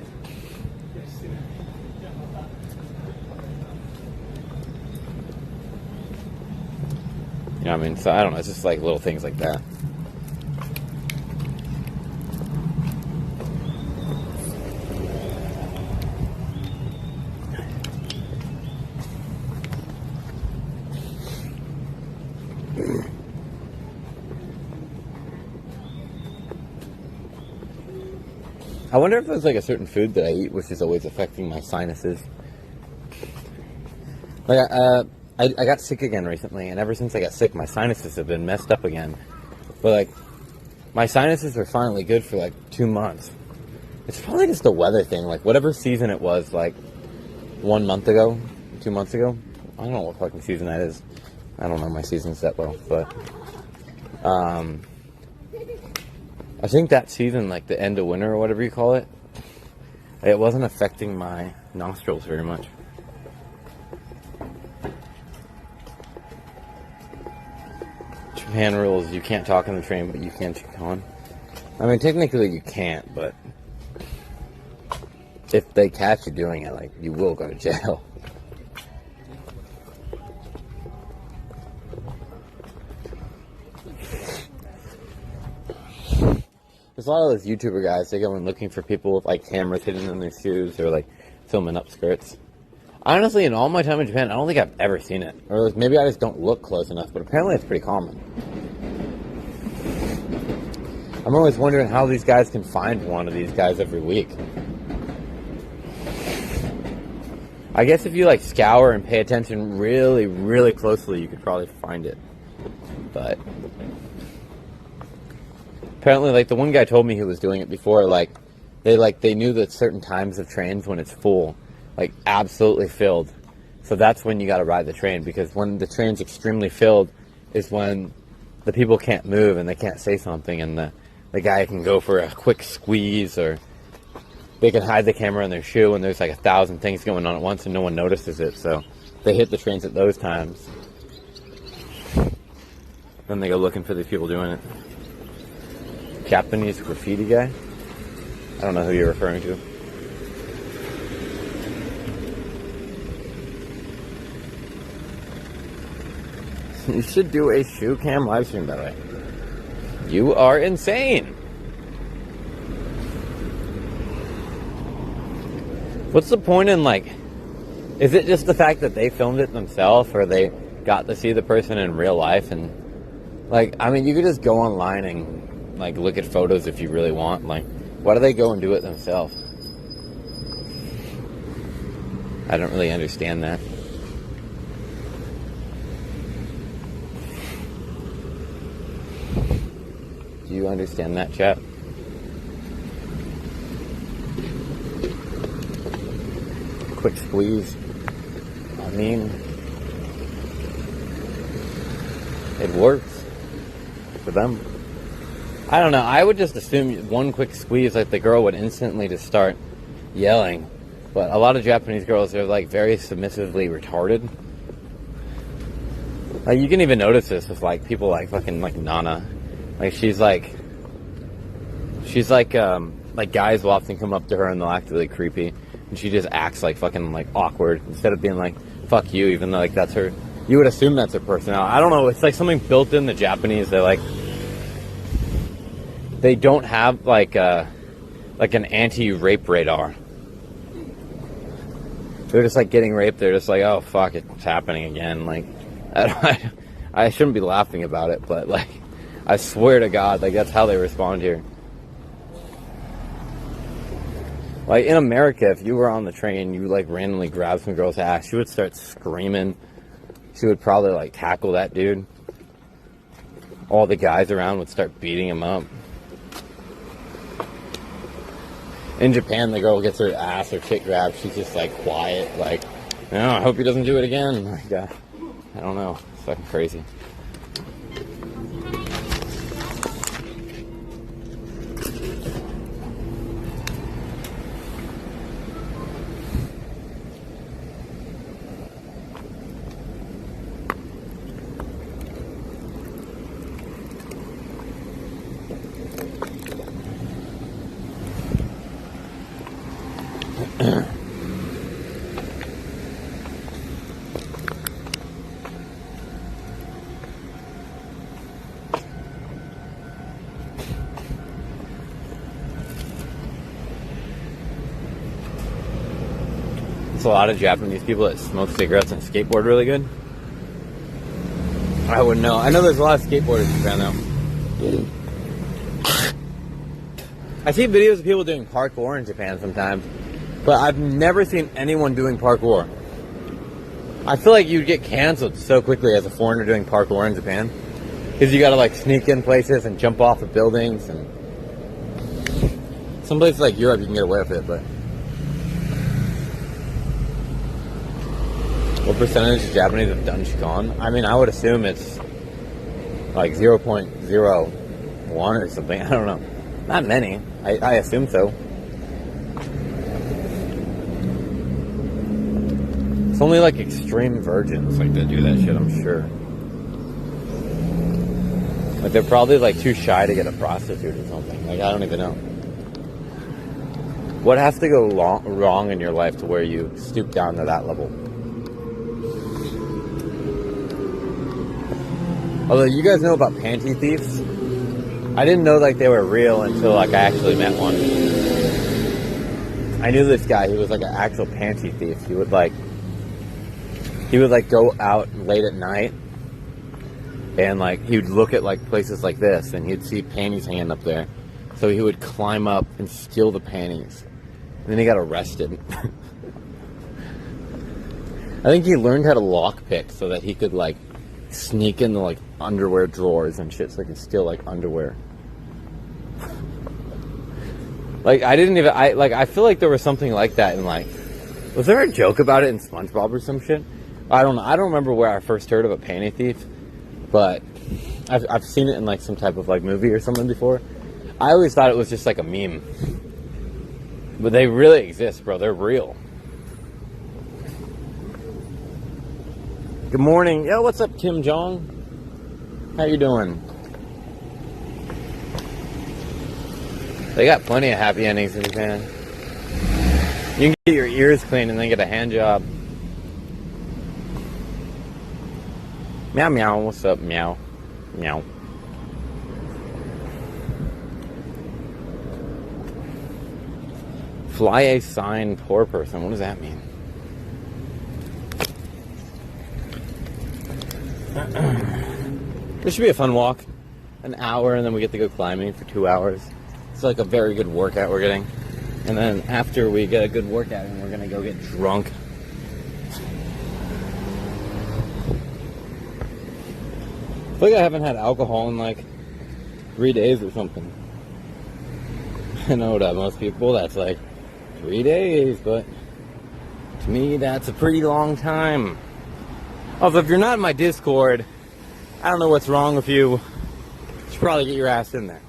you know what I mean? So, I don't know. It's just, like, little things like that. I wonder if there's, like, a certain food that I eat which is always affecting my sinuses. Like, I got sick again recently, and ever since I got sick, my sinuses have been messed up again. But, like, my sinuses are finally good for, like, 2 months. It's probably just a weather thing. Like, whatever season it was, like, 1 month ago, 2 months ago. I don't know what fucking season that is. I don't know my seasons that well, but I think that season, like the end of winter or whatever you call it, it wasn't affecting my nostrils very much. Japan rules, you can't talk on the train, but you can chew on. I mean, technically you can't, but if they catch you doing it, like, you will go to jail. There's a lot of those YouTuber guys, they go in looking for people with, like, cameras hidden in their shoes or, like, filming up skirts. Honestly, in all my time in Japan, I don't think I've ever seen it. Or maybe I just don't look close enough, but apparently it's pretty common. I'm always wondering how these guys can find one of these guys every week. I guess if you, like, scour and pay attention really, really closely, you could probably find it. But apparently, like, the one guy told me who was doing it before, like, they knew that certain times of trains when it's full, like, absolutely filled. So that's when you gotta ride the train, because when the train's extremely filled is when the people can't move and they can't say something, and the guy can go for a quick squeeze, or they can hide the camera in their shoe and there's like 1,000 things going on at once and no one notices it, so they hit the trains at those times. Then they go looking for these people doing it. Japanese graffiti guy? I don't know who you're referring to. You should do a shoe cam live stream, by the way. You are insane. What's the point in, like, is it just the fact that they filmed it themselves, or they got to see the person in real life? And, like, I mean, you could just go online and, like, look at photos if you really want. Like, why do they go and do it themselves? I don't really understand that. Do you understand that, chat? Quick squeeze. I mean, it works for them. I don't know. I would just assume one quick squeeze, like the girl would instantly just start yelling. But a lot of Japanese girls are like very submissively retarded. Like, you can even notice this with like people like fucking like Nana. Like she's like guys will often come up to her and they'll act really creepy, and she just acts like fucking like awkward instead of being like fuck you, even though like that's her. You would assume that's her personality. I don't know. It's like something built in the Japanese. They don't have like an anti-rape radar. They're just like getting raped. They're just like, oh fuck, it's happening again. Like, I shouldn't be laughing about it, but like, I swear to God, like that's how they respond here. Like in America, if you were on the train, you like randomly grab some girl's ass, she would start screaming. She would probably like tackle that dude. All the guys around would start beating him up. In Japan, the girl gets her ass or chick grabbed, she's just like quiet, like, oh, I hope he doesn't do it again. Like, I don't know, it's fucking crazy. A lot of Japanese people that smoke cigarettes and skateboard really good. I wouldn't know. I know there's a lot of skateboarders in Japan though. I see videos of people doing parkour in Japan sometimes, but I've never seen anyone doing parkour. I feel like you'd get canceled so quickly as a foreigner doing parkour in Japan, because you gotta like sneak in places and jump off of buildings, and some places like Europe you can get away with it, but what percentage of Japanese have done Shikan? I mean, I would assume it's like 0.01 or something. I don't know. Not many. I assume so. It's only like extreme virgins like that do that shit, I'm sure. Like they're probably like too shy to get a prostitute or something. Like I don't even know. What has to go wrong in your life to where you stoop down to that level? Although you guys know about panty thieves, I didn't know like they were real until like I actually met one. I knew this guy. He was like an actual panty thief. He would like go out late at night, and like he would look at like places like this, and he'd see panties hanging up there. So he would climb up and steal the panties, and then he got arrested. I think he learned how to lockpick so that he could like sneak into like underwear drawers and shit so he could steal like underwear. Like I feel like there was something like that in like, was there a joke about it in SpongeBob or some shit? I don't know. I don't remember where I first heard of a panty thief, but I've seen it in like some type of like movie or something before. I always thought it was just like a meme. But they really exist, bro. They're real. Good morning. Yo, what's up, Kim Jong? How you doing? They got plenty of happy endings in Japan. You can get your ears cleaned and then get a hand job. Meow meow, what's up, meow? Meow. Fly a sign poor person, what does that mean? This should be a fun walk. An hour and then we get to go climbing for 2 hours. It's like a very good workout we're getting. And then after we get a good workout, we're gonna go get drunk. I feel like I haven't had alcohol in like 3 days or something. I know to most people that's like 3 days, but to me that's a pretty long time. Also, if you're not in my Discord, I don't know what's wrong with you. You should probably get your ass in there.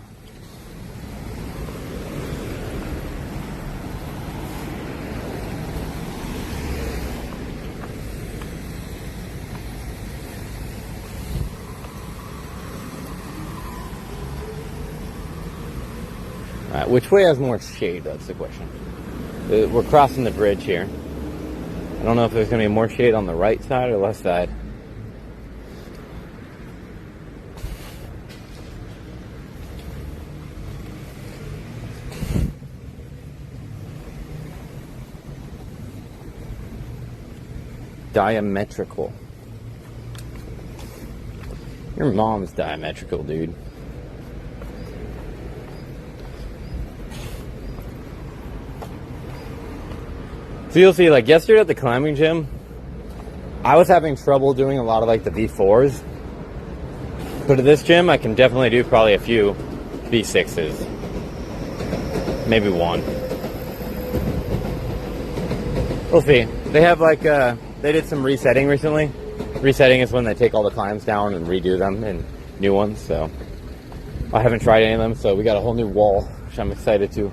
Alright, which way has more shade? That's the question. We're crossing the bridge here. I don't know if there's going to be more shade on the right side or left side. Diametrical. Your mom's diametrical, dude. So you'll see, like yesterday at the climbing gym, I was having trouble doing a lot of like the V4s. But at this gym, I can definitely do probably a few V6s. Maybe one. We'll see. They have like, they did some resetting recently. Resetting is when they take all the climbs down and redo them and new ones, so. I haven't tried any of them, so we got a whole new wall, which I'm excited to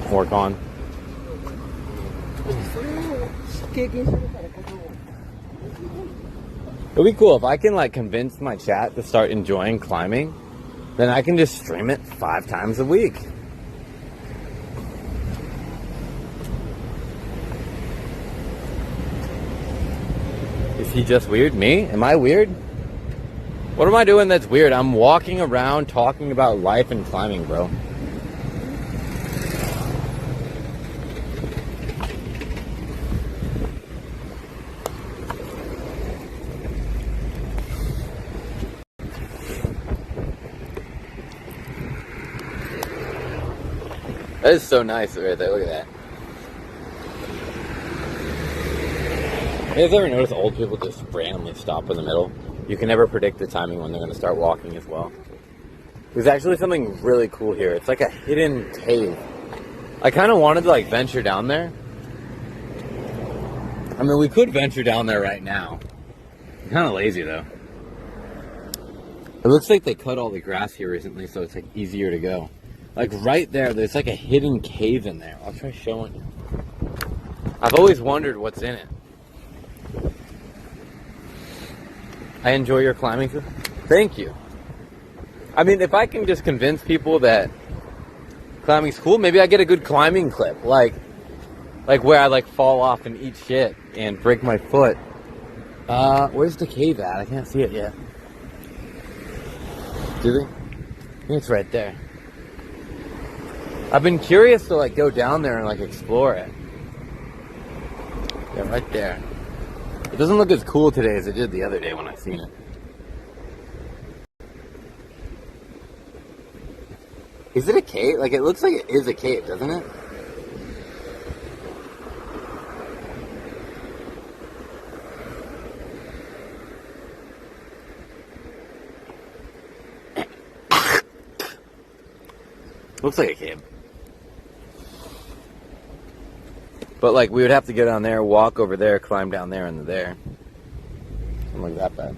work on. It'll be cool if I can like convince my chat to start enjoying climbing, then I can just stream it 5 times a week. Is he just weird? Me? Am I weird? What am I doing that's weird? I'm walking around talking about life and climbing, bro. That is so nice right there. Look at that. You guys ever notice old people just randomly stop in the middle? You can never predict the timing when they're going to start walking as well. There's actually something really cool here. It's like a hidden cave. I kind of wanted to like venture down there. I mean, we could venture down there right now. I'm kind of lazy though. It looks like they cut all the grass here recently, so it's like easier to go. Like right there, there's like a hidden cave in there. I'll try showing you. I've always wondered what's in it. I enjoy your climbing. Thank you. I mean, if I can just convince people that climbing's cool, maybe I get a good climbing clip. Like where I like fall off and eat shit and break my foot. Where's the cave at? I can't see it yet. Do they? I think it's right there. I've been curious to like go down there and like explore it. Yeah, right there. It doesn't look as cool today as it did the other day when I seen it. Is it a cave? Like it looks like it is a cave, doesn't it? Looks like a cave. But like we would have to go down there, walk over there, climb down there and there. Something like that bad.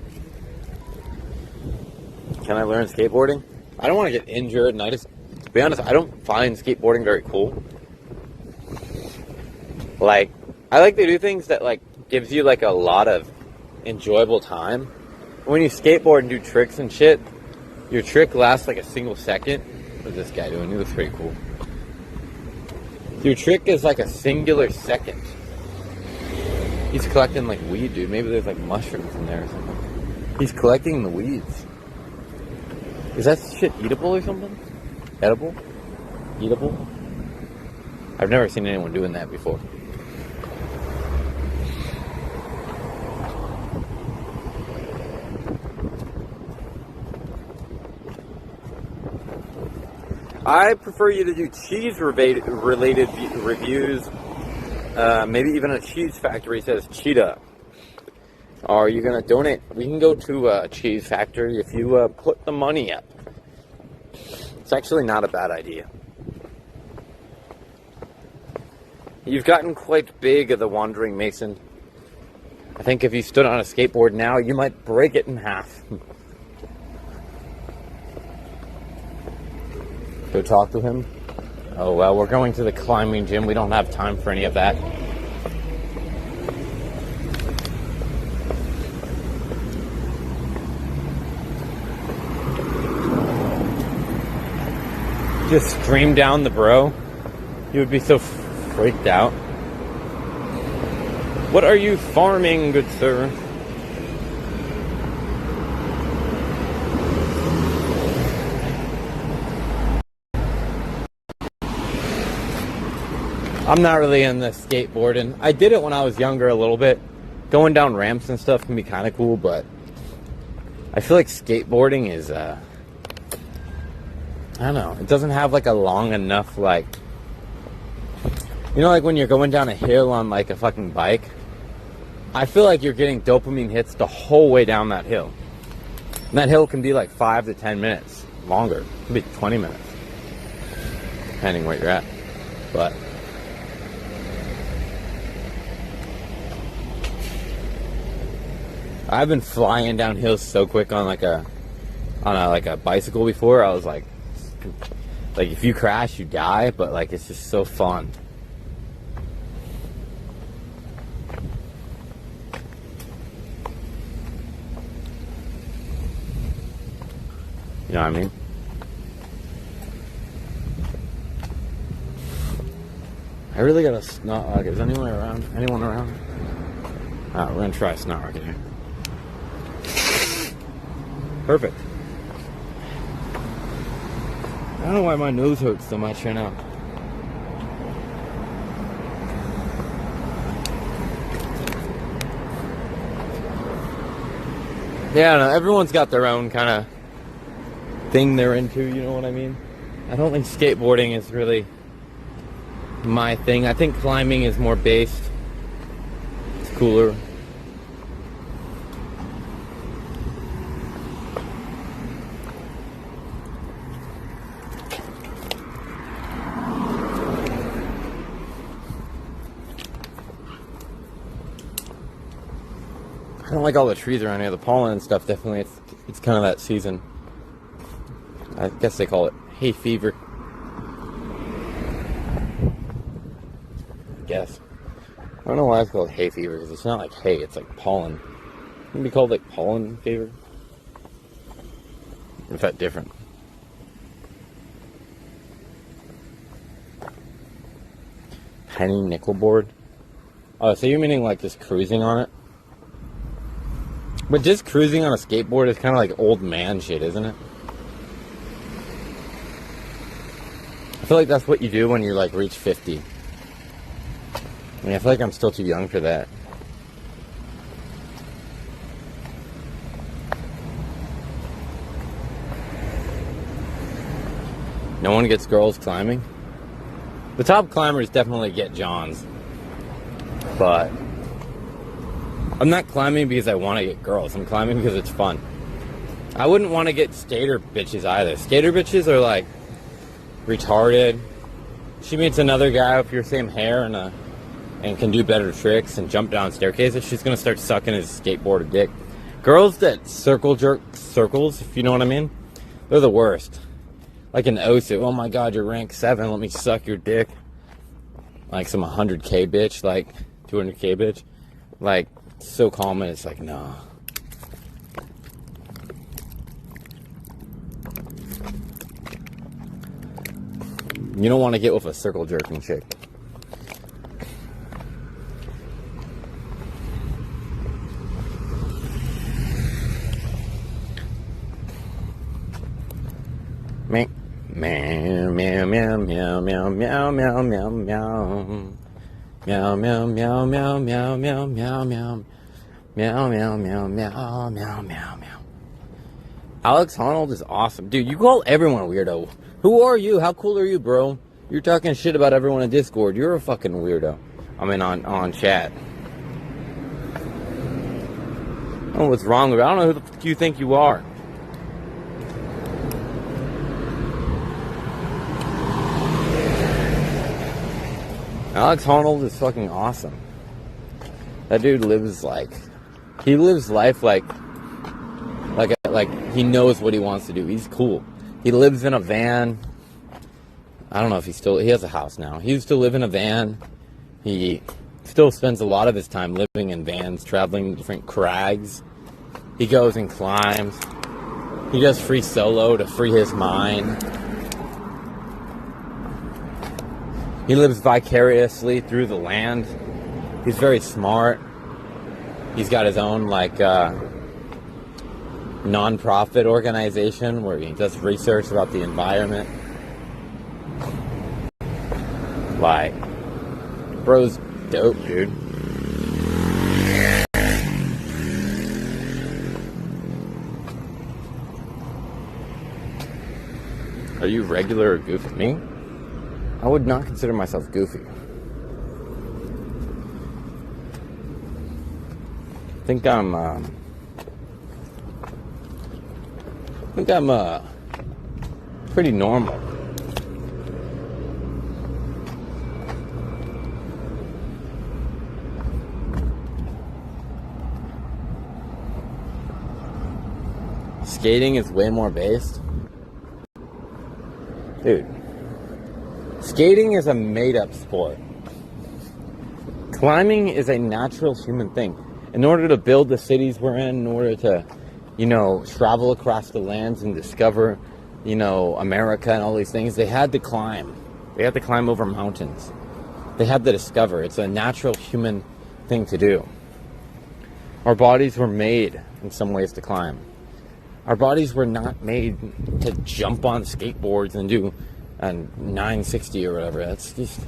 Can I learn skateboarding? I don't want to get injured, and to be honest, I don't find skateboarding very cool. Like, I like to do things that, like, gives you, like, a lot of enjoyable time. When you skateboard and do tricks and shit, your trick lasts, like, a single second. What's this guy doing? He looks pretty cool. Your trick is, like, a singular second. He's collecting, like, weed, dude. Maybe there's, like, mushrooms in there or something. He's collecting the weeds. Is that shit eatable or something? Edible? Eatable? I've never seen anyone doing that before. I prefer you to do cheese-related reviews. Maybe even a cheese factory says Cheetah. Are you going to donate? We can go to a cheese factory if you put the money up. It's actually not a bad idea. You've gotten quite big, the Wandering Mason. I think if you stood on a skateboard now, you might break it in half. Go talk to him. Oh, well, we're going to the climbing gym. We don't have time for any of that. Just stream down the bro. You would be so freaked out. What are you farming, good sir? I'm not really into skateboarding. I did it when I was younger a little bit. Going down ramps and stuff can be kind of cool, but I feel like skateboarding is, I don't know. It doesn't have like a long enough, like, you know, like when you're going down a hill on like a fucking bike. I feel like you're getting dopamine hits the whole way down that hill. And that hill can be like 5 to 10 minutes longer. It could be 20 minutes, depending where you're at. But I've been flying down hills so quick on a bicycle before. I was like if you crash, you die, but like it's just so fun. You know what I mean? I really got a snot rocket. Is anyone around? Anyone around? We're gonna try a snot rocket here. Perfect. I don't know why my nose hurts so much right now. Yeah, I don't know. Everyone's got their own kind of thing they're into, you know what I mean? I don't think skateboarding is really my thing. I think climbing is more based. It's cooler. I don't like all the trees around here. The pollen and stuff, definitely, it's kind of that season. I guess they call it hay fever. I guess. I don't know why it's called hay fever, because it's not like hay, it's like pollen. It can be called like pollen fever. Is that different? Penny nickel board? Oh, so you're meaning like just cruising on it? But just cruising on a skateboard is kind of like old man shit, isn't it? I feel like that's what you do when you like reach 50. I mean, I feel like I'm still too young for that. No one gets girls climbing. The top climbers definitely get Johns. But I'm not climbing because I want to get girls. I'm climbing because it's fun. I wouldn't want to get skater bitches either. Skater bitches are like retarded. She meets another guy with your same hair and can do better tricks and jump down staircases. She's gonna start sucking his skateboard dick. Girls that circle jerk circles, if you know what I mean, They're the worst. Like an OSU, oh my god, you're rank 7, let me suck your dick. Like some 100k bitch, like 200k bitch. Like, so common, it's like, nah. You don't want to get with a circle jerking chick. Meow, meow, meow, meow, meow, meow, meow, meow, meow, meow. Meow, meow, meow, meow, meow, meow, meow, meow. Meow, meow, meow, meow, meow, meow, meow. Alex Honnold is awesome. Dude, you call everyone a weirdo. Who are you? How cool are you, bro? You're talking shit about everyone in Discord. You're a fucking weirdo. I mean, on chat. I don't know what's wrong with you. I don't know who the fuck you think you are. Alex Honnold is fucking awesome. That dude lives like... He lives life like he knows what he wants to do. He's cool. He lives in a van. I don't know if he has a house now. He used to live in a van. He still spends a lot of his time living in vans, traveling to different crags. He goes and climbs. He does free solo to free his mind. He lives vicariously through the land. He's very smart. He's got his own, like, non-profit organization where he does research about the environment. Like, bro's dope, dude. Are you regular or goofy? Me? I would not consider myself goofy. I think I'm pretty normal. Skating is way more based. Dude. Skating is a made-up sport. Climbing is a natural human thing. In order to build the cities we're in order to, travel across the lands and discover, America and all these things, they had to climb. They had to climb over mountains. They had to discover. It's a natural human thing to do. Our bodies were made, in some ways, to climb. Our bodies were not made to jump on skateboards and do a 960 or whatever. It's just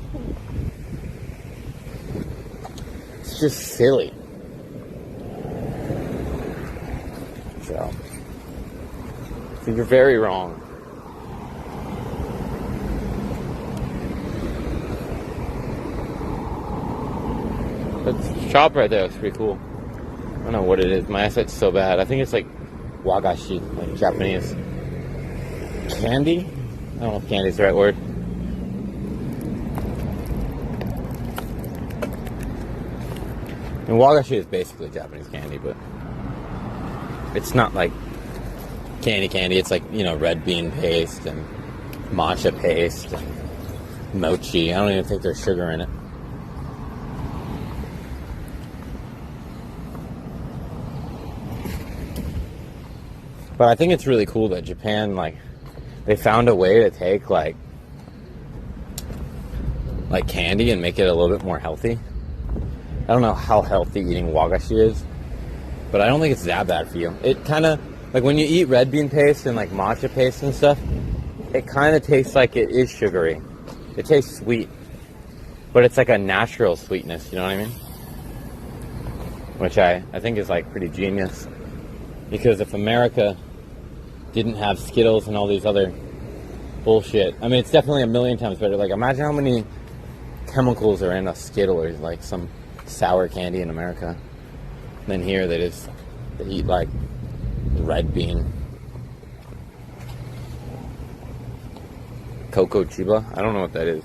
silly. So you're very wrong. That shop right there looks pretty cool. I don't know what it is. My eyesight's so bad. I think it's like wagashi, like Japanese candy. I don't know if candy's the right word. And wagashi is basically Japanese candy, but it's not like candy. It's like, red bean paste and matcha paste and mochi. I don't even think there's sugar in it. But I think it's really cool that Japan, they found a way to take, like candy and make it a little bit more healthy. I don't know how healthy eating wagashi is, but I don't think it's that bad for you. It kind of, when you eat red bean paste and, matcha paste and stuff, it kind of tastes like it is sugary. It tastes sweet, but it's like a natural sweetness, you know what I mean? Which I think is, pretty genius. Because if America didn't have Skittles and all these other bullshit, I mean, it's definitely a million times better. Imagine how many chemicals are in a Skittle or, some sour candy in America. And then here they eat, red bean. Coco Chiba? I don't know what that is.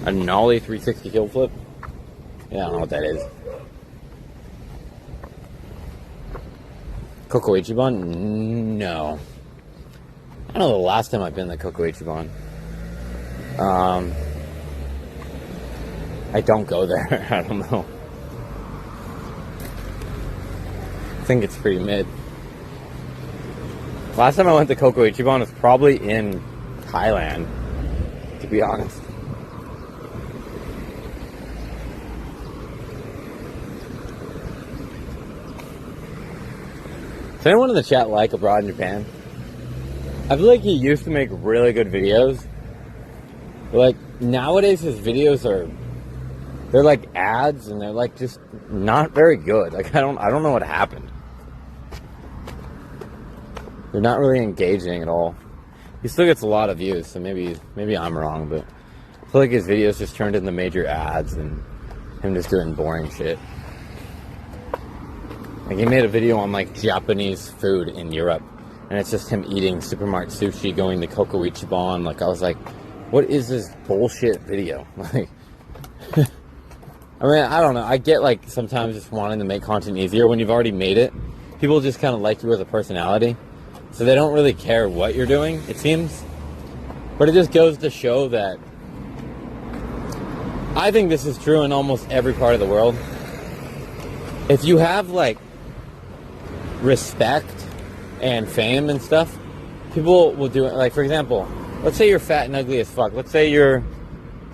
A Nollie 360 kill flip? Yeah, I don't know what that is. Coco Ichiban? No. I don't know the last time I've been to Coco Ichiban. I don't go there. I don't know. I think it's pretty mid. Last time I went to Coco Ichiban was probably in Thailand, to be honest. Does anyone in the chat like Abroad in Japan? I feel like he used to make really good videos. But like nowadays his videos they're like ads and they're like just not very good. Like I don't know what happened. They're not really engaging at all. He still gets a lot of views, so maybe I'm wrong, but I feel like his videos just turned into major ads and him just doing boring shit. Like he made a video on like Japanese food in Europe, and it's just him eating supermarket sushi, going to Coco Ichiban. Like I was like, what is this bullshit video? Like, I mean, I don't know. I get like sometimes just wanting to make content easier when you've already made it. People just kind of like you as a personality, so they don't really care what you're doing, it seems. But it just goes to show that I think this is true in almost every part of the world. If you have like respect and fame and stuff, people will do it. Like for example, let's say you're fat and ugly as fuck. Let's say you're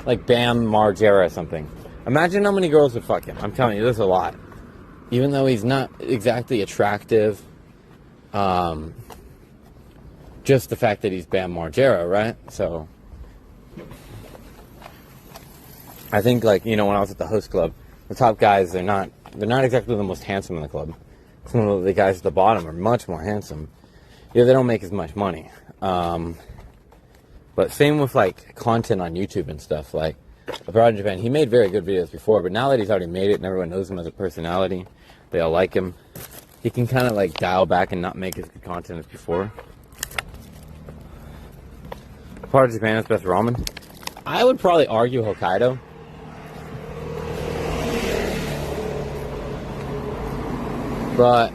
like Bam Margera or something. Imagine how many girls would fuck him. I'm telling you, there's a lot. Even though he's not exactly attractive, just the fact that he's Bam Margera, right? So I think, like, you know, when I was at the host club, the top guys, they're not exactly the most handsome in the club. Some of the guys at the bottom are much more handsome. Yeah, they don't make as much money. But same with like content on YouTube and stuff. Like Abroad in Japan, he made very good videos before, but now that he's already made it and everyone knows him as a personality, they all like him, he can kind of like dial back and not make as good content as before. Part of Japan's best ramen? I would probably argue Hokkaido. But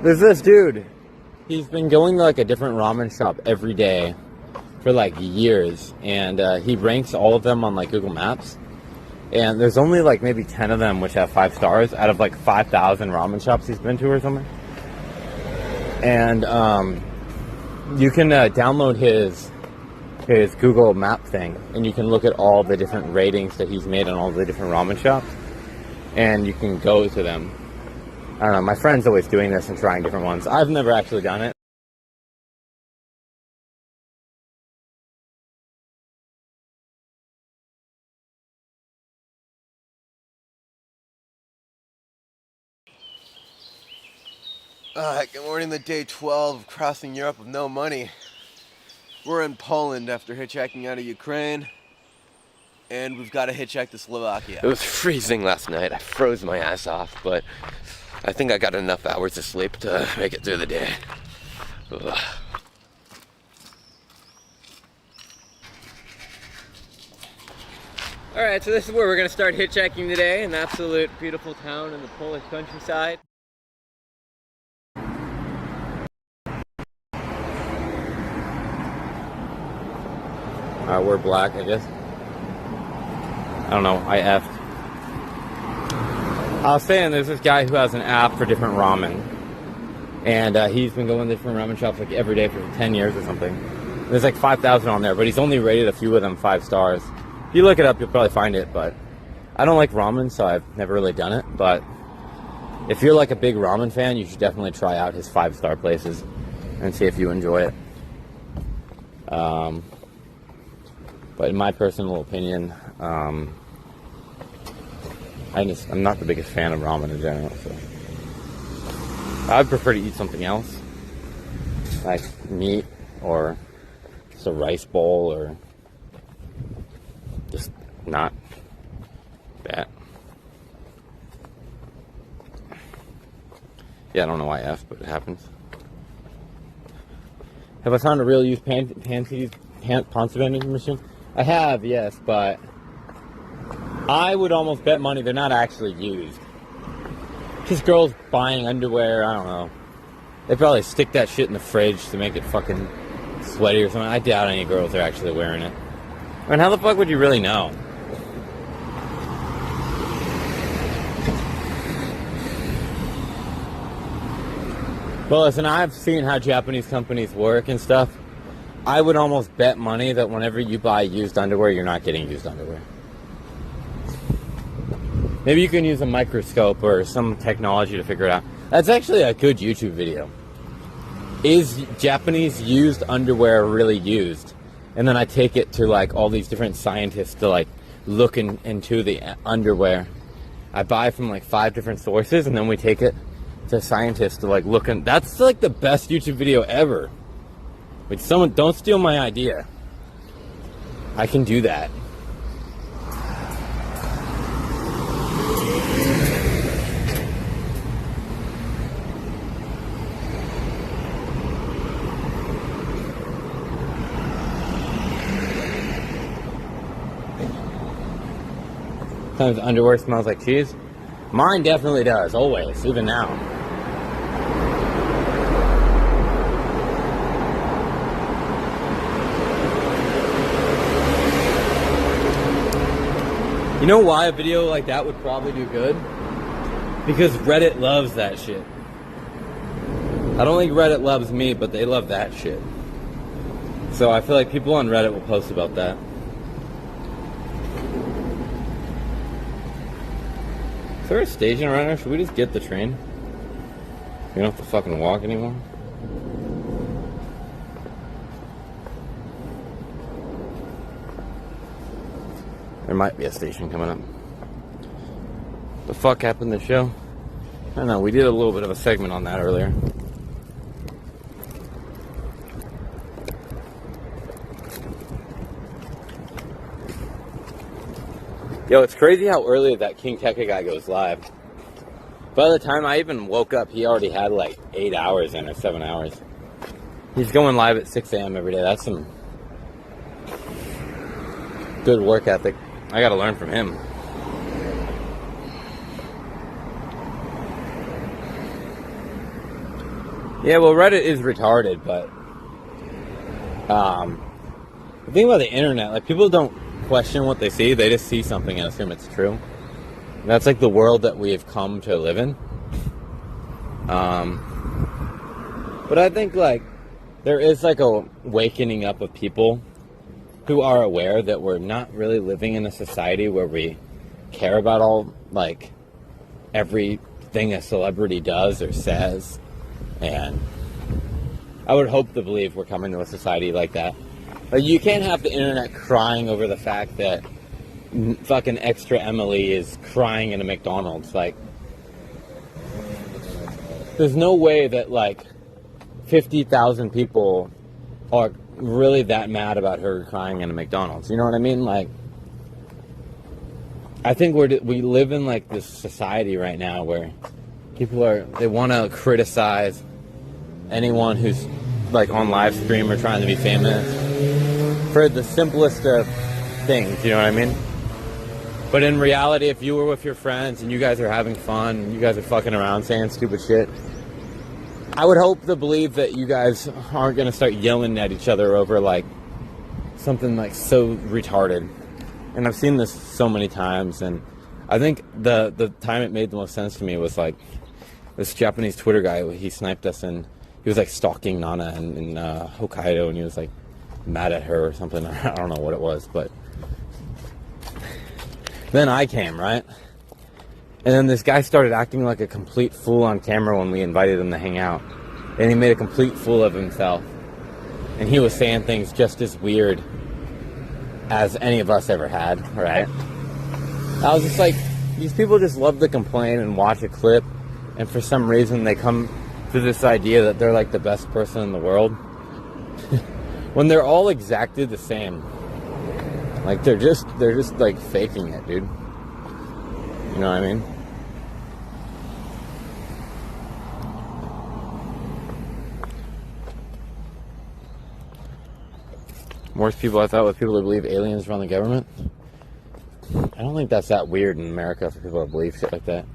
there's this dude. He's been going to like a different ramen shop every day for like years, and he ranks all of them on like Google Maps. And there's only like maybe 10 of them which have 5 stars out of like 5,000 ramen shops he's been to or something. And you can download his Google Map thing, and you can look at all the different ratings that he's made on all the different ramen shops, and you can go to them. I don't know, my friend's always doing this and trying different ones. I've never actually done it. Good morning, the day 12 of crossing Europe with no money. We're in Poland after hitchhiking out of Ukraine, and we've got to hitchhike to Slovakia. It was freezing last night. I froze my ass off, but I think I got enough hours of sleep to make it through the day. Ugh. Alright, so this is where we're going to start hitchhiking today, an absolute beautiful town in the Polish countryside. We're black, I guess. I don't know, I effed. I was saying there's this guy who has an app for different ramen. And he's been going to different ramen shops like every day for 10 years or something. There's like 5,000 on there, but he's only rated a few of them 5 stars. If you look it up, you'll probably find it, but I don't like ramen, so I've never really done it. But if you're like a big ramen fan, you should definitely try out his 5-star places and see if you enjoy it. But in my personal opinion, I'm not the biggest fan of ramen in general, so I'd prefer to eat something else, like meat or just a rice bowl or just not that. Yeah, I don't know why F, but it happens. Have I found a real used Ponzi vending machine? I have, yes, but I would almost bet money they're not actually used. Just girls buying underwear, I don't know. They probably stick that shit in the fridge to make it fucking sweaty or something. I doubt any girls are actually wearing it. I mean, how the fuck would you really know? Well, listen, I've seen how Japanese companies work and stuff. I would almost bet money that whenever you buy used underwear, you're not getting used underwear. Maybe you can use a microscope or some technology to figure it out. That's actually a good YouTube video. Is Japanese used underwear really used? And then I take it to like all these different scientists to like look into the underwear. I buy from like 5 different sources, and then we take it to scientists to like look in. That's like the best YouTube video ever. Wait, someone don't steal my idea. I can do that. Sometimes underwear smells like cheese. Mine definitely does, always, even now. You know why a video like that would probably do good? Because Reddit loves that shit. I don't think Reddit loves me, but they love that shit. So I feel like people on Reddit will post about that. Is there a station around here? Should we just get the train? We don't have to fucking walk anymore. There might be a station coming up. The fuck happened to the show? I don't know, we did a little bit of a segment on that earlier. Yo, it's crazy how early that King Tekka guy goes live. By the time I even woke up, he already had like 8 hours in, or 7 hours. He's going live at 6 a.m. every day. That's some good work ethic. I gotta learn from him. Yeah, well, Reddit is retarded, but the thing about the internet, like, people don't question what they see. They just see something and assume it's true. And that's like the world that we have come to live in. But I think, like, there is like a wakening up of people who are aware that we're not really living in a society where we care about all, like, everything a celebrity does or says. And I would hope to believe we're coming to a society like that. Like, you can't have the internet crying over the fact that fucking Extra Emily is crying in a McDonald's. Like, there's no way that, like, 50,000 people are really that mad about her crying in a McDonald's. You know what I mean? Like, I think we live in, like, this society right now where people they want to criticize anyone who's, like, on live stream or trying to be famous for the simplest of things, you know what I mean? But in reality, if you were with your friends and you guys are having fun and you guys are fucking around saying stupid shit, I would hope to believe that you guys aren't going to start yelling at each other over, like, something, like, so retarded. And I've seen this so many times, and I think the time it made the most sense to me was, like, this Japanese Twitter guy, he sniped us, and he was, like, stalking Nana in Hokkaido, and he was, like, mad at her or something. I don't know what it was, but then I came, right? And then this guy started acting like a complete fool on camera when we invited him to hang out. And he made a complete fool of himself. And he was saying things just as weird as any of us ever had, right? I was just like, these people just love to complain and watch a clip, and for some reason they come to this idea that they're like the best person in the world. When they're all exactly the same. Like, they're just like faking it, dude. You know what I mean? Worst people I thought were people who believe aliens run the government. I don't think that's that weird in America for people to believe shit like that.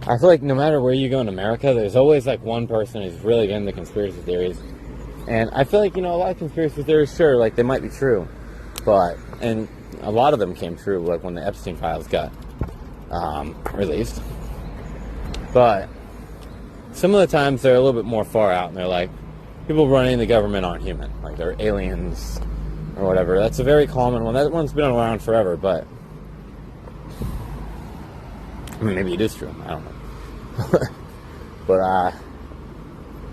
I feel like no matter where you go in America, there's always like one person who's really into conspiracy theories. And I feel like, a lot of conspiracy theories, sure, like they might be true. And a lot of them came true, like when the Epstein files got released. But some of the times they're a little bit more far out, and they're like, people running the government aren't human. Like they're aliens or whatever. That's a very common one. That one's been around forever, but I mean, maybe it is true. I don't know. But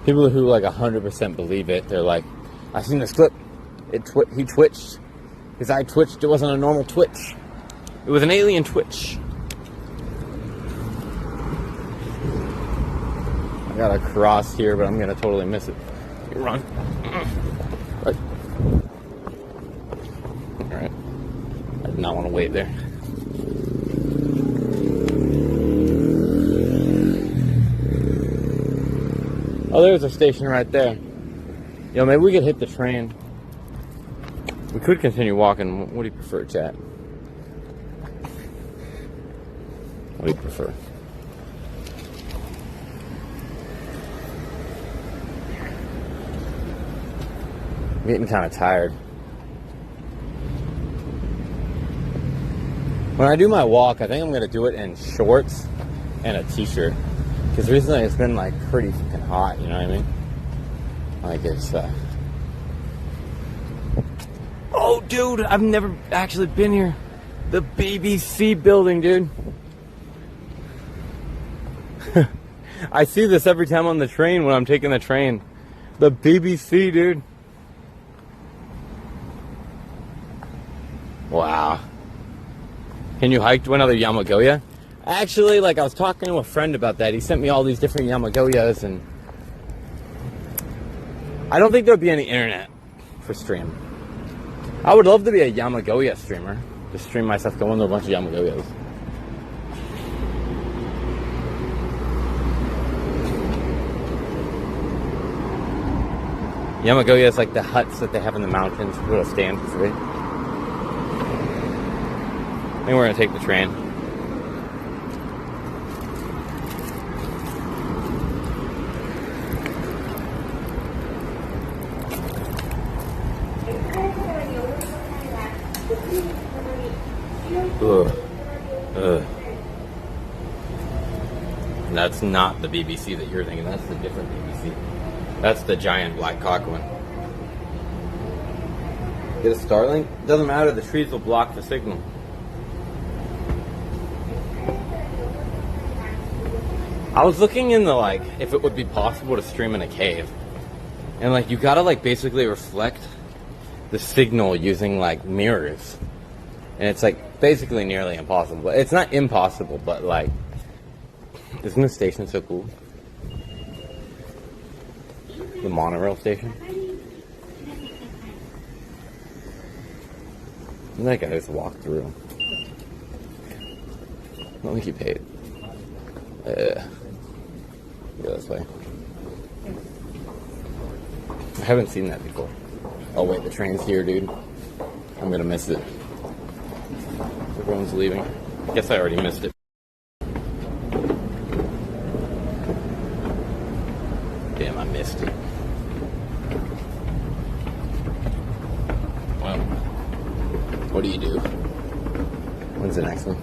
people who like 100% believe it, they're like, I seen this clip. He twitched. His eye twitched. It wasn't a normal twitch. It was an alien twitch. I gotta cross here, but I'm gonna totally miss it. Run. Right. Alright. I did not want to wait there. Oh, there's a station right there. Maybe we could hit the train. We could continue walking. What do you prefer, chat? What do you prefer? I'm getting kind of tired. When I do my walk, I think I'm going to do it in shorts and a t-shirt. Because recently it's been like pretty fucking hot, you know what I mean? Like it's, Oh, dude, I've never actually been here. The BBC building, dude. I see this every time on the train when I'm taking the train. The BBC, dude. Wow. Can you hike to another Yamagoya? Actually, like I was talking to a friend about that. He sent me all these different Yamagoyas, and I don't think there'll be any internet for stream. I would love to be a Yamagoya streamer. Just stream myself going to a bunch of Yamagoyas. Yamagoya is like the huts that they have in the mountains. We'll stand for free. I think we're gonna take the train. Ugh. That's not the BBC that you're thinking. That's the different BBC. That's the giant black cock one. Get a Starlink? Doesn't matter. The trees will block the signal. I was looking into like if it would be possible to stream in a cave, and like you gotta like basically reflect the signal using like mirrors, and it's like basically nearly impossible. It's not impossible, but like, isn't the station so cool? The monorail station. And that guy just walked through. I don't think he paid. Go this way. I haven't seen that before. Oh wait, the train's here, dude. I'm gonna miss it. Everyone's leaving. I guess I already missed it. Damn, I missed it. Well, what do you do? When's the next one?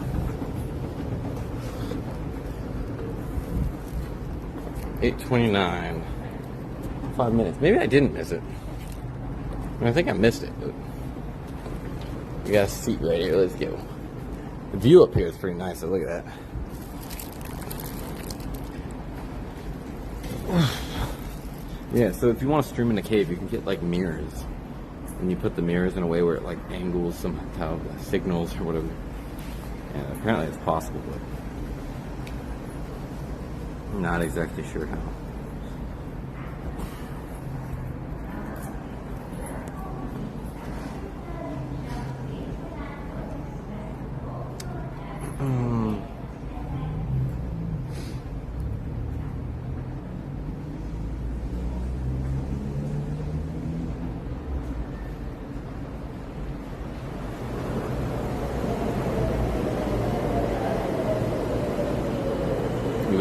8:29. 5 minutes. Maybe I didn't miss it. I think I missed it, but we got a seat right here. Let's go. The view up here is pretty nice, so look at that. Yeah, so if you want to stream in a cave, you can get like mirrors. And you put the mirrors in a way where it like angles somehow the signals or whatever. And apparently it's possible, but I'm not exactly sure how.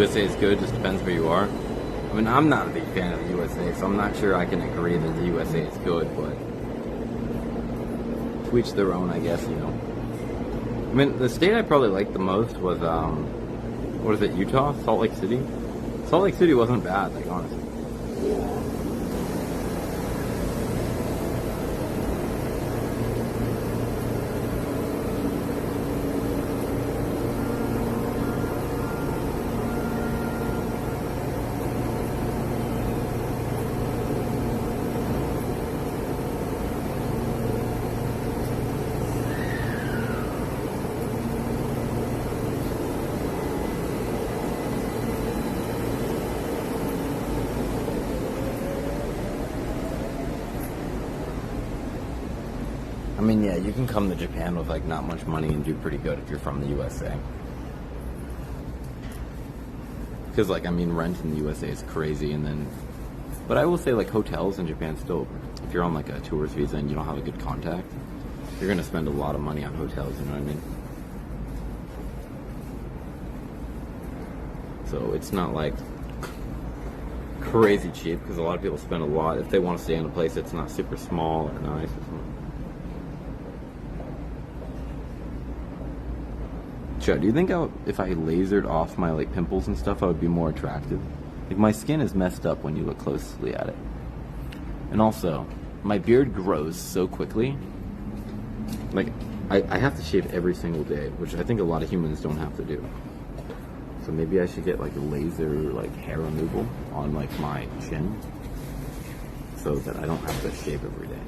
USA is good, just depends where you are. I mean, I'm not a big fan of the USA, so I'm not sure I can agree that the USA is good, but to each their own, I guess, you know. I mean, the state I probably liked the most was, what is it, Utah? Salt Lake City? Salt Lake City wasn't bad, like, honestly. I mean, yeah, you can come to Japan with like not much money and do pretty good if you're from the USA. Because like, I mean, rent in the USA is crazy, and then, but I will say like hotels in Japan still, if you're on like a tourist visa and you don't have a good contact, you're gonna spend a lot of money on hotels, you know what I mean? So it's not like crazy cheap, because a lot of people spend a lot if they want to stay in a place that's not super small or nice or something. Chad, do you think if I lasered off my like pimples and stuff, I would be more attractive? Like, my skin is messed up when you look closely at it. And also, my beard grows so quickly. Like, I have to shave every single day, which I think a lot of humans don't have to do. So maybe I should get like a laser like hair removal on like my chin, so that I don't have to shave every day.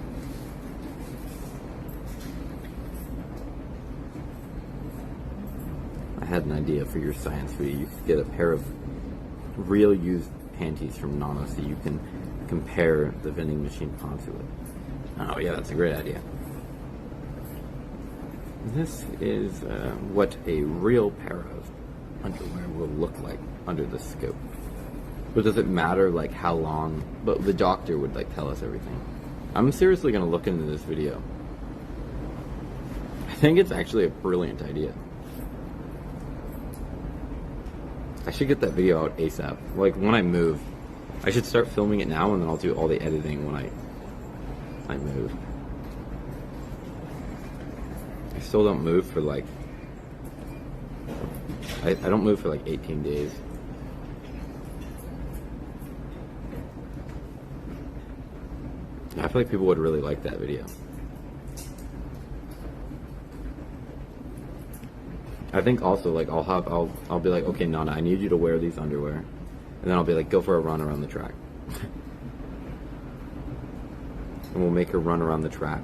I had an idea for your science video. You could get a pair of real used panties from Nana so you can compare the vending machine onto it. Oh yeah, that's a great idea. This is what a real pair of underwear will look like under the scope. But does it matter like how long? But the doctor would like tell us everything. I'm seriously gonna look into this video. I think it's actually a brilliant idea. I should get that video out ASAP. Like, when I move, I should start filming it now, and then I'll do all the editing when I move. I still don't move for like, I don't move for like 18 days. I feel like people would really like that video. I think also, like, I'll be like, okay, Nana, I need you to wear these underwear, and then I'll be like, go for a run around the track, and we'll make her run around the track,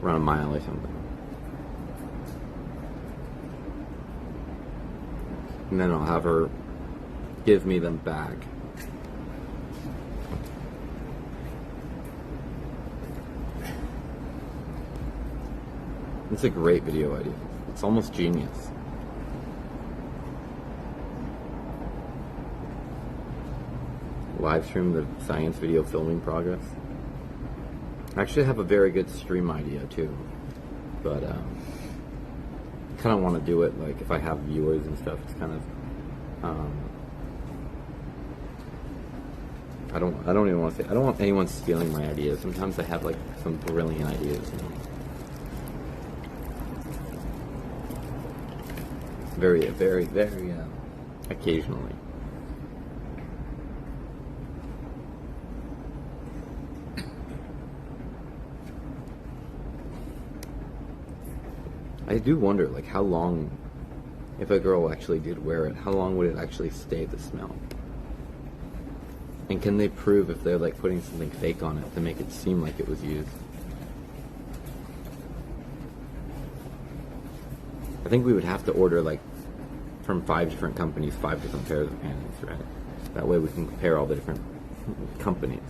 around a mile or something, and then I'll have her give me them back. It's a great video idea. It's almost genius. Live stream the science video filming progress. I actually have a very good stream idea too, but I kind of want to do it like if I have viewers and stuff. It's kind of I don't even want to say, I don't want anyone stealing my ideas. Sometimes I have like some brilliant ideas, you know? Very occasionally. I do wonder, like, how long, if a girl actually did wear it, how long would it actually stay the smell? And can they prove if they're, like, putting something fake on it to make it seem like it was used? I think we would have to order, like, from 5 different companies, 5 different pairs of panties, right? That way we can compare all the different companies.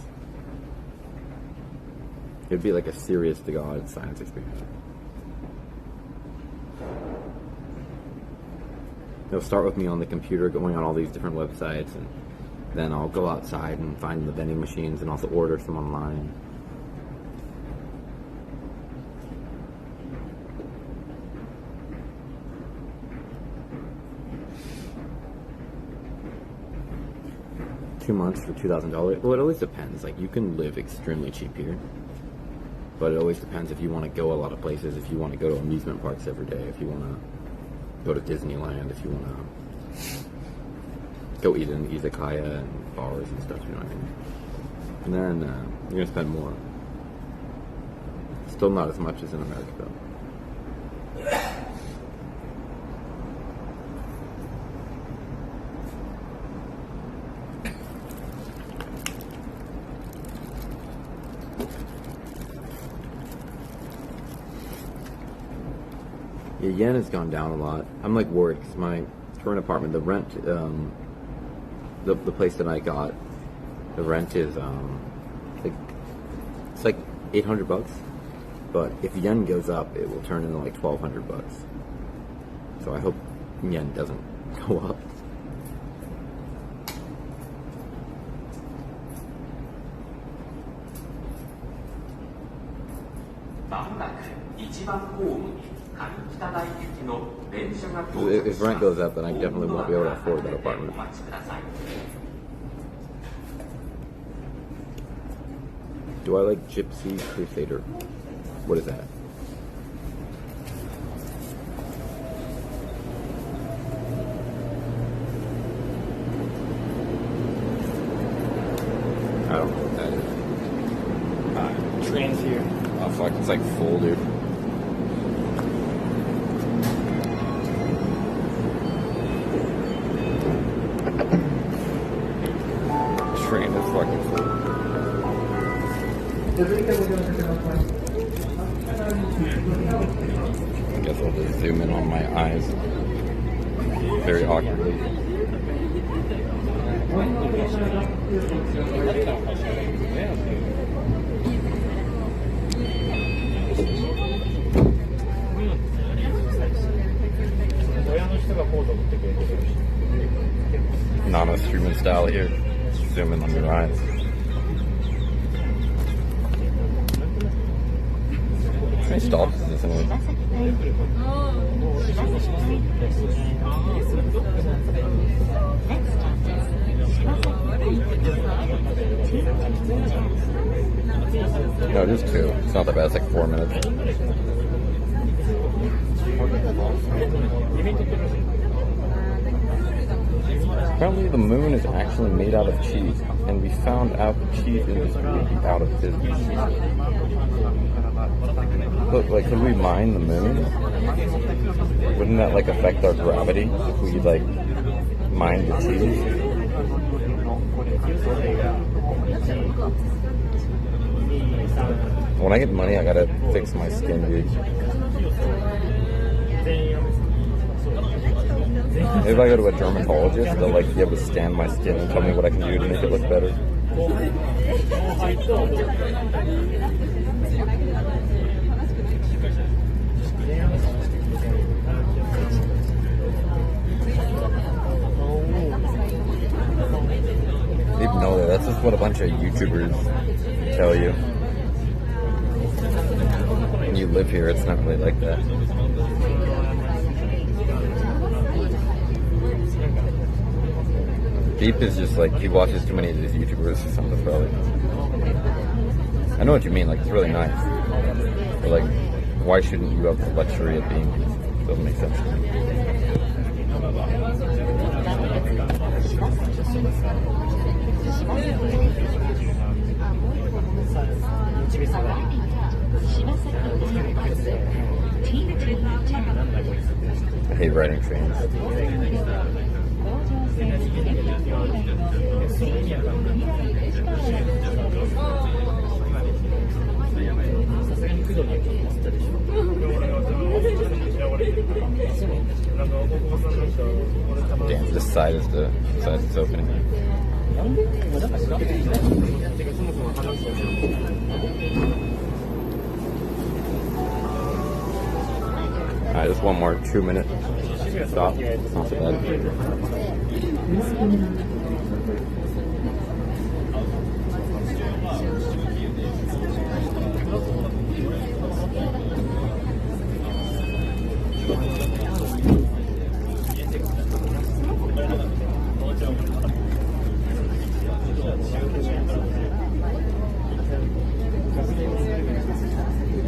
It'd be like a serious to God science experiment. It'll start with me on the computer going on all these different websites, and then I'll go outside and find the vending machines and also order some online. 2 months for $2,000. Well, it always depends. Like, you can live extremely cheap here, but it always depends if you want to go a lot of places, if you want to go to amusement parks every day, if you want to go to Disneyland, if you want to go eat in izakaya and bars and stuff, you know what I mean? And then you're going to spend more. Still not as much as in America, though. Yeah, yen has gone down a lot. I'm like worried because my current apartment, the rent, the place that I got, the rent is like it's like $800, but if yen goes up, it will turn into like $1,200. So I hope yen doesn't go up. If rent goes up, then I definitely won't be able to afford that apartment. Do I like Gypsy Crusader? What is that? I don't know what that is. Train's here. Oh fuck, it's like full, dude. Train is fucking full. I guess I'll just zoom in on my eyes very awkwardly. Nana streaming style here. Zoom in on your eyes. Can I stop this anyway? No, just 2. It's not that bad. It's like 4 minutes. Apparently the moon is actually made out of cheese, and we found out the cheese industry would be out of business. But, like, could we mine the moon? Wouldn't that, like, affect our gravity if we, like, mined the cheese? When I get money, I gotta fix my skin, dude. Maybe if I go to a dermatologist, they'll like be able to scan my skin and tell me what I can do to make it look better. I didn't know that. That's just what a bunch of YouTubers tell you. When you live here, it's not really like that. Deep is just like, he watches too many of these YouTubers or something, probably. I know what you mean, like, it's really nice. But, like, why shouldn't you have the luxury of being here? Doesn't make sense to me. I hate riding trains. Damn, this side is the side that's opening. Alright, just one more 2-minute stop. It's not so bad.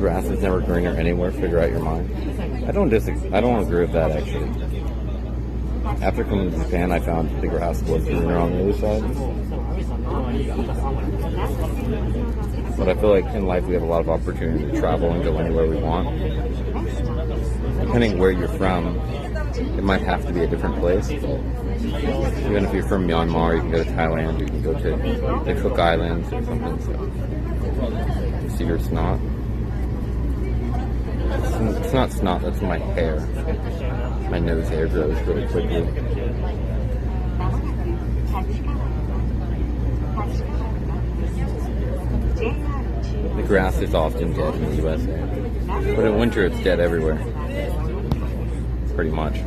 grass is never greener anywhere, figure out your mind. I don't agree with that, actually. After coming to Japan, I found the grass was greener on the other side. But I feel like in life we have a lot of opportunity to travel and go anywhere we want. Depending where you're from, it might have to be a different place. But even if you're from Myanmar, you can go to Thailand, you can go to the Cook Islands or something. So. See your snot? It's not snot, that's my hair. My nose hair grows really quickly. The grass is often dead in the USA. But in winter it's dead everywhere. Pretty much.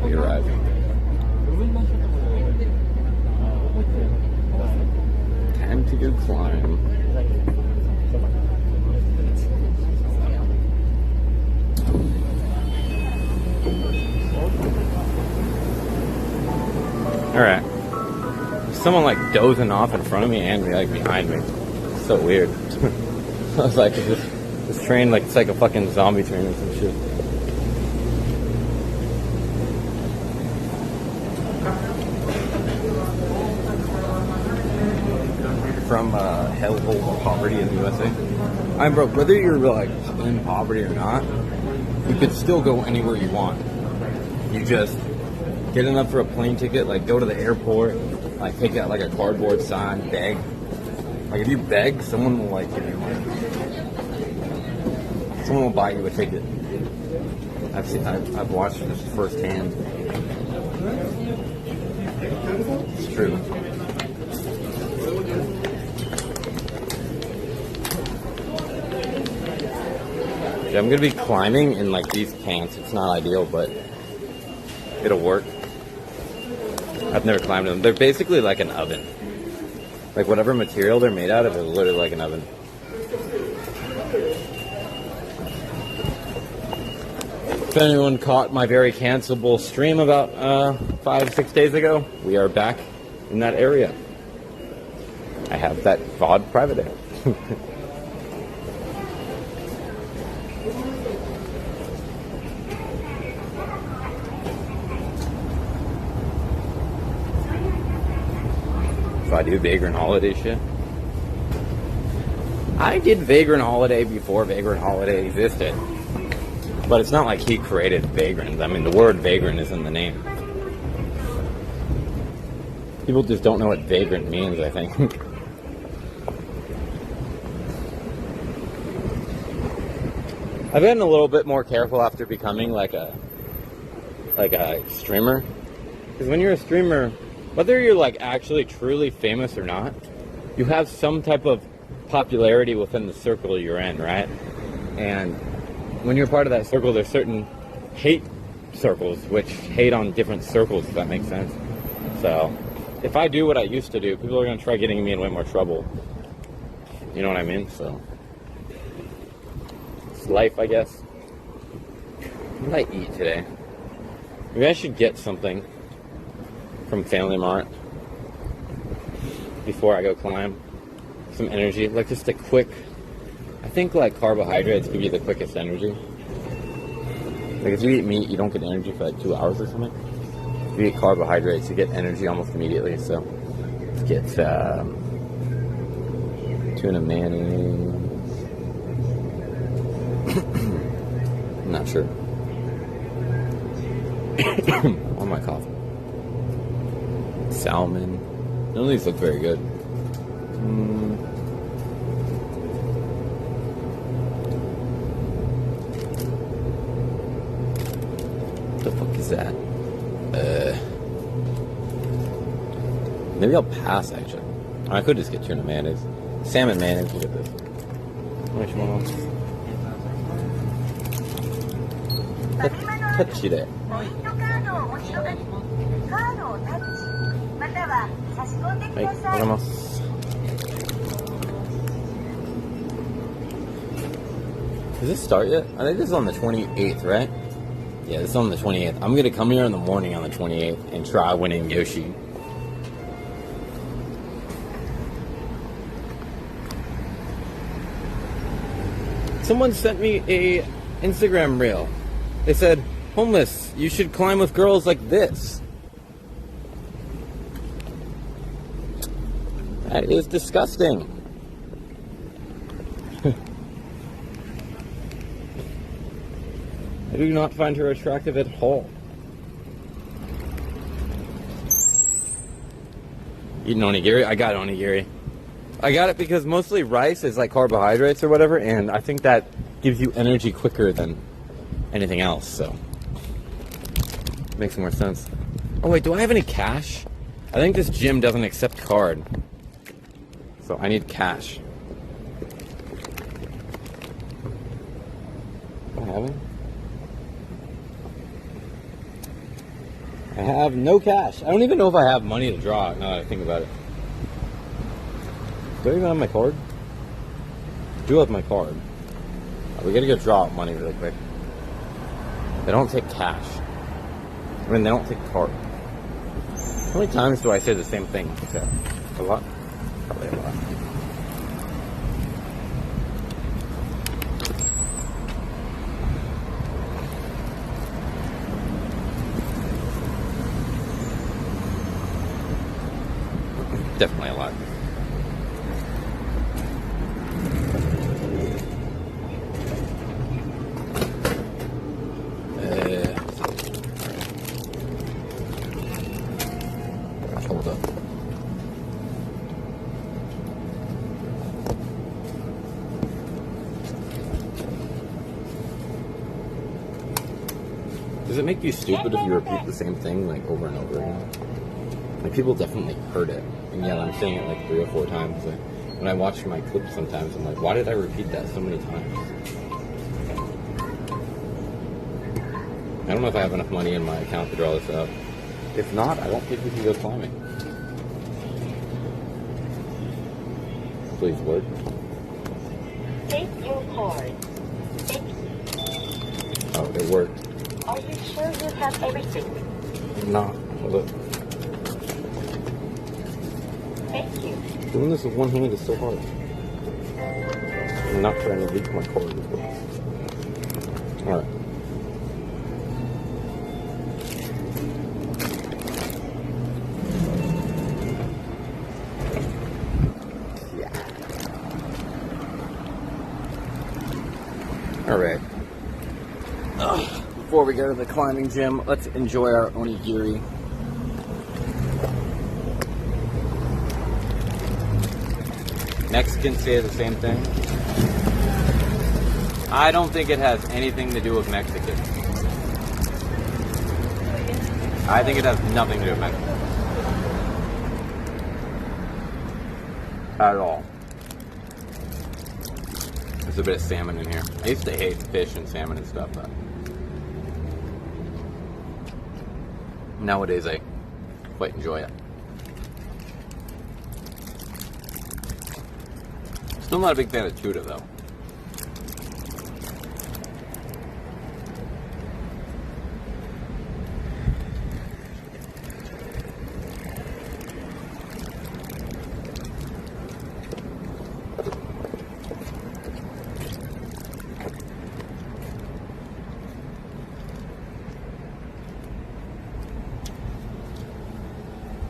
We arrived. Time to go climb. Alright. Someone like dozing off in front of me and like behind me. It's so weird. I was like, this train, like, it's like a fucking zombie train or some shit. From hellhole poverty in the USA. Bro, whether you're like in poverty or not, you could still go anywhere you want. You just get enough for a plane ticket, like go to the airport, like take out like a cardboard sign, beg. Like if you beg, someone will like give you money. Someone will buy you a ticket. I've watched this firsthand. It's true. Yeah, I'm gonna be climbing in like these pants. It's not ideal, but it'll work. I've never climbed them. They're basically like an oven. Like whatever material they're made out of is literally like an oven. If anyone caught my very cancelable stream about 5-6 days ago, we are back in that area. I have that VOD private there. I do Vagrant Holiday shit. I did Vagrant Holiday before Vagrant Holiday existed. But it's not like he created Vagrant. I mean, the word Vagrant is in the name. People just don't know what Vagrant means, I think. I've gotten a little bit more careful after becoming like a streamer. Because when you're a streamer, whether you're like actually truly famous or not, you have some type of popularity within the circle you're in, right? And when you're part of that circle, there's certain hate circles which hate on different circles, if that makes sense. So if I do what I used to do, people are going to try getting me in way more trouble. You know what I mean? So it's life, I guess. What did I eat today? Maybe I should get something from Family Mart before I go climb. Some energy, like just a quick, I think like carbohydrates give you the quickest energy. Like if you eat meat, you don't get energy for like 2 hours or something. If you eat carbohydrates, you get energy almost immediately. So let's get tuna mayonnaise. I'm not sure. Why am I coughing? Salmon. None of these look very good. What the fuck is that? Maybe I'll pass actually. I could just get tuna mayonnaise. Salmon mayonnaise, look at this. Which one? Touch it. Does this start yet? I think this is on the 28th, right? Yeah, this is on the 28th. I'm going to come here in the morning on the 28th and try winning Yoshi. Someone sent me a Instagram reel. They said, homeless, you should climb with girls like this. That is disgusting. I do not find her attractive at all. Eating onigiri? I got onigiri. I got it because mostly rice is like carbohydrates or whatever, and I think that gives you energy quicker than anything else, so makes more sense. Oh wait, do I have any cash? I think this gym doesn't accept card, so I need cash. Do I have it? I have no cash. I don't even know if I have money to draw now that I think about it. Do I even have my card? I do have my card. We gotta go draw out money really quick. They don't take cash. I mean, they don't take card. How many times do I say the same thing? Okay. A lot? Probably a lot. Definitely a lot. Hold up. Does it make you stupid if you repeat the same thing like over and over again? Like, people definitely heard it, and yet I'm saying it like 3 or 4 times. Like, when I watch my clips sometimes, I'm like, why did I repeat that so many times? I don't know if I have enough money in my account to draw this up. If not, I don't think we can go climbing. Please work. Take your card. Oh, it worked. Are you sure you have everything? No. Hold up. Thank you. Doing this with one hand is so hard. I'm not trying to leak my cord. Alright. Yeah. Alright. Before we go to the climbing gym, let's enjoy our onigiri. Mexicans say the same thing. I don't think it has anything to do with Mexicans. I think it has nothing to do with Mexicans. At all. There's a bit of salmon in here. I used to hate fish and salmon and stuff, but nowadays I quite enjoy it. Still not a big fan of tuna, though.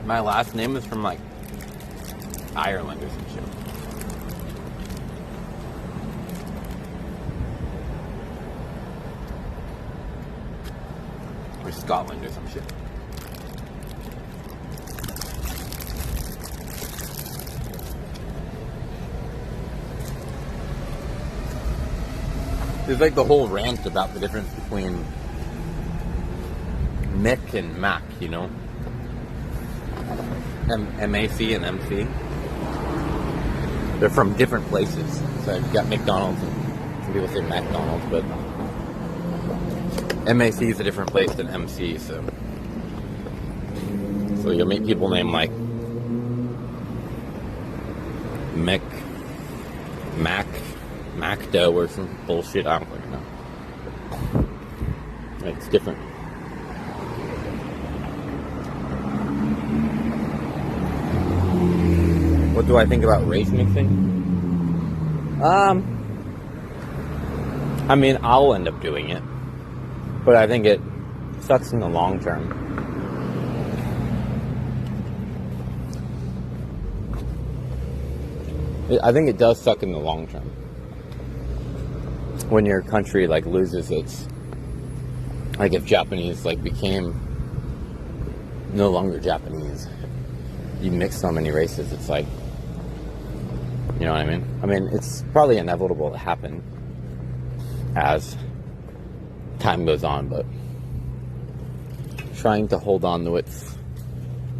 My last name is from, like, Ireland or some shit. Or Scotland or some shit. There's like the whole rant about the difference between Mick and Mac, you know? M-A-C and M-C. They're from different places. So you've got McDonald's, and some people say McDonald's, but M-A-C is a different place than M-C, so you'll meet people named like Mick, Mac, mac dough or some bullshit. I don't fucking know. It's different. What do I think about race mixing? I mean, I'll end up doing it, but I think it sucks in the long term. I think it does suck in the long term. When your country like loses its, like if Japanese like became no longer Japanese, you mix so many races, it's like, you know what I mean? I mean, it's probably inevitable to happen as time goes on, but trying to hold on to it's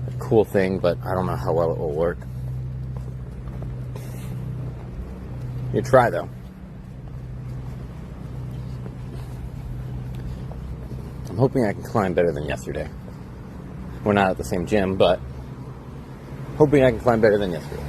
a cool thing, but I don't know how well it will work. You try though. I'm hoping I can climb better than yesterday. We're not at the same gym, but hoping I can climb better than yesterday.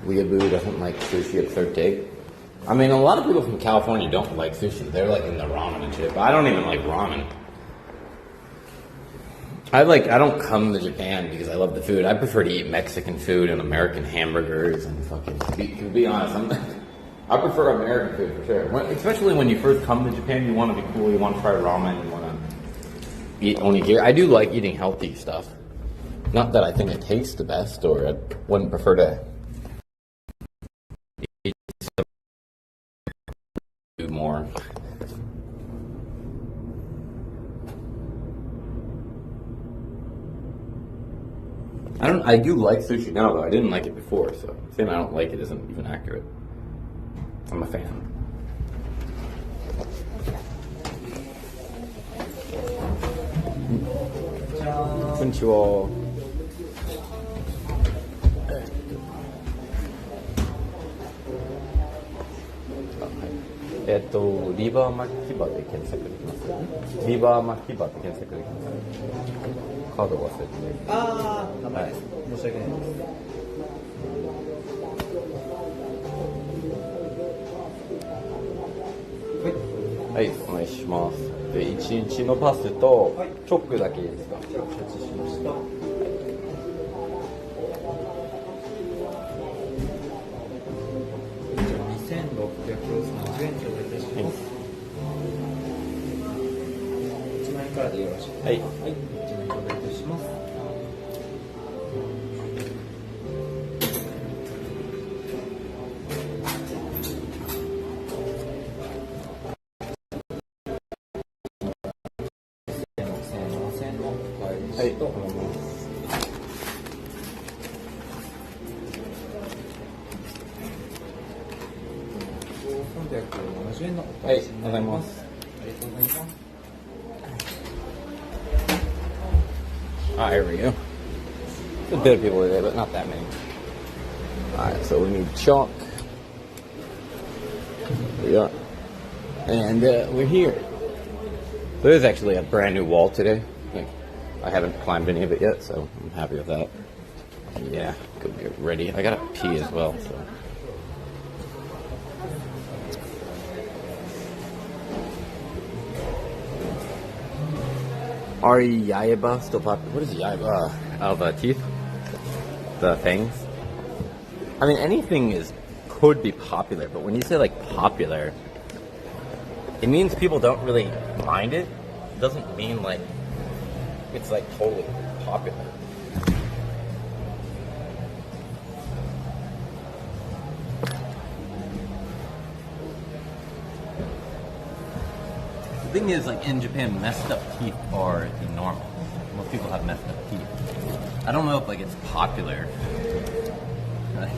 Weeaboo doesn't like sushi at third take. I mean, a lot of people from California don't like sushi. They're like into ramen and shit, but I don't even like ramen. I don't come to Japan because I love the food. I prefer to eat Mexican food and American hamburgers and fucking, to be honest, I prefer American food for sure. Especially when you first come to Japan, you want to be cool, you want to try ramen, you want to eat onigiri. I do like eating healthy stuff. Not that I think it tastes the best, or I wouldn't prefer to eat more. I do like sushi now though. I didn't like it before, so saying I don't like it isn't even accurate. I'm a fan. Konnichiwa. リバー巻き場で検索できます。リバー巻き場で検索できます。カード忘れて。ああ、はい。申し訳ないです。はい、お願いします。で、1日のパスとチョックだけいいですか。承知しました。2630円頂戴いたします。1万円からでよろしいですか。はい、1万円頂戴いたします。はい、どうも。370円のお返しになります。ありがとうございます。Alright, here we go. A bit of people today, but not that many. Alright, so we need chalk. There we are. And we're here. So there's actually a brand new wall today. I haven't climbed any of it yet, so I'm happy with that. Yeah, go get ready. I gotta pee as well, so. Are Yaiba still popular? What is Yaiba? Teeth? The fangs? I mean, anything could be popular, but when you say like popular, it means people don't really mind it. It doesn't mean like it's like totally popular. The thing is, like in Japan, messed up teeth are the normal. Most people have messed up teeth. I don't know if like it's popular. Like,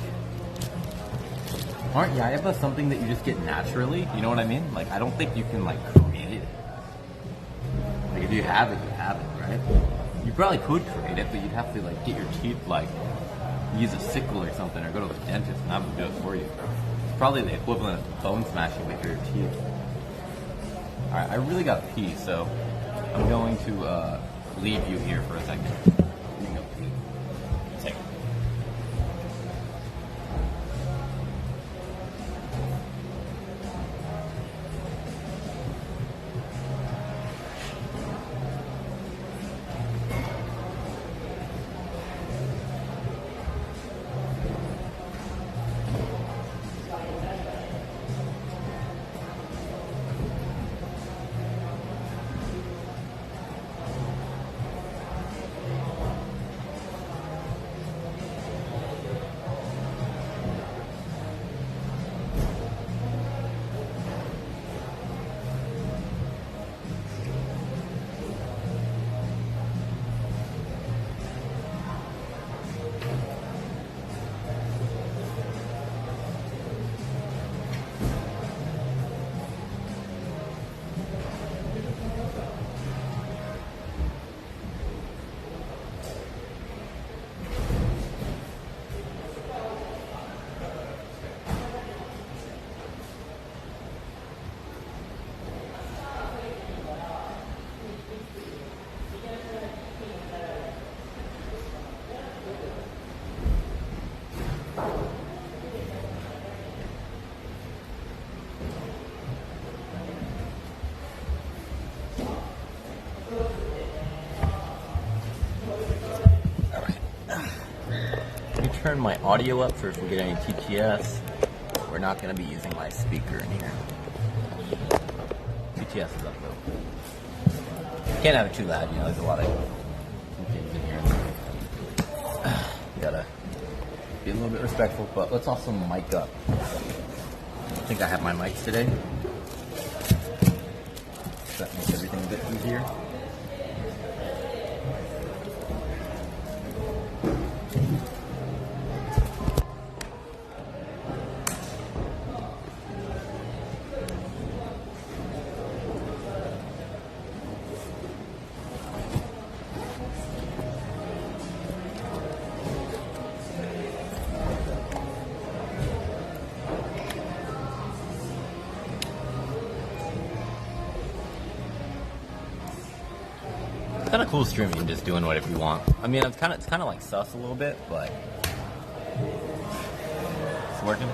aren't Yaiba something that you just get naturally? You know what I mean? Like I don't think you can like create it. Like if you have it, you have it, right? You probably could create it, but you'd have to like get your teeth like use a sickle or something, or go to the dentist and have them do it for you. It's probably the equivalent of bone smashing with your teeth. Alright, I really gotta pee, so I'm going to leave you here for a second. You can go pee. Take it. Turn my audio up for if we get any TTS. We're not going to be using my speaker in here. TTS is up though. Can't have it too loud, you know, there's a lot of kids in here. You gotta be a little bit respectful, but let's also mic up. I think I have my mics today. So that makes everything a bit easier. Kind of cool streaming and just doing whatever you want. I mean, it's kind of like sus a little bit, but it's working.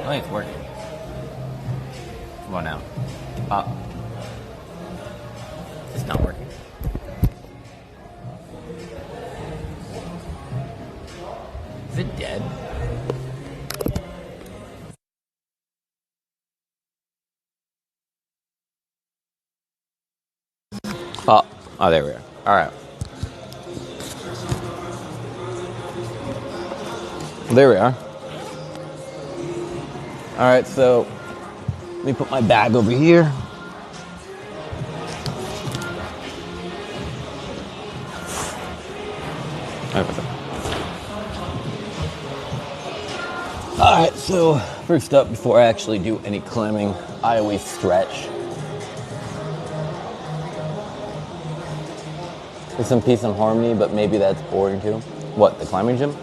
I think it's working. Come on now. It's not working. Is it dead? Oh, there we are. All right. There we are. All right, so let me put my bag over here. All right, so first up, before I actually do any climbing, I always stretch. With some peace and harmony, but maybe that's boring too. What, the climbing gym?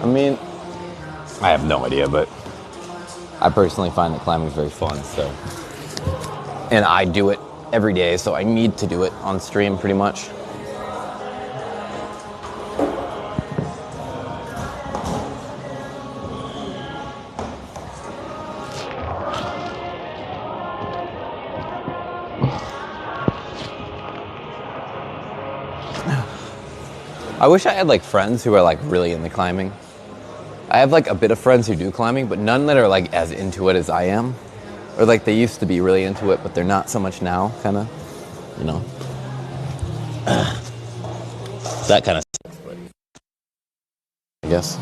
I mean, I have no idea, but I personally find that climbing is very fun, so. And I do it every day, so I need to do it on stream pretty much. I wish I had like friends who are like really into climbing. I have like a bit of friends who do climbing, but none that are like as into it as I am. Or like they used to be really into it, but they're not so much now, kind of, you know. That kind of sucks, but I guess.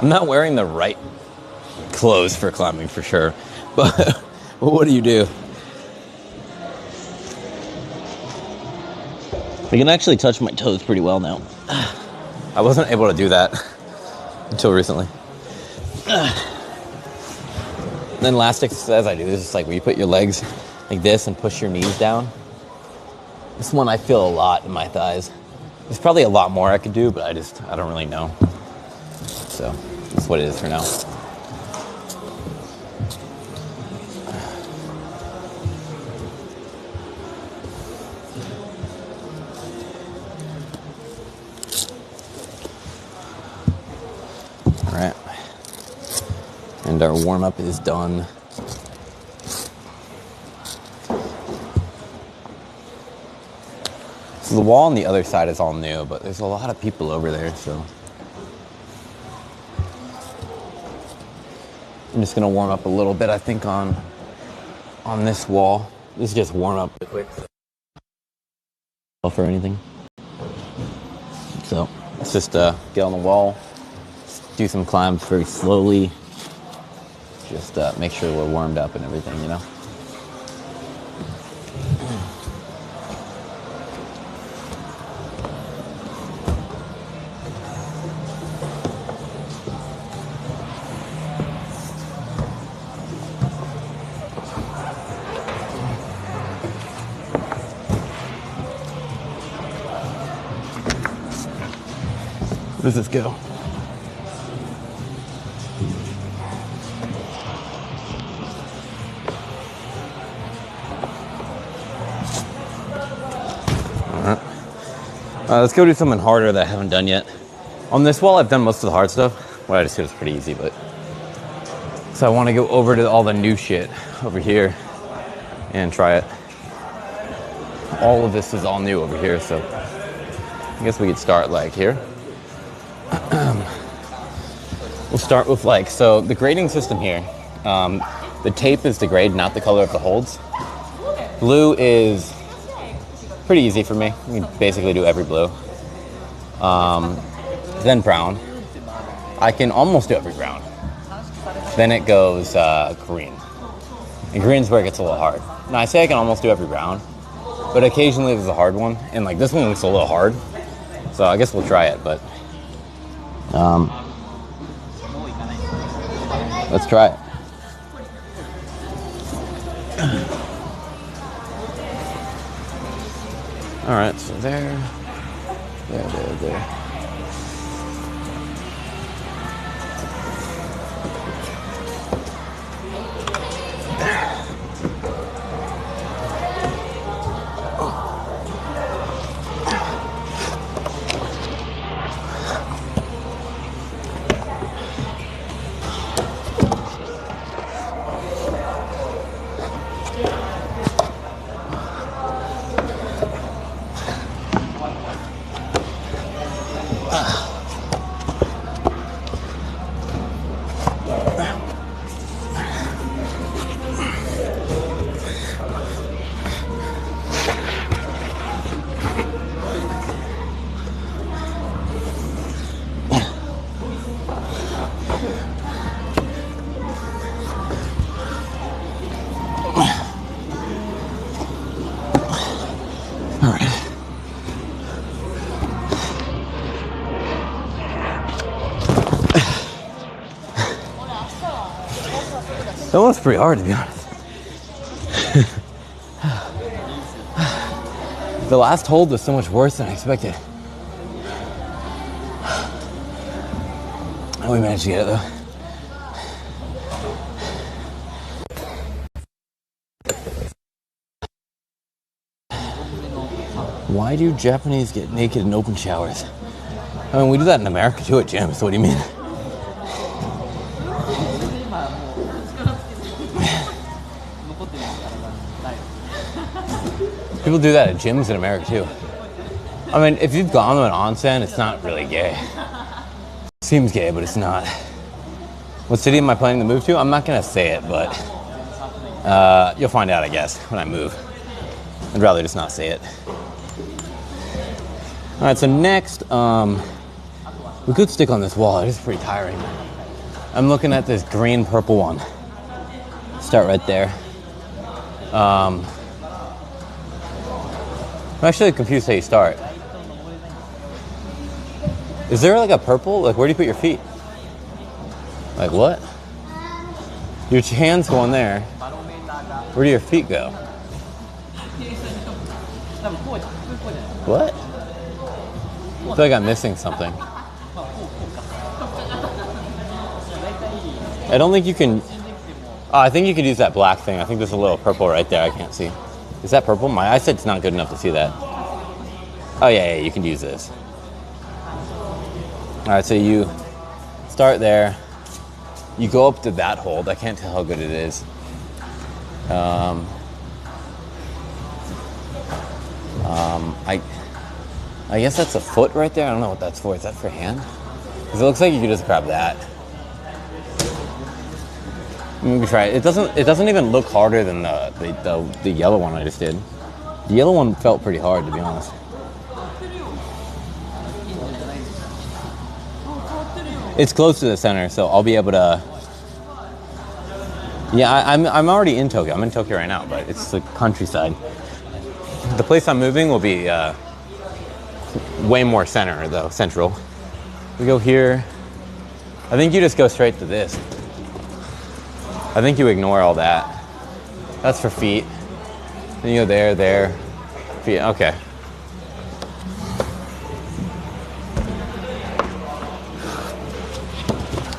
I'm not wearing the right clothes for climbing for sure, but what do you do? I can actually touch my toes pretty well now. I wasn't able to do that until recently. Then last exercise I do is just like where you put your legs like this and push your knees down. This one I feel a lot in my thighs. There's probably a lot more I could do, but I don't really know. So that's what it is for now. All right. And our warm-up is done. So the wall on the other side is all new, but there's a lot of people over there, so I'm just gonna warm up a little bit, I think, on this wall. This is just warm up quick. For anything. So let's just get on the wall, do some climbs very slowly. Just make sure we're warmed up and everything, you know. Where does this go? Let's go do something harder that I haven't done yet. On this wall, I've done most of the hard stuff. What I just did was pretty easy, but... So I want to go over to all the new shit over here and try it. All of this is all new over here, so... I guess we could start like here. We'll start with like, so the grading system here. The tape is the grade, not the color of the holds. Blue is pretty easy for me. You can basically do every blue. Then brown. I can almost do every brown. Then it goes green. And green's where it gets a little hard. Now I say I can almost do every brown, but occasionally there's a hard one. And like this one looks a little hard. So I guess we'll try it, but let's try it. All right, so there. That one's pretty hard, to be honest. The last hold was so much worse than I expected. And we managed to get it though. Why do Japanese get naked in open showers? I mean, we do that in America too at gyms, so what do you mean? People do that at gyms in America too. I mean, if you've gone to an onsen, it's not really gay. It seems gay, but it's not. What city am I planning to move to? I'm not gonna say it, but you'll find out, I guess, when I move. I'd rather just not say it. All right, so next, we could stick on this wall. It is pretty tiring. I'm looking at this green-purple one. Start right there. I'm actually confused how you start. Is there like a purple? Like, where do you put your feet? Like what? Your hands go on there. Where do your feet go? What? I feel like I'm missing something. I don't think you can... Oh, I think you could use that black thing. I think there's a little purple right there. I can't see. Is that purple? My eyesight's not good enough to see that. Oh, yeah, you can use this. All right, so you start there. You go up to that hold. I can't tell how good it is. I guess that's a foot right there. I don't know what that's for. Is that for hand? Because it looks like you could just grab that. Maybe try it. It doesn't even look harder than the yellow one I just did. The yellow one felt pretty hard, to be honest. It's close to the center, so I'll be able to. Yeah, I'm already in Tokyo. I'm in Tokyo right now, but it's the countryside. The place I'm moving will be way more center, though, central. We go here. I think you just go straight to this. I think you ignore all that. That's for feet. Then you go there, feet. Okay.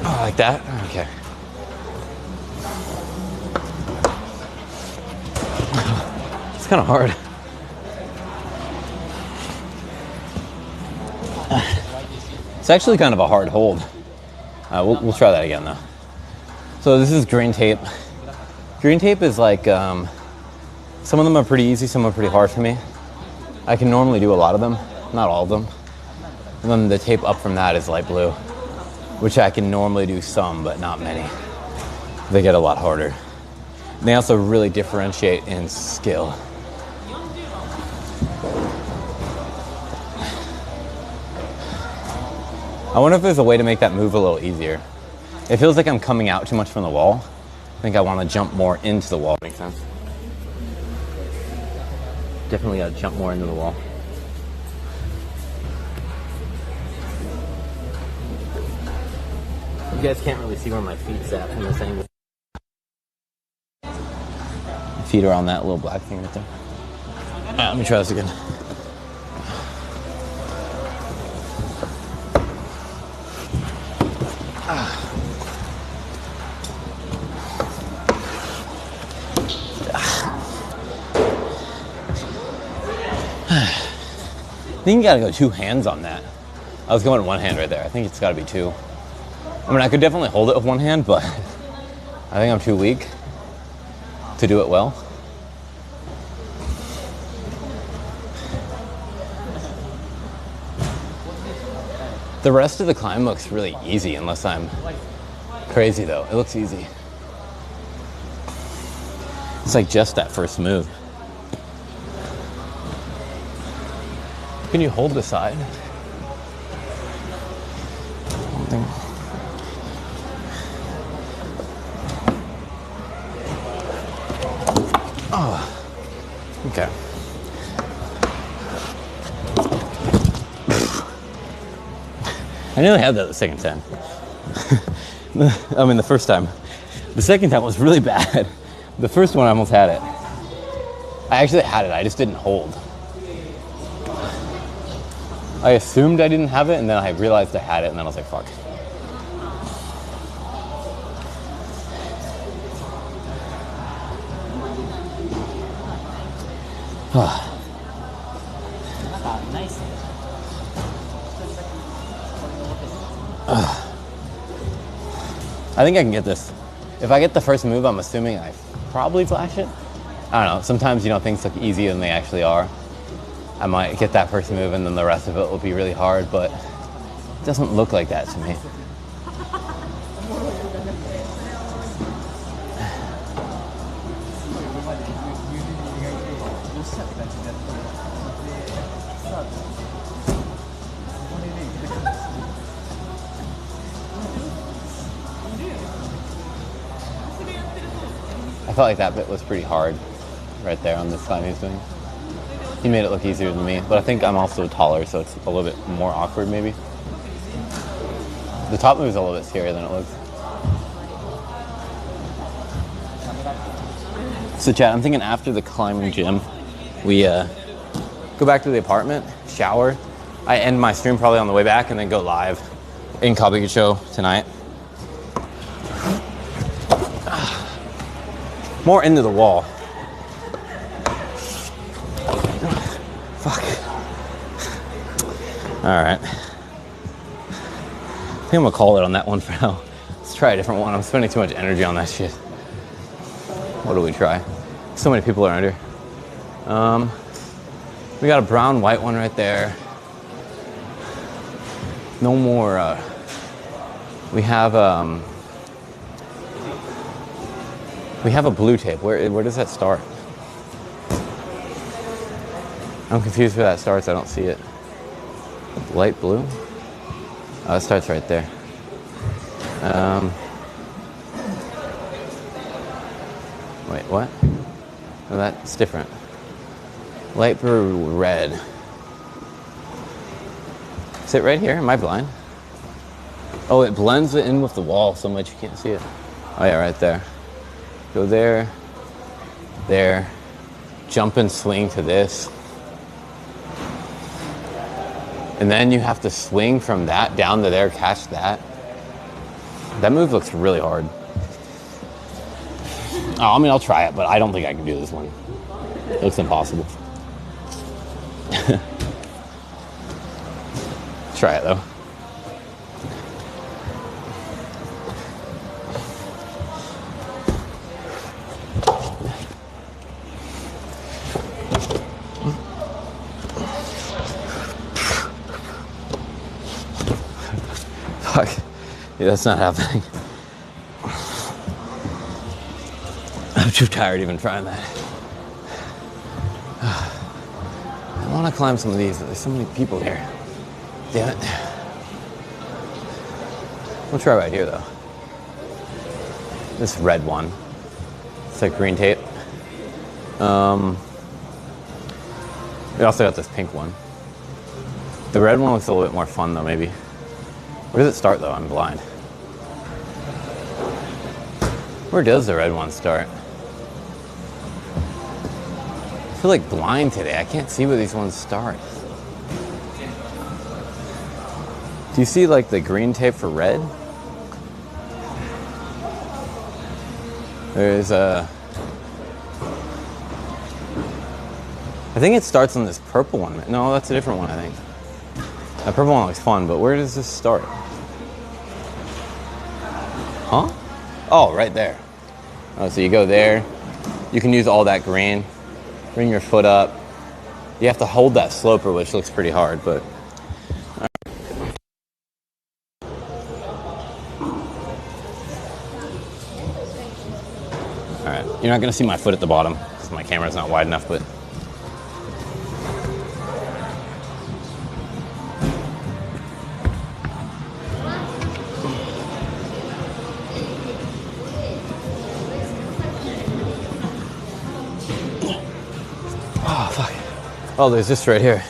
Oh, like that? Okay. It's kind of hard. It's actually kind of a hard hold. We'll try that again though. So this is green tape. Green tape is like, some of them are pretty easy, some are pretty hard for me. I can normally do a lot of them, not all of them. And then the tape up from that is light blue, which I can normally do some, but not many. They get a lot harder. And they also really differentiate in skill. I wonder if there's a way to make that move a little easier. It feels like I'm coming out too much from the wall. I think I want to jump more into the wall. Makes sense? Definitely got to jump more into the wall. You guys can't really see where my feet's at from this angle. My feet are on that little black thing right there. Let me try this again. I think you gotta go two hands on that. I was going one hand right there. I think it's gotta be two. I mean, I could definitely hold it with one hand, but I think I'm too weak to do it well. The rest of the climb looks really easy unless I'm crazy though. It looks easy. It's like just that first move. Can you hold the side? Oh, okay. I nearly had that the second time. I mean, the first time. The second time was really bad. The first one I almost had it. I actually had it, I just didn't hold. I assumed I didn't have it, and then I realized I had it, and then I was like, fuck. I think I can get this. If I get the first move, I'm assuming I probably flash it. I don't know, sometimes, you know, things look easier than they actually are. I might get that first move and then the rest of it will be really hard, but it doesn't look like that to me. I felt like that bit was pretty hard right there on this climb he was doing. He made it look easier than me, but I think I'm also taller, so it's a little bit more awkward maybe. The top move is a little bit scarier than it looks. So Chad, I'm thinking after the climbing gym, we go back to the apartment, shower. I end my stream probably on the way back and then go live in Kabukicho tonight. More into the wall. Fuck. All right. I think I'm gonna call it on that one for now. Let's try a different one. I'm spending too much energy on that shit. What do we try? So many people are under. We got a brown white one right there. No more. We have a blue tape. Where does that start? I'm confused where that starts. I don't see it. Light blue? Oh, it starts right there. Wait, what? Oh, that's different. Light blue, red. Is it right here? Am I blind? Oh, it blends it in with the wall so much you can't see it. Oh yeah, right there. Go there, there, jump and swing to this. And then you have to swing from that down to there, catch that. That move looks really hard. Oh, I mean, I'll try it, but I don't think I can do this one. It looks impossible. Try it though. Fuck. Yeah, that's not happening. I'm too tired even trying that. I want to climb some of these, but there's so many people here. Damn it. We'll try right here though. This red one. It's like green tape. We also got this pink one. The red one looks a little bit more fun though, maybe. Where does it start though? I'm blind. Where does the red one start? I feel like blind today. I can't see where these ones start. Do you see like the green tape for red? There's a... I think it starts on this purple one. No, that's a different one, I think. That purple one looks fun, but where does this start? Huh? Oh, right there. Oh, so you go there. You can use all that green. Bring your foot up. You have to hold that sloper, which looks pretty hard, but... Alright, you're not gonna see my foot at the bottom, because my camera's not wide enough, but... Oh, fuck. Oh, there's this right here.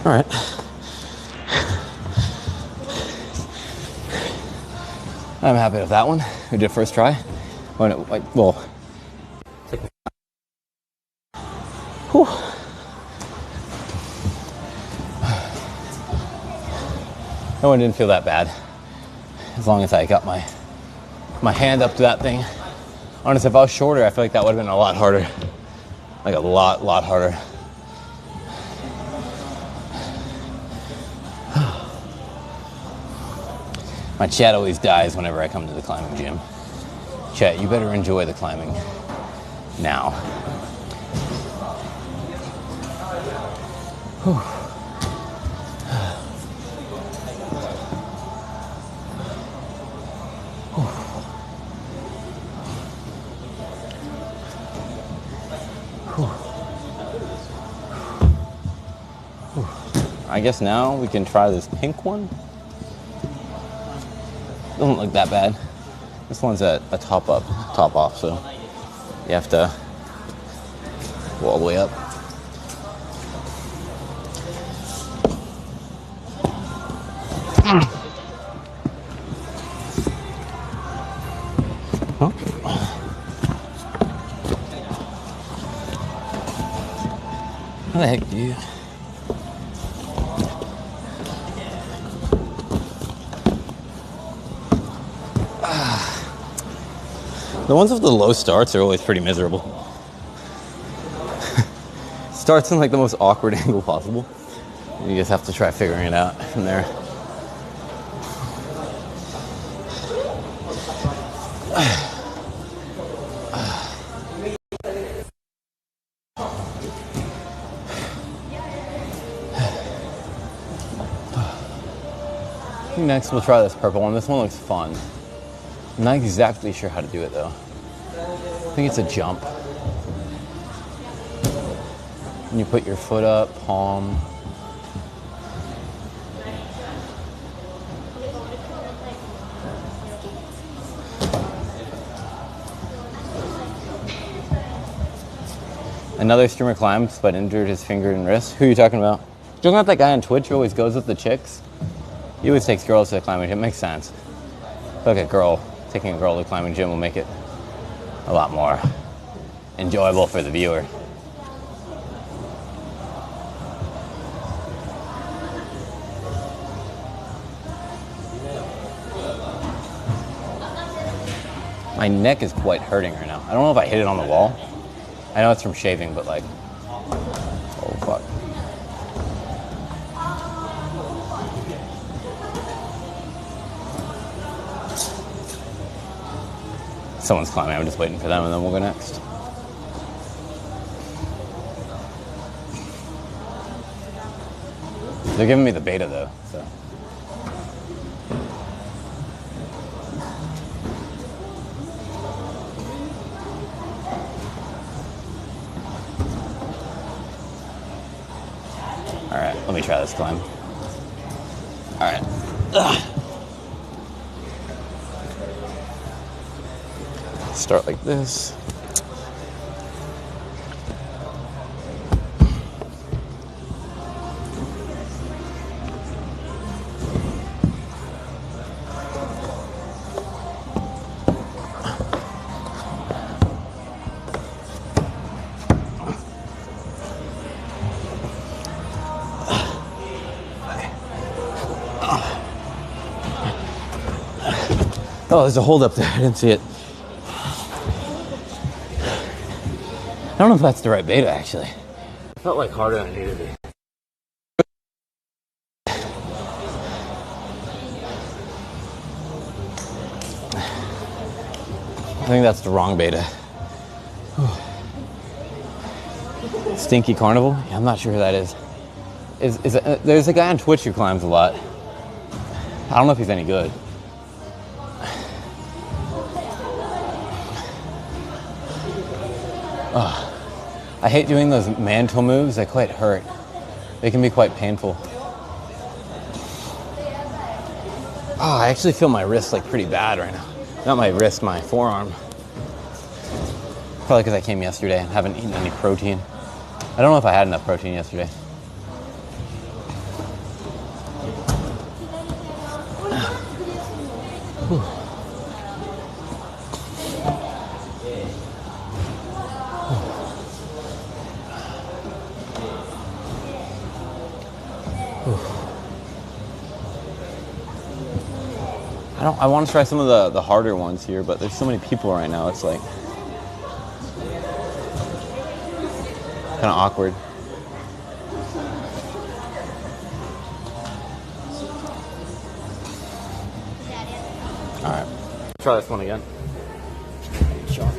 All right. I'm happy with that one. We did first try. When it, well, whew. That one didn't feel that bad. As long as I got my hand up to that thing. Honestly, if I was shorter, I feel like that would have been a lot harder. Like a lot harder. My chat always dies whenever I come to the climbing gym. Chat, you better enjoy the climbing now. Whew. I guess now we can try this pink one. Doesn't look that bad. This one's a top off, so you have to go all the way up. Huh? How the heck do you? The ones with the low starts are always pretty miserable. Starts in like the most awkward angle possible. You just have to try figuring it out from there. Next we'll try this purple one. This one looks fun. I'm not exactly sure how to do it though. I think it's a jump. And you put your foot up, palm. Another streamer climbs but injured his finger and wrist. Who are you talking about? You talking about that guy on Twitch who always goes with the chicks? He always takes girls to the climbing gym. It makes sense. Like taking a girl to the climbing gym will make it a lot more enjoyable for the viewer. My neck is quite hurting right now. I don't know if I hit it on the wall. I know it's from shaving, but like, oh fuck. Someone's climbing, I'm just waiting for them and then we'll go next. They're giving me the beta though, so. All right, let me try this climb. All right. Ugh. Start like this. Oh, there's a hold up there. I didn't see it. I don't know if that's the right beta, actually. It felt like harder than it needed to be. I think that's the wrong beta. Whew. Stinky Carnival? Yeah, I'm not sure who that is. There's a guy on Twitch who climbs a lot. I don't know if he's any good. I hate doing those mantle moves. They quite hurt. They can be quite painful. Oh, I actually feel my wrist like pretty bad right now. Not my wrist, my forearm. Probably because I came yesterday and haven't eaten any protein. I don't know if I had enough protein yesterday. Whew. I want to try some of the harder ones here, but there's so many people right now. It's like kind of awkward. All right, try this one again. Shark.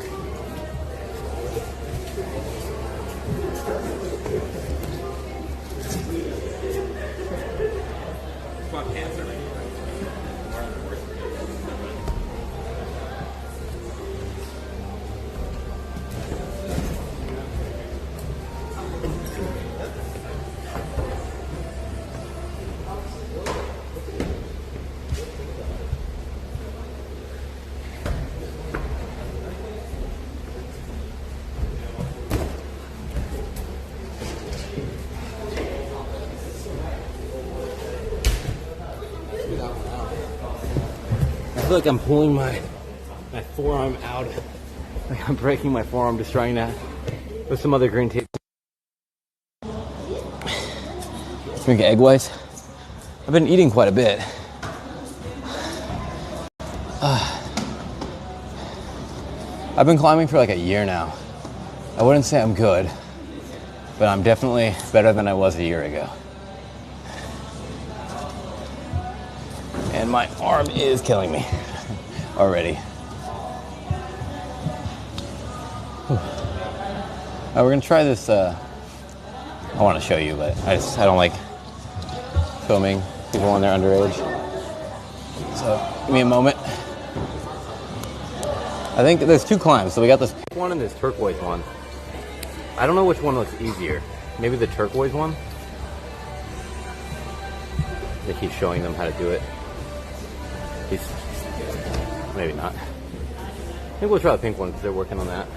I feel like I'm pulling my forearm out. Like I'm breaking my forearm just trying to with some other green tape. Let's make egg whites. I've been eating quite a bit. I've been climbing for like a year now. I wouldn't say I'm good, but I'm definitely better than I was a year ago. And my arm is killing me already. Now we're gonna try this. I want to show you, but I don't like filming people when they're underage. So give me a moment. I think there's two climbs. So we got this pink one and this turquoise one. I don't know which one looks easier. Maybe the turquoise one. They keep showing them how to do it. Maybe not. I think we'll try the pink one because they're working on that.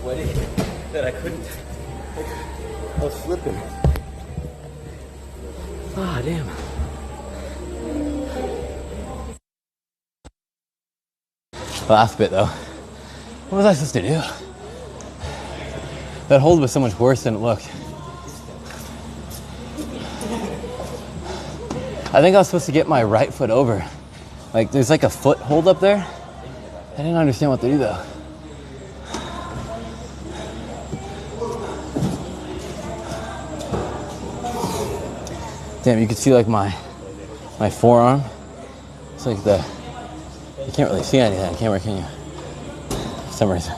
Sweaty that I couldn't. I was slipping. Ah, damn. Last bit though. What was I supposed to do? That hold was so much worse than it looked. I think I was supposed to get my right foot over. Like there's like a foot hold up there. I didn't understand what to do though. Damn, you can see like my forearm. It's like you can't really see anything on camera, can you? For some reason.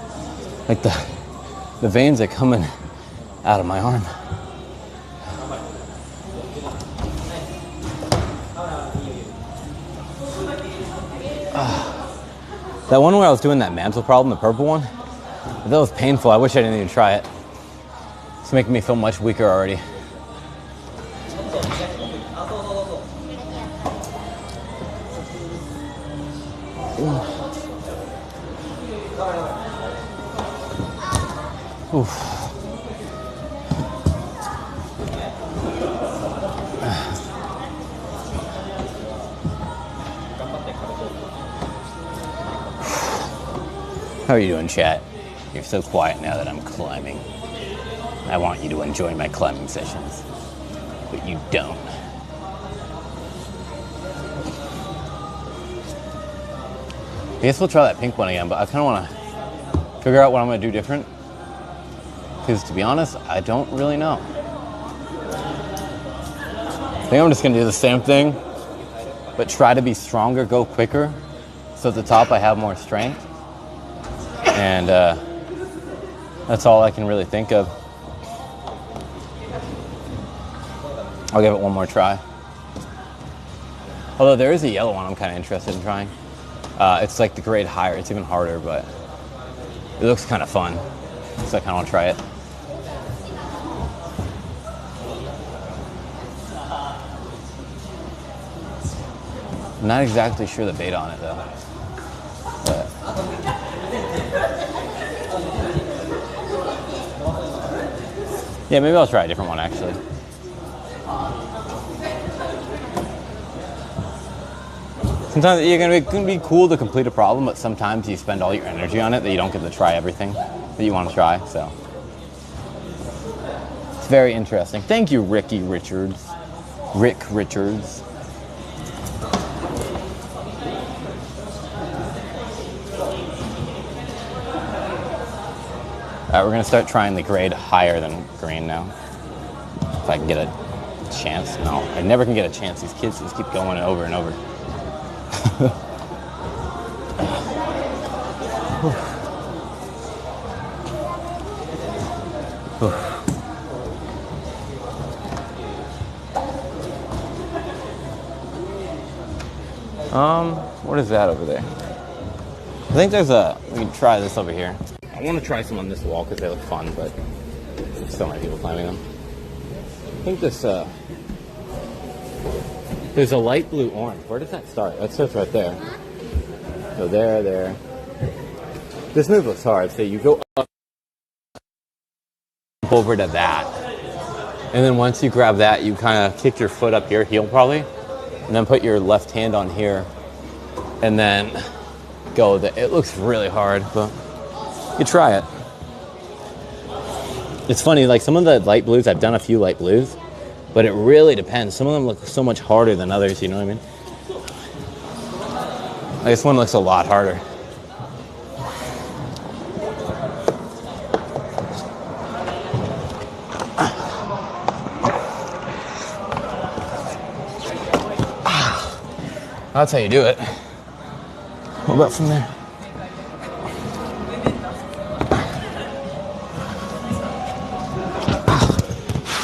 Like the veins are coming out of my arm. That one where I was doing that mantle problem, the purple one, that was painful. I wish I didn't even try it. It's making me feel much weaker already. Oof. How are you doing, chat? You're so quiet now that I'm climbing. I want you to enjoy my climbing sessions, but you don't. I guess we'll try that pink one again, but I kind of want to figure out what I'm going to do different. Because to be honest, I don't really know. I think I'm just going to do the same thing but try to be stronger, go quicker. So at the top I have more strength. And that's all I can really think of. I'll give it one more try. Although there is a yellow one I'm kind of interested in trying. It's like the grade higher, it's even harder, but it looks kind of fun. So I kind of want to try it. I'm not exactly sure the bait on it though. But yeah, maybe I'll try a different one actually. Sometimes it can be cool to complete a problem, but sometimes you spend all your energy on it that you don't get to try everything that you want to try. So it's very interesting. Thank you, Rick Richards. All right, we're gonna start trying the grade higher than green now. If I can get a chance. No, I never can get a chance. These kids just keep going over and over. What is that over there? I think there's we can try this over here. I want to try some on this wall because they look fun, but so many people climbing them. I think this, there's a light blue orange. Where does that start? That starts right there. So there. This move looks hard. So you go up over to that. And then once you grab that, you kind of kick your foot up your heel probably. And then put your left hand on here. And then go there. It looks really hard, but you try it. It's funny, like some of the light blues, I've done a few light blues, but it really depends. Some of them look so much harder than others, you know what I mean? Like this one looks a lot harder. That's how you do it. What about from there?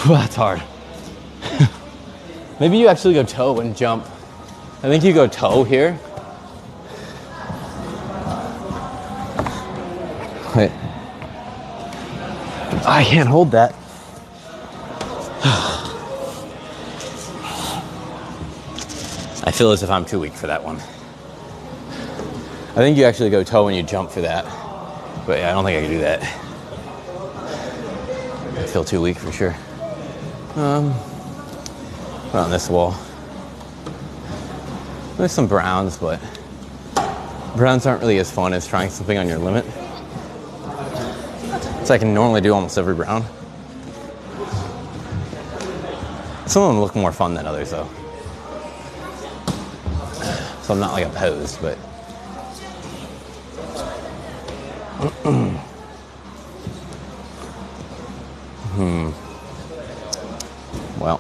That's hard. Maybe you actually go toe and jump. I think you go toe here. Wait. I can't hold that. I feel as if I'm too weak for that one. I think you actually go toe when you jump for that. But yeah, I don't think I can do that. I feel too weak for sure. Put on this wall. There's some browns, but browns aren't really as fun as trying something on your limit. So I can normally do almost every brown. Some of them look more fun than others though. So I'm not like opposed, but well,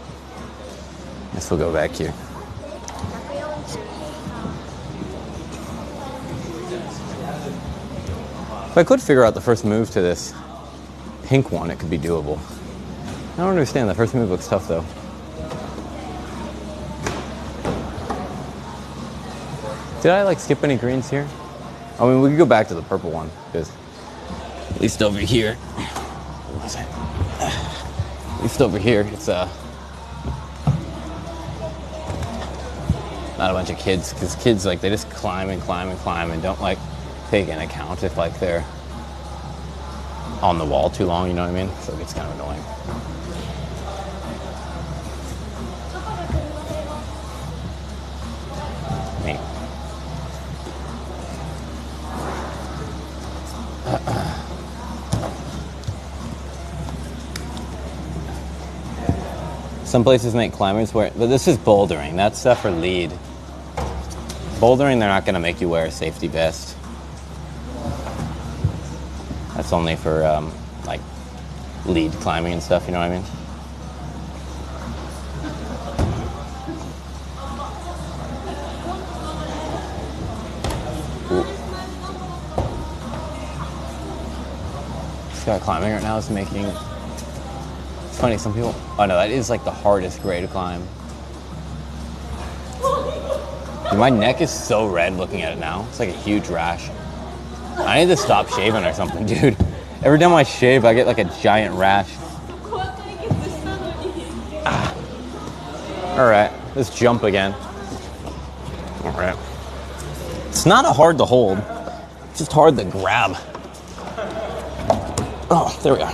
guess we'll go back here. If I could figure out the first move to this pink one, it could be doable. I don't understand, the first move looks tough though. Did I like skip any greens here? I mean, we could go back to the purple one, because at least over here, it's not a bunch of kids, because kids, like, they just climb and climb and climb and don't like take into account if like they're on the wall too long, you know what I mean? So it gets kind of annoying. Some places make climbers wear, but this is bouldering. That's stuff for lead. Bouldering, they're not going to make you wear a safety vest. That's only for like lead climbing and stuff, you know what I mean? this guy climbing right now is making, it's funny, some people, oh no, that is like the hardest grade to climb. Dude, my neck is so red looking at it now. It's like a huge rash. I need to stop shaving or something, dude. Every time I shave, I get like a giant rash. Ah. All right, let's jump again. All right. It's not hard to hold, it's just hard to grab. Oh, there we go.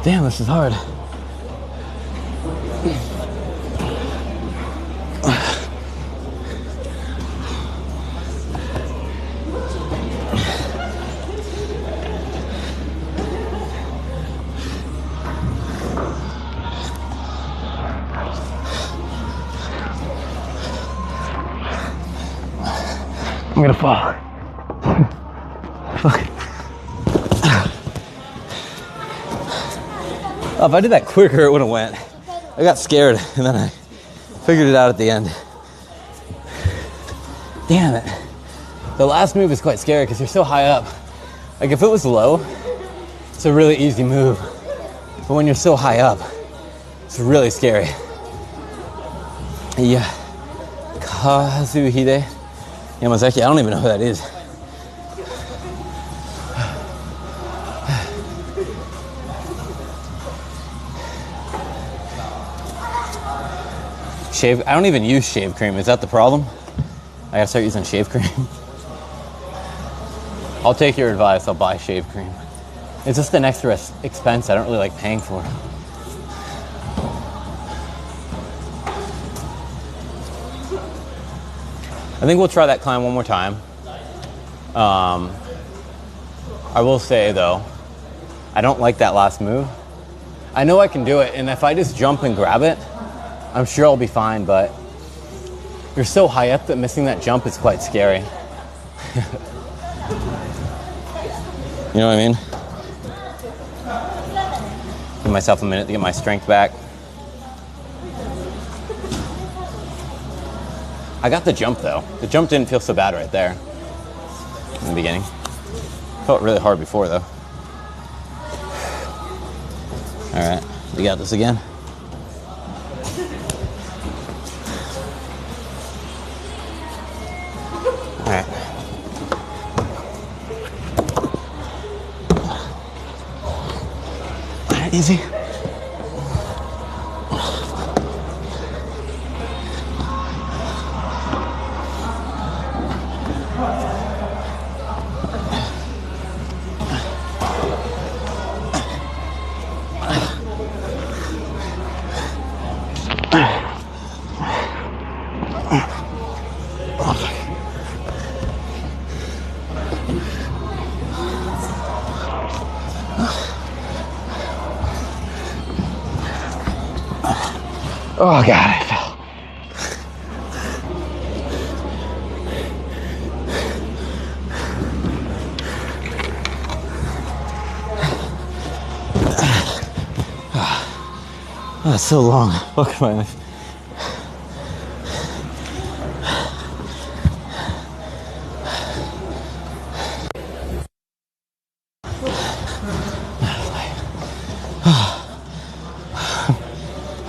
Damn, this is hard. I'm gonna fall. Fuck. Oh, if I did that quicker, it would have went. I got scared, and then I figured it out at the end. Damn it. The last move is quite scary because you're so high up. Like, if it was low, it's a really easy move. But when you're so high up, it's really scary. Yeah. Kazuhide Yamazaki, I don't even know who that is. Shave, I don't even use shave cream. Is that the problem? I gotta start using shave cream. I'll take your advice, I'll buy shave cream. It's just an extra expense I don't really like paying for. I think we'll try that climb one more time. I will say though, I don't like that last move. I know I can do it, and if I just jump and grab it, I'm sure I'll be fine, but you're so high up that missing that jump is quite scary. You know what I mean? Give myself a minute to get my strength back. I got the jump though. The jump didn't feel so bad right there in the beginning. Felt really hard before though. All right, we got this again. All right. All right, easy. Oh God, I fell. Oh, it's so long. Look at my life.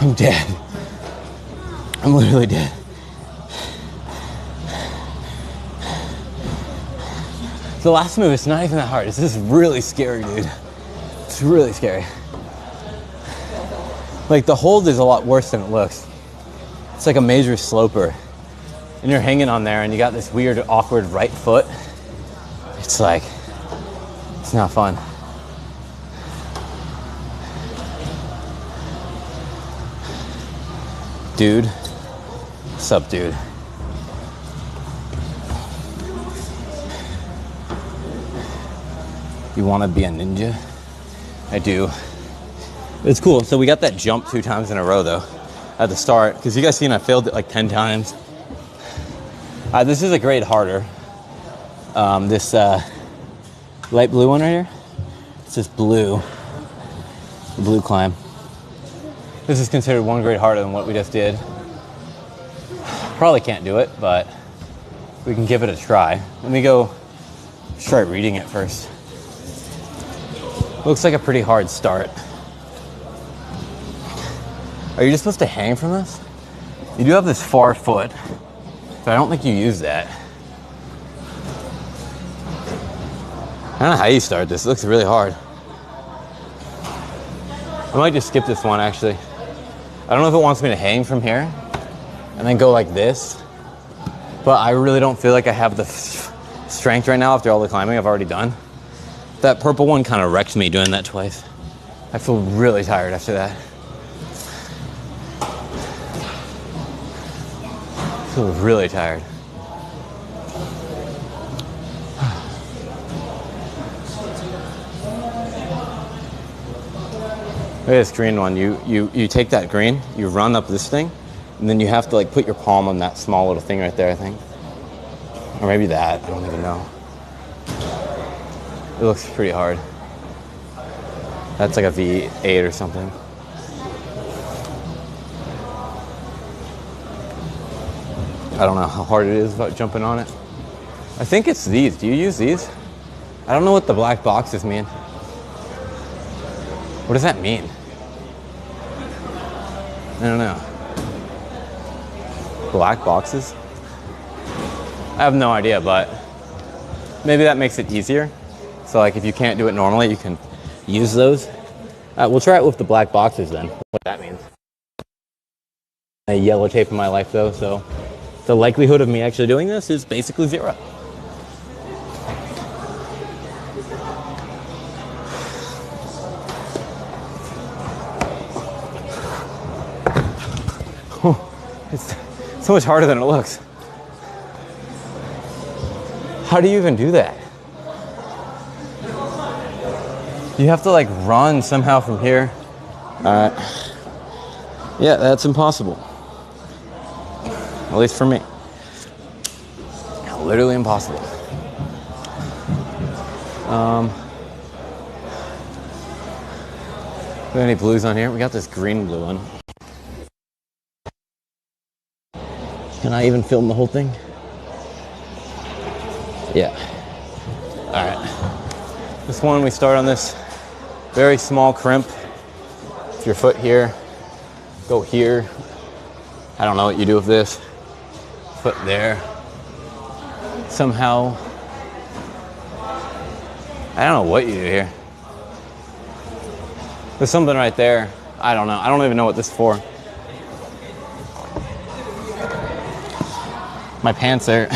I'm dead. I'm literally dead. The last move is not even that hard. It's just really scary, dude. It's really scary. Like, the hold is a lot worse than it looks. It's like a major sloper. And you're hanging on there and you got this weird, awkward right foot. It's like, it's not fun. Dude. What's up, dude? You want to be a ninja? I do. It's cool. So we got that jump 2 times in a row, though, at the start. Because you guys seen I failed it like 10 times. This is a grade harder. This light blue one right here. It's this blue climb. This is considered 1 grade harder than what we just did. Probably can't do it, but we can give it a try. Let me go try reading it first. Looks like a pretty hard start. Are you just supposed to hang from this? You do have this far foot, but I don't think you use that. I don't know how you start this. It looks really hard. I might just skip this one, actually. I don't know if it wants me to hang from here and then go like this, but I really don't feel like I have the strength right now after all the climbing I've already done. That purple one kind of wrecked me doing that twice. I feel really tired after that. I feel really tired. Look at this green one. You take that green, you run up this thing, and then you have to like put your palm on that small little thing right there, I think. Or maybe that, I don't even know. It looks pretty hard. That's like a V8 or something. I don't know how hard it is about jumping on it. I think it's these. Do you use these? I don't know what the black boxes mean. What does that mean? I don't know. Black boxes? I have no idea, but maybe that makes it easier. So like if you can't do it normally, you can use those. We'll try it with the black boxes then, what that means. A yellow tape in my life though, so the likelihood of me actually doing this is basically 0. It's so much harder than it looks. How do you even do that? You have to like run somehow from here. Yeah, that's impossible. At least for me. Literally impossible. We got any blues on here? We got this green blue one. Can I even film the whole thing? Yeah. All right. This one, we start on this very small crimp. With your foot here, go here. I don't know what you do with this. Foot there. Somehow, I don't know what you do here. There's something right there. I don't know. I don't even know what this is for. My pants are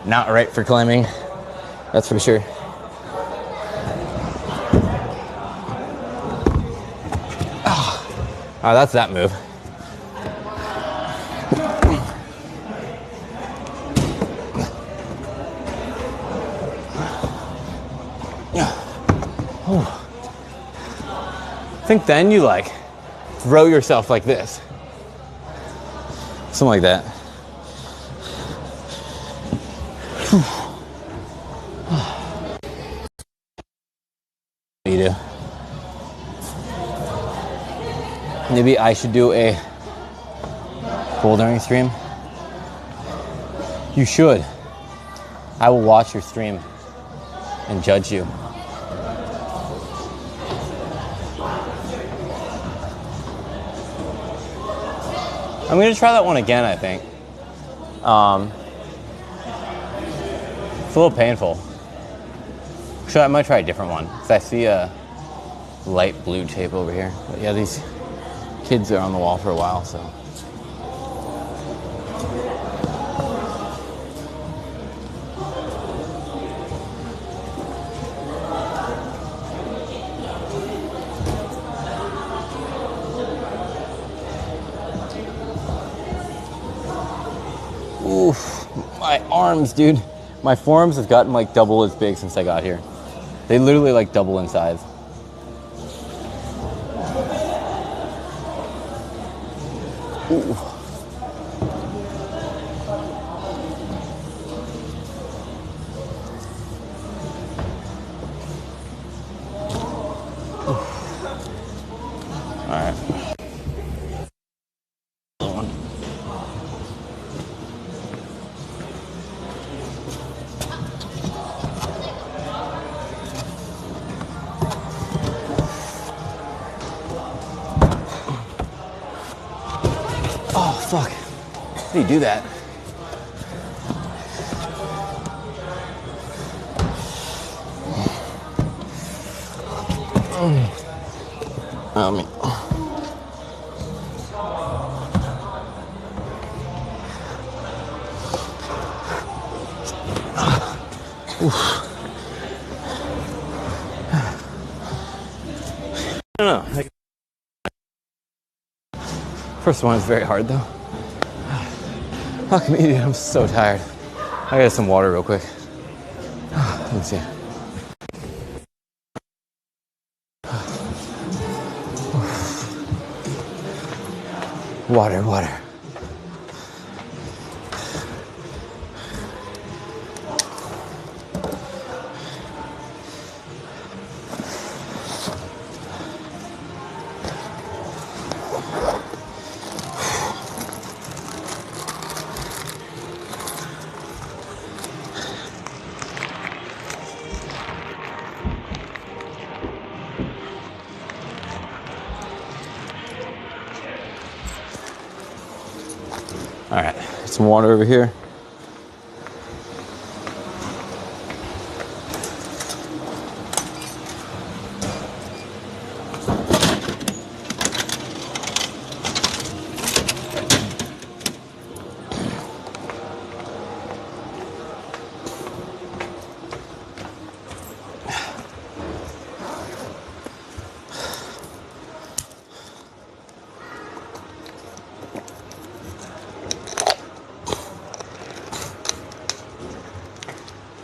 not right for climbing. That's for sure. Oh, that's that move. I think then you like throw yourself like this. Something like that. You do. Maybe I should do a bouldering stream. You should. I will watch your stream and judge you. I'm gonna try that one again, I think. It's a little painful. So I might try a different one, because I see a light blue tape over here. But yeah, these kids are on the wall for a while, so. My arms, dude. My forearms have gotten like double as big since I got here. They literally like double in size. Ooh. All right. Oh, fuck. How do you do that? I mean, I don't know. First one is very hard though. Fuck me, dude. I'm so tired. I got some water real quick. Let me see. Water. All right, some water over here.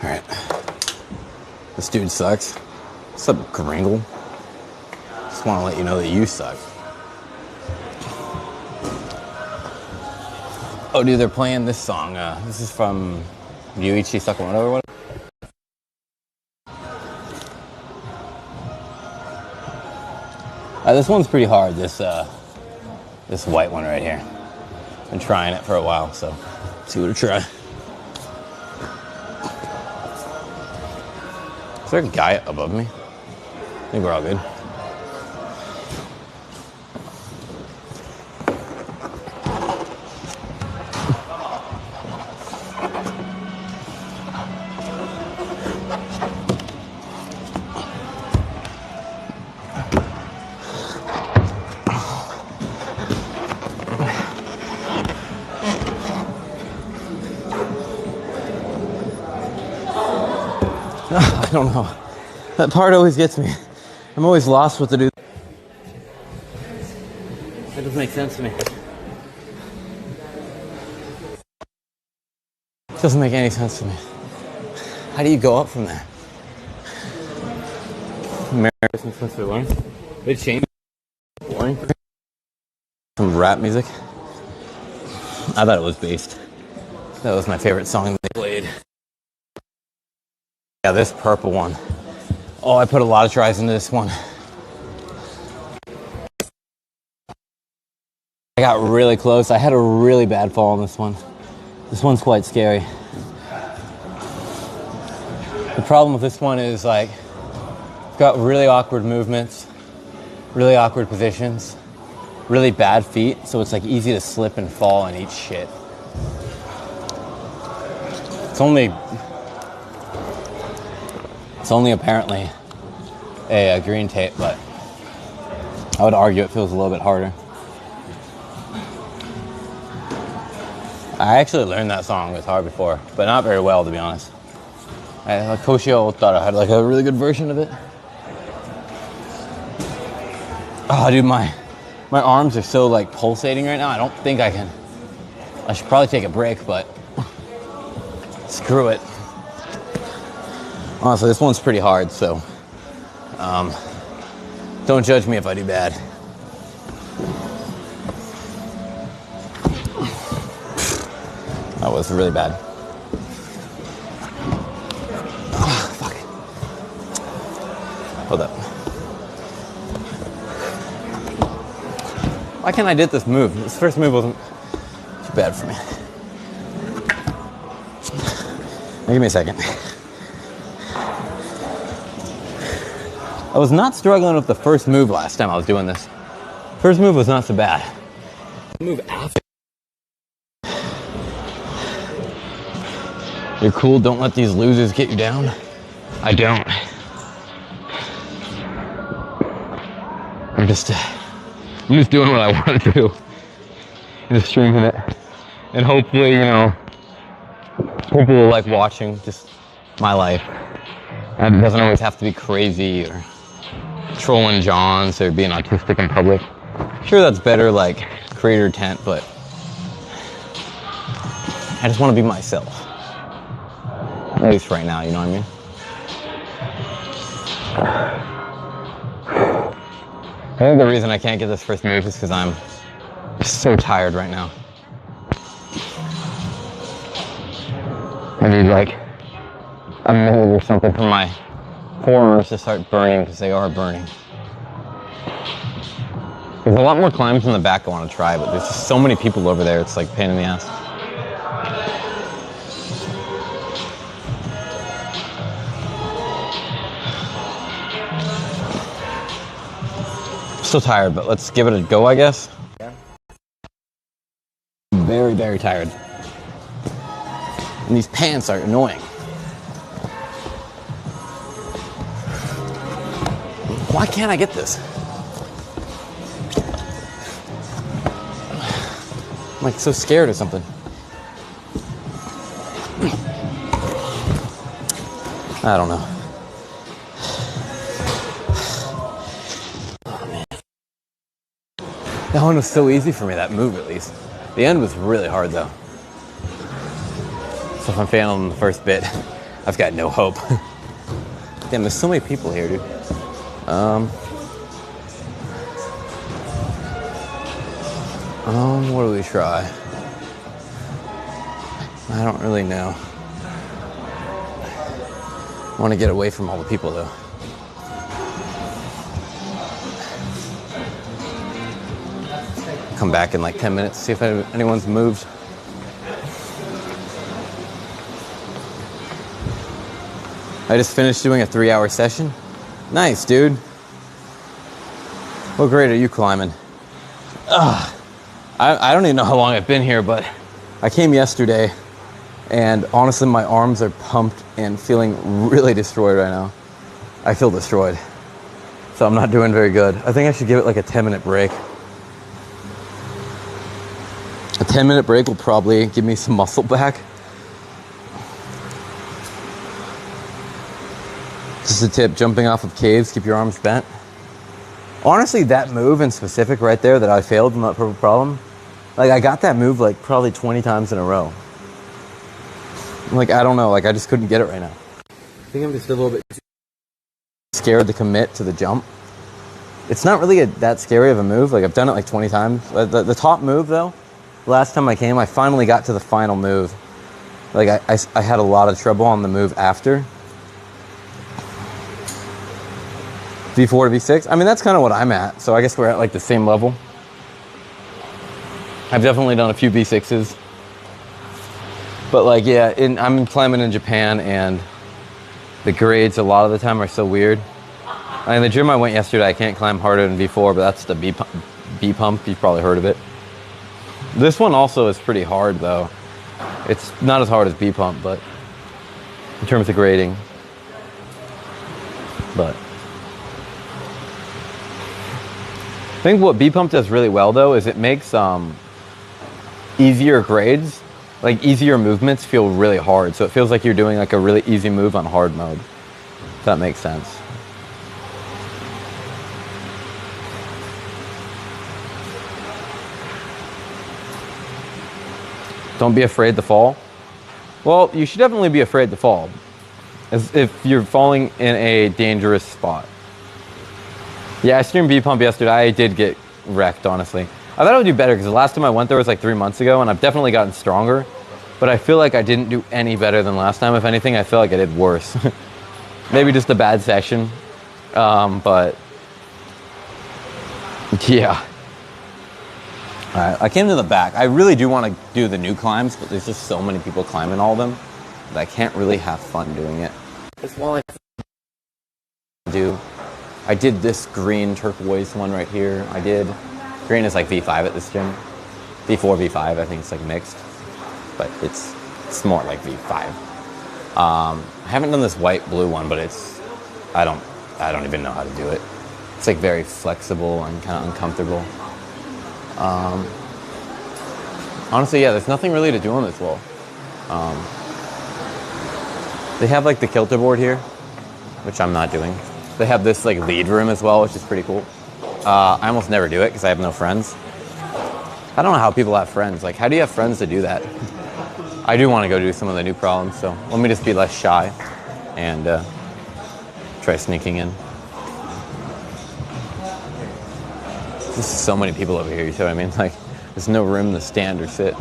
All right, this dude sucks. What's up, Gringle? Just want to let you know that you suck. Oh, dude, they're playing this song. This is from Yuichi Sakamoto or whatever. This one's pretty hard. This white one right here. Been trying it for a while, so let's see what I try. Is there a guy above me? I think we're all good. I don't know. That part always gets me. I'm always lost what to do. That doesn't make sense to me. It doesn't make any sense to me. How do you go up from there? American Spencer Lawrence. They changed boring. Some rap music. I thought it was based. That was my favorite song they played. Yeah, this purple one. Oh, I put a lot of tries into this one. I got really close. I had a really bad fall on this one. This one's quite scary. The problem with this one is like, it's got really awkward movements, really awkward positions, really bad feet, so it's like easy to slip and fall and eat shit. It's only apparently a green tape, but I would argue it feels a little bit harder. I actually learned that song on guitar before, but not very well, to be honest. Koshio thought I had like a really good version of it. Oh, dude, my arms are so like pulsating right now. I don't think I can. I should probably take a break, but Screw it. Honestly, this one's pretty hard, so don't judge me if I do bad. That was really bad. Oh, fuck it. Hold up. Why can't I do this move? This first move wasn't too bad for me. Now, give me a second. I was not struggling with the first move last time I was doing this. First move was not so bad. Move after. You're cool, don't let these losers get you down. I don't. I'm just doing what I want to do. Just streaming it. And hopefully, you know, people will like watching just my life. And it doesn't always have to be crazy or trolling Johns or being autistic in public. Sure, that's better, like creator intent, but I just want to be myself. At least right now, you know what I mean? I think the reason I can't get this first move is because I'm just so tired right now. I need like a minute or something for my forearms to start burning, because they are burning. There's a lot more climbs in the back I want to try, but there's just so many people over there, it's like a pain in the ass. Still tired, but let's give it a go, I guess. Yeah. Very, very tired. And these pants are annoying. Why can't I get this? I'm like so scared or something. I don't know. Oh, man. That one was so easy for me, that move at least. The end was really hard though. So if I'm failing the first bit, I've got no hope. Damn, there's so many people here, dude. What do we try? I don't really know. I want to get away from all the people though. Come back in like 10 minutes, see if anyone's moved. I just finished doing a 3-hour session. Nice, dude. What grade are you climbing? I don't even know how long I've been here, but I came yesterday, and honestly, my arms are pumped and feeling really destroyed right now. I feel destroyed. So I'm not doing very good. I think I should give it like a 10-minute break. A 10-minute break will probably give me some muscle back. Just a tip, jumping off of caves, keep your arms bent. Honestly, that move in specific right there that I failed, not a problem. Like, I got that move like probably 20 times in a row. Like, I don't know, like I just couldn't get it right now. I think I'm just a little bit scared to commit to the jump. It's not really that scary of a move. Like, I've done it like 20 times. The top move though, last time I came, I finally got to the final move. Like, I had a lot of trouble on the move after. V4 to V6. I mean, that's kind of what I'm at. So I guess we're at like the same level. I've definitely done a few V6s. But like, yeah, I'm climbing in Japan, and the grades a lot of the time are so weird. I mean, the gym I went yesterday, I can't climb harder than V4, but that's the B pump. You've probably heard of it. This one also is pretty hard though. It's not as hard as B pump, but in terms of grading. But I think what B pump does really well though is it makes easier grades, like easier movements, feel really hard. So it feels like you're doing like a really easy move on hard mode. If that makes sense. Don't be afraid to fall. Well, you should definitely be afraid to fall, as if you're falling in a dangerous spot. Yeah, I streamed B-Pump yesterday. I did get wrecked, honestly. I thought I would do better because the last time I went there was like 3 months ago, and I've definitely gotten stronger. But I feel like I didn't do any better than last time. If anything, I feel like I did worse. Maybe just a bad session. But yeah. All right, I came to the back. I really do want to do the new climbs, but there's just so many people climbing all of them that I can't really have fun doing it. That's all I did this green turquoise one right here. Green is like V5 at this gym. V4, V5, I think it's like mixed. But it's more like V5. I haven't done this white blue one, but I don't even know how to do it. It's like very flexible and kind of uncomfortable. Honestly, yeah, there's nothing really to do on this wall. They have like the kilter board here, which I'm not doing. They have this like lead room as well, which is pretty cool. I almost never do it because I have no friends. I don't know how people have friends. Like, how do you have friends to do that? I do want to go do some of the new problems, so let me just be less shy and try sneaking in. There's so many people over here, you see what I mean? Like, there's no room to stand or sit.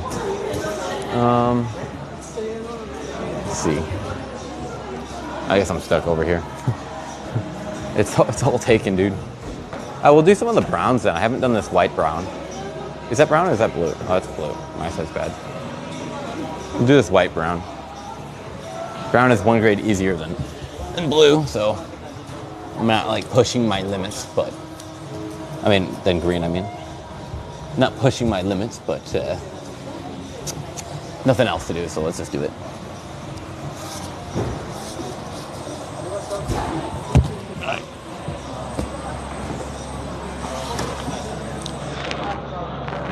Let's see. I guess I'm stuck over here. It's all taken, dude. I will do some of the browns then. I haven't done this white brown. Is that brown or is that blue? Oh, that's blue. My side's bad. We'll do this white brown. Brown is 1 grade easier than blue, so I'm not like pushing my limits, but than green, I mean. Not pushing my limits, but nothing else to do, so let's just do it.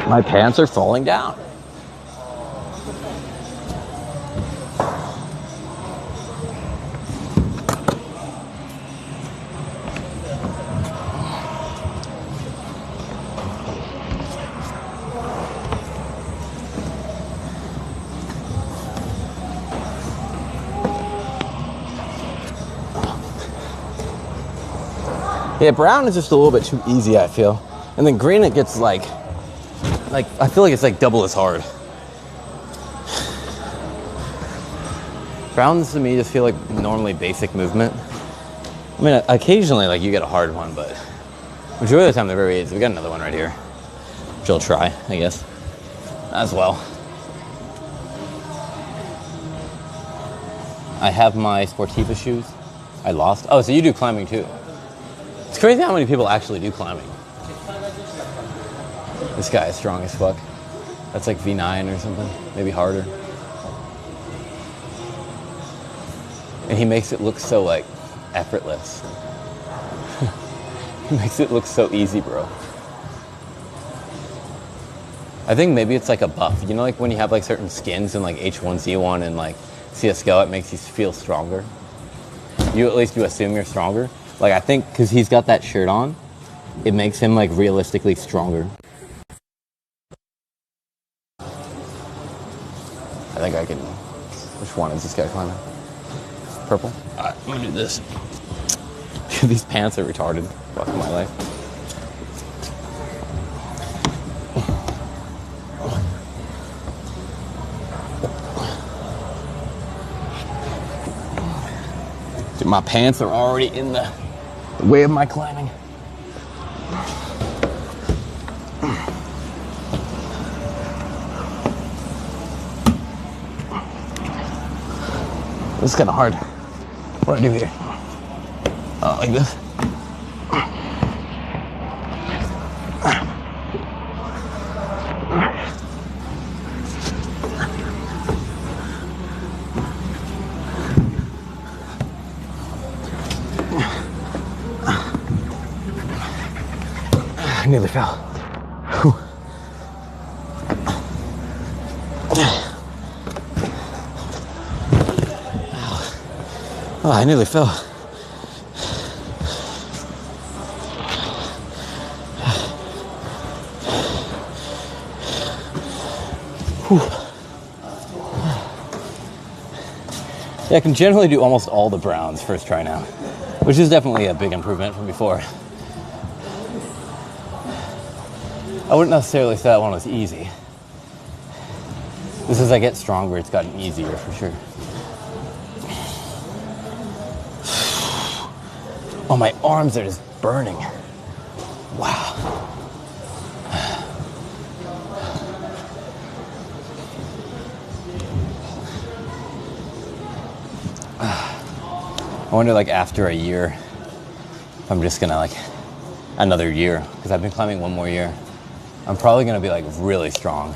My pants are falling down. Yeah, brown is just a little bit too easy, I feel. And then green, it gets like I feel like it's like double as hard. Browns to me just feel like normally basic movement. I mean, occasionally like you get a hard one, but majority of the time they're very easy. We got another one right here, which I'll try, I guess, as well. I have my Sportiva shoes. I lost. Oh, so you do climbing too. It's crazy how many people actually do climbing. This guy is strong as fuck. That's like V9 or something, maybe harder. And he makes it look so like effortless. He makes it look so easy, bro. I think maybe it's like a buff. You know, like when you have like certain skins in like H1Z1 and like CSGO, it makes you feel stronger. You at least you assume you're stronger. Like I think because he's got that shirt on, it makes him like realistically stronger. I think I can. Which one is this guy climbing? Purple? Alright, I'm gonna do this. These pants are retarded. Fuck my life. Dude, my pants are already in the way of my climbing. This is kind of hard. What do I do here? Like this. I nearly fell. Whew. Oh, I nearly fell. Whew. Yeah, I can generally do almost all the browns first try now, which is definitely a big improvement from before. I wouldn't necessarily say that one was easy. Just as I get stronger, it's gotten easier for sure. Oh, my arms are just burning. Wow. I wonder, like, after a year, if I'm just gonna, like, another year, because I've been climbing one more year, I'm probably gonna be, like, really strong.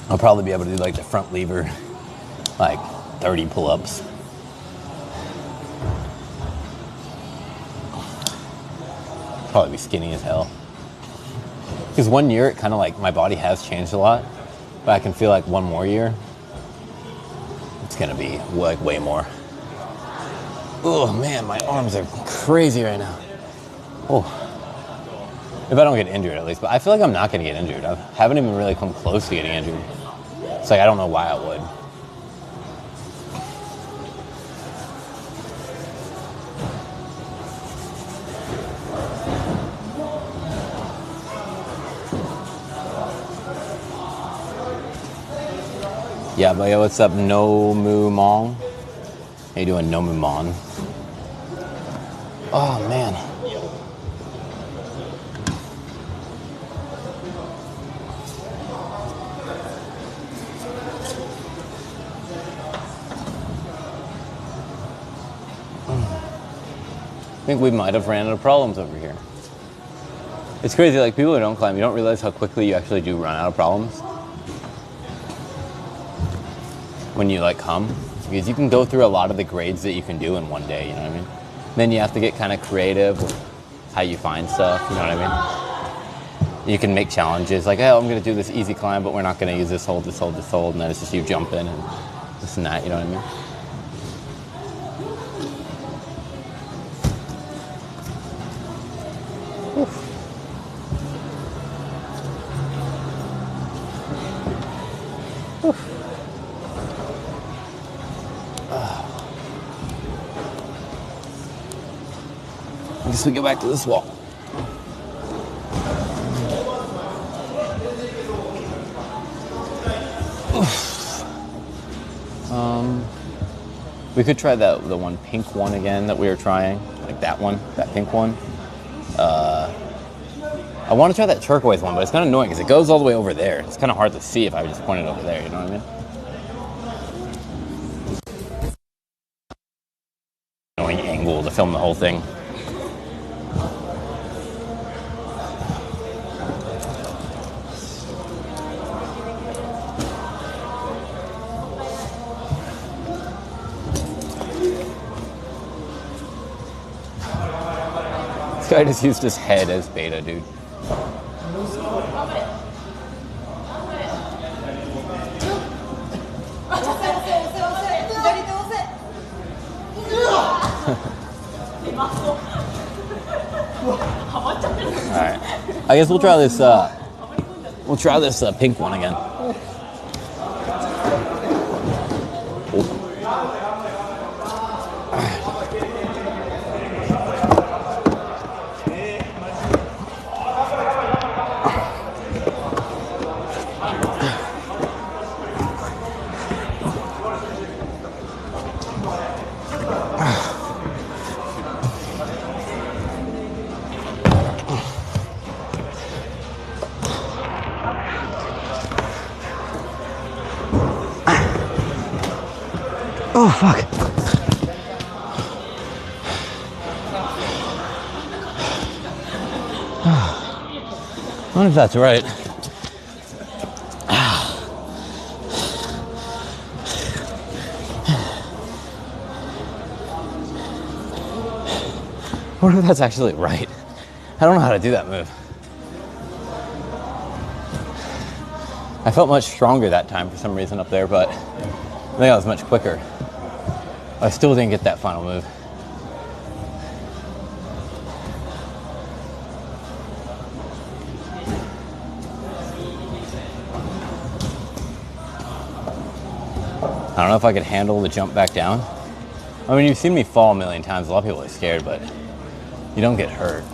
I'll probably be able to do, like, the front lever, like, 30 pull-ups. Probably be skinny as hell. Because 1 year, it kind of, like, my body has changed a lot, but I can feel like 1 more year, it's gonna be like way more. Oh man, my arms are crazy right now. Oh, if I don't get injured at least, but I feel like I'm not gonna get injured. I haven't even really come close to getting injured. It's like I don't know why I would. Yeah, but yo, what's up, No Moo Mong? How you doing, No Moo Mon? Oh man. I think we might have ran out of problems over here. It's crazy, like people who don't climb, you don't realize how quickly you actually do run out of problems when you like come, because you can go through a lot of the grades that you can do in one day, you know what I mean? Then you have to get kind of creative with how you find stuff, you know what I mean? You can make challenges like, oh, I'm gonna do this easy climb, but we're not gonna use this hold, this hold, this hold, and then it's just you jump in and this and that, you know what I mean? I guess we go back to this wall. We could try the one pink one again that we were trying, like that one, that pink one. I want to try that turquoise one, but it's kind of annoying because it goes all the way over there. It's kind of hard to see if I just point it over there, you know what I mean? Annoying angle to film the whole thing. This guy just used his head as beta, dude. Alright. I guess we'll try this pink one again. Oh, fuck. I wonder if that's right. I wonder if that's actually right. I don't know how to do that move. I felt much stronger that time for some reason up there, but I think I was much quicker. I still didn't get that final move. I don't know if I could handle the jump back down. I mean, you've seen me fall a million times. A lot of people are scared, but you don't get hurt.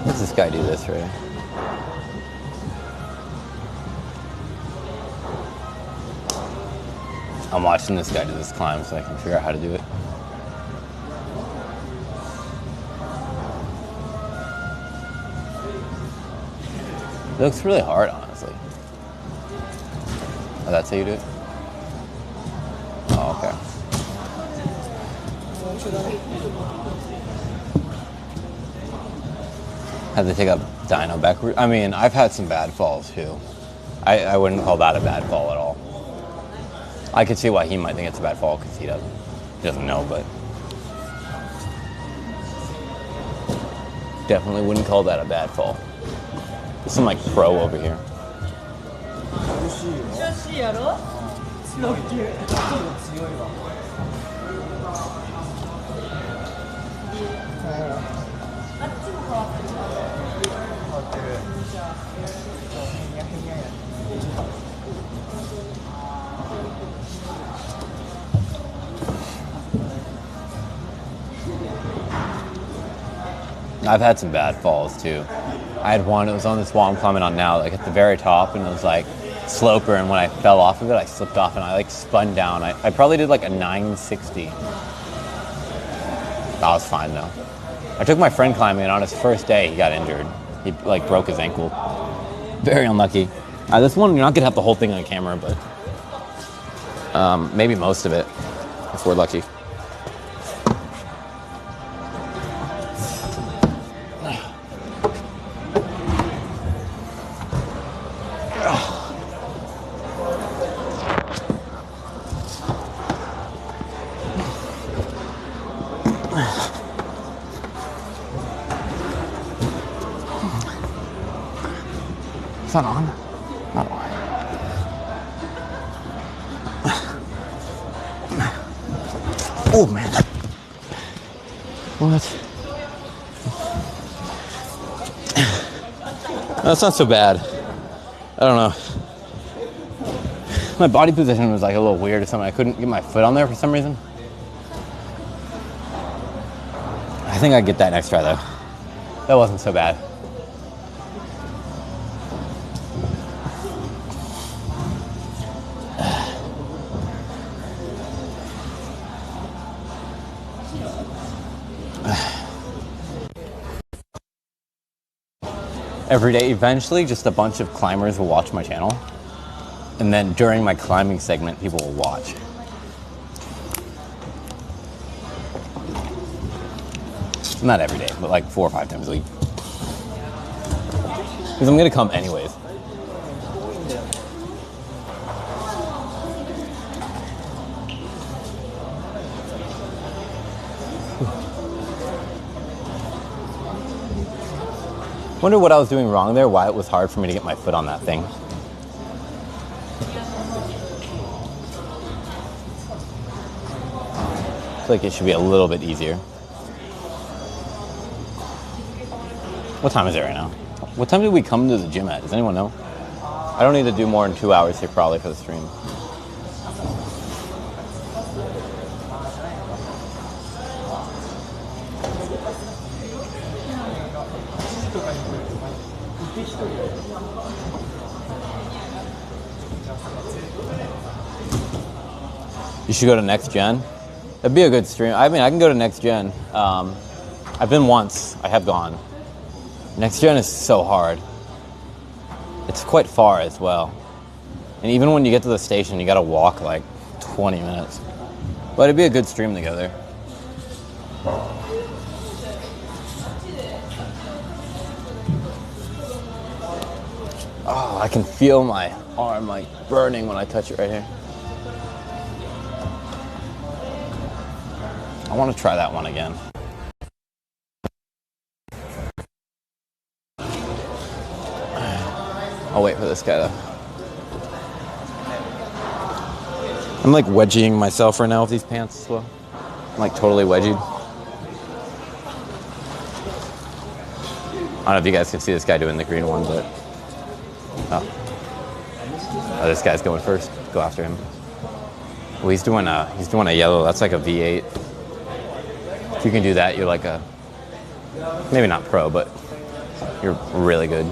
Let's this guy do this right? I'm watching this guy do this climb so I can figure out how to do it. It looks really hard, honestly. Oh, that's how you do it? Oh, okay. Had to take a dyno backward. I mean, I've had some bad falls too. I wouldn't call that a bad fall at all. I could see why he might think it's a bad fall because he doesn't know, but definitely wouldn't call that a bad fall. There's some like pro over here. I've had some bad falls too. I had one, it was on this wall I'm climbing on now, like at the very top, and it was like sloper, and when I fell off of it, I slipped off and I like spun down. I probably did like a 960. That was fine though. I took my friend climbing, and on his first day, he got injured. He like broke his ankle. Very unlucky. This one, you're not gonna have the whole thing on camera, but maybe most of it, if we're lucky. It's not on. Not on. Oh man. What? That's not so bad. I don't know. My body position was like a little weird or something. I couldn't get my foot on there for some reason. I think I'd get that next try though. That wasn't so bad. Every day, eventually, just a bunch of climbers will watch my channel. And then during my climbing segment, people will watch. Not every day, but like 4 or 5 times a week. Because I'm gonna come anyways. Wonder what I was doing wrong there, why it was hard for me to get my foot on that thing. I feel like it should be a little bit easier. What time is it right now? What time did we come to the gym at? Does anyone know? I don't need to do more than 2 hours here probably for the stream. You should go to Next Gen. That'd be a good stream. I mean, I can go to Next Gen. I've been once. I have gone. Next Gen is so hard. It's quite far as well. And even when you get to the station, you gotta walk like 20 minutes. But it'd be a good stream to go there. Oh. Oh, I can feel my arm like burning when I touch it right here. I want to try that one again. I'll wait for this guy though. I'm like wedging myself right now with these pants as well. I'm like totally wedgied. I don't know if you guys can see this guy doing the green one, but oh, this guy's going first. Go after him. Well, he's doing a yellow. That's like a V8. If you can do that, you're like a maybe not pro, but you're really good.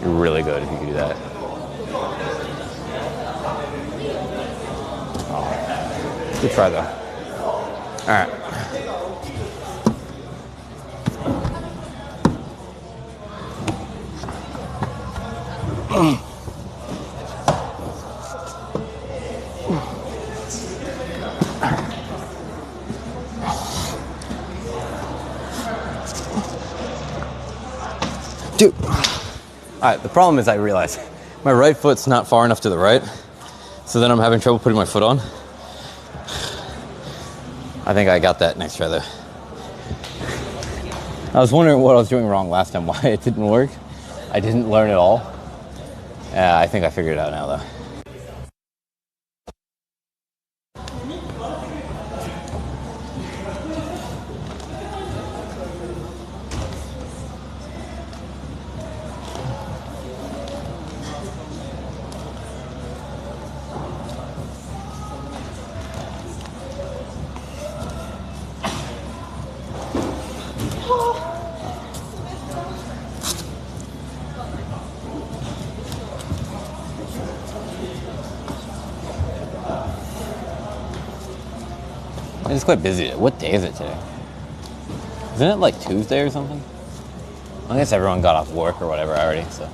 You're really good if you can do that. Oh, good try though. All right. Dude. All right, the problem is I realize my right foot's not far enough to the right, so then I'm having trouble putting my foot on. I think I got that next try though. I was wondering what I was doing wrong last time, why it didn't work. I didn't learn at all. I think I figured it out now though. It's quite busy. What day is it today? Isn't it like Tuesday or something? I guess everyone got off work or whatever already, so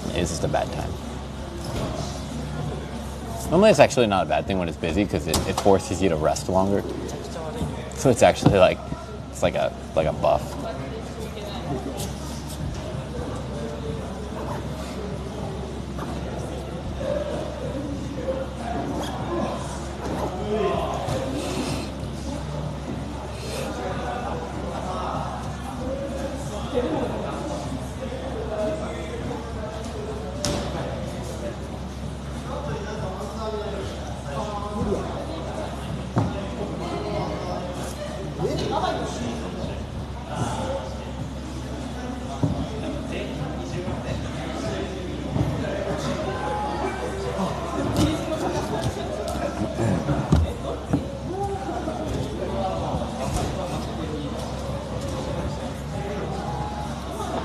it's just a bad time. Normally it's actually not a bad thing when it's busy because it forces you to rest longer. So it's actually like it's like a buff.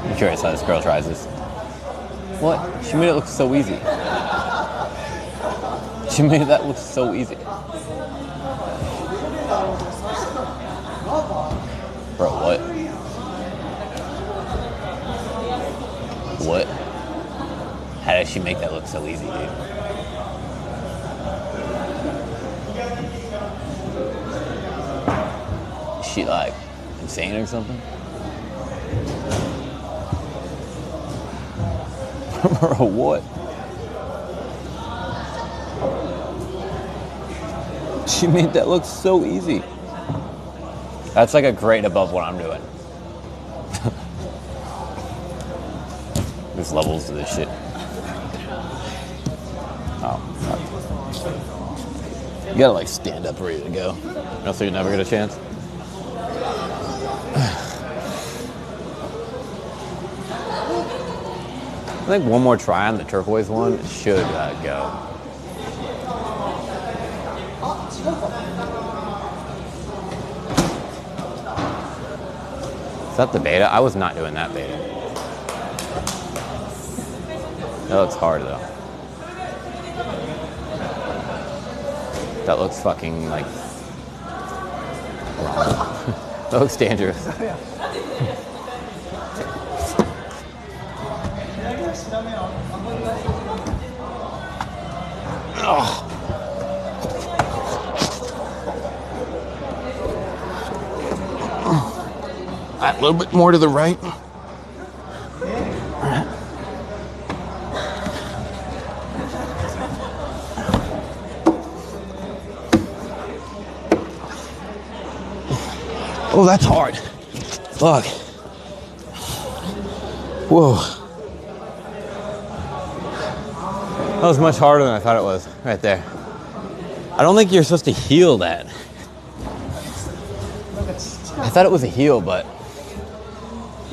I'm curious how this girl tries this. What? She made it look so easy. She made that look so easy. Bro, what? What? How did she make that look so easy, dude? Is she like insane or something? Bro, what? She made that look so easy. That's like a grade above what I'm doing. There's levels to this shit. Oh, fuck. You gotta like stand up ready to go. Else you never get a chance. I think one more try on the turquoise one should go. Is that the beta? I was not doing that beta. That looks hard though. That looks fucking like wrong. That looks dangerous. Oh. A little bit more to the right. Oh, that's hard. Fuck. Whoa. That was much harder than I thought it was, right there. I don't think you're supposed to heel that. I thought it was a heel, but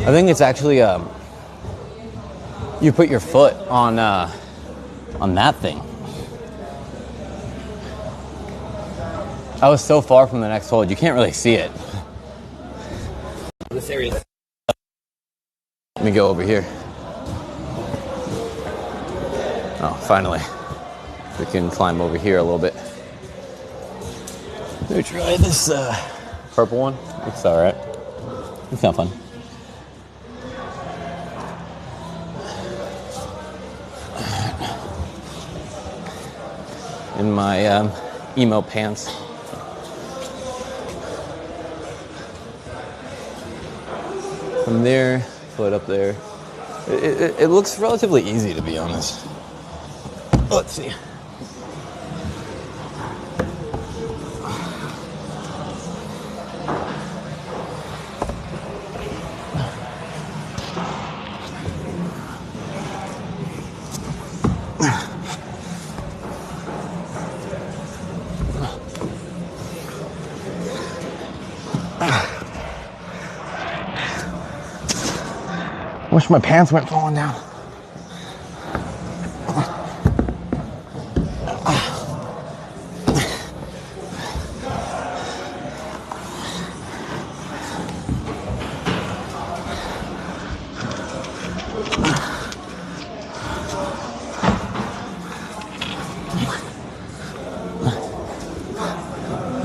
I think it's actually you put your foot on that thing. I was so far from the next hold, you can't really see it. This area. Let me go over here. Oh, finally. We can climb over here a little bit. Let me try this purple one. It's alright. It's not fun. In my emo pants. From there, foot up there. It looks relatively easy, to be honest. Let's see. Wish my pants weren't falling down.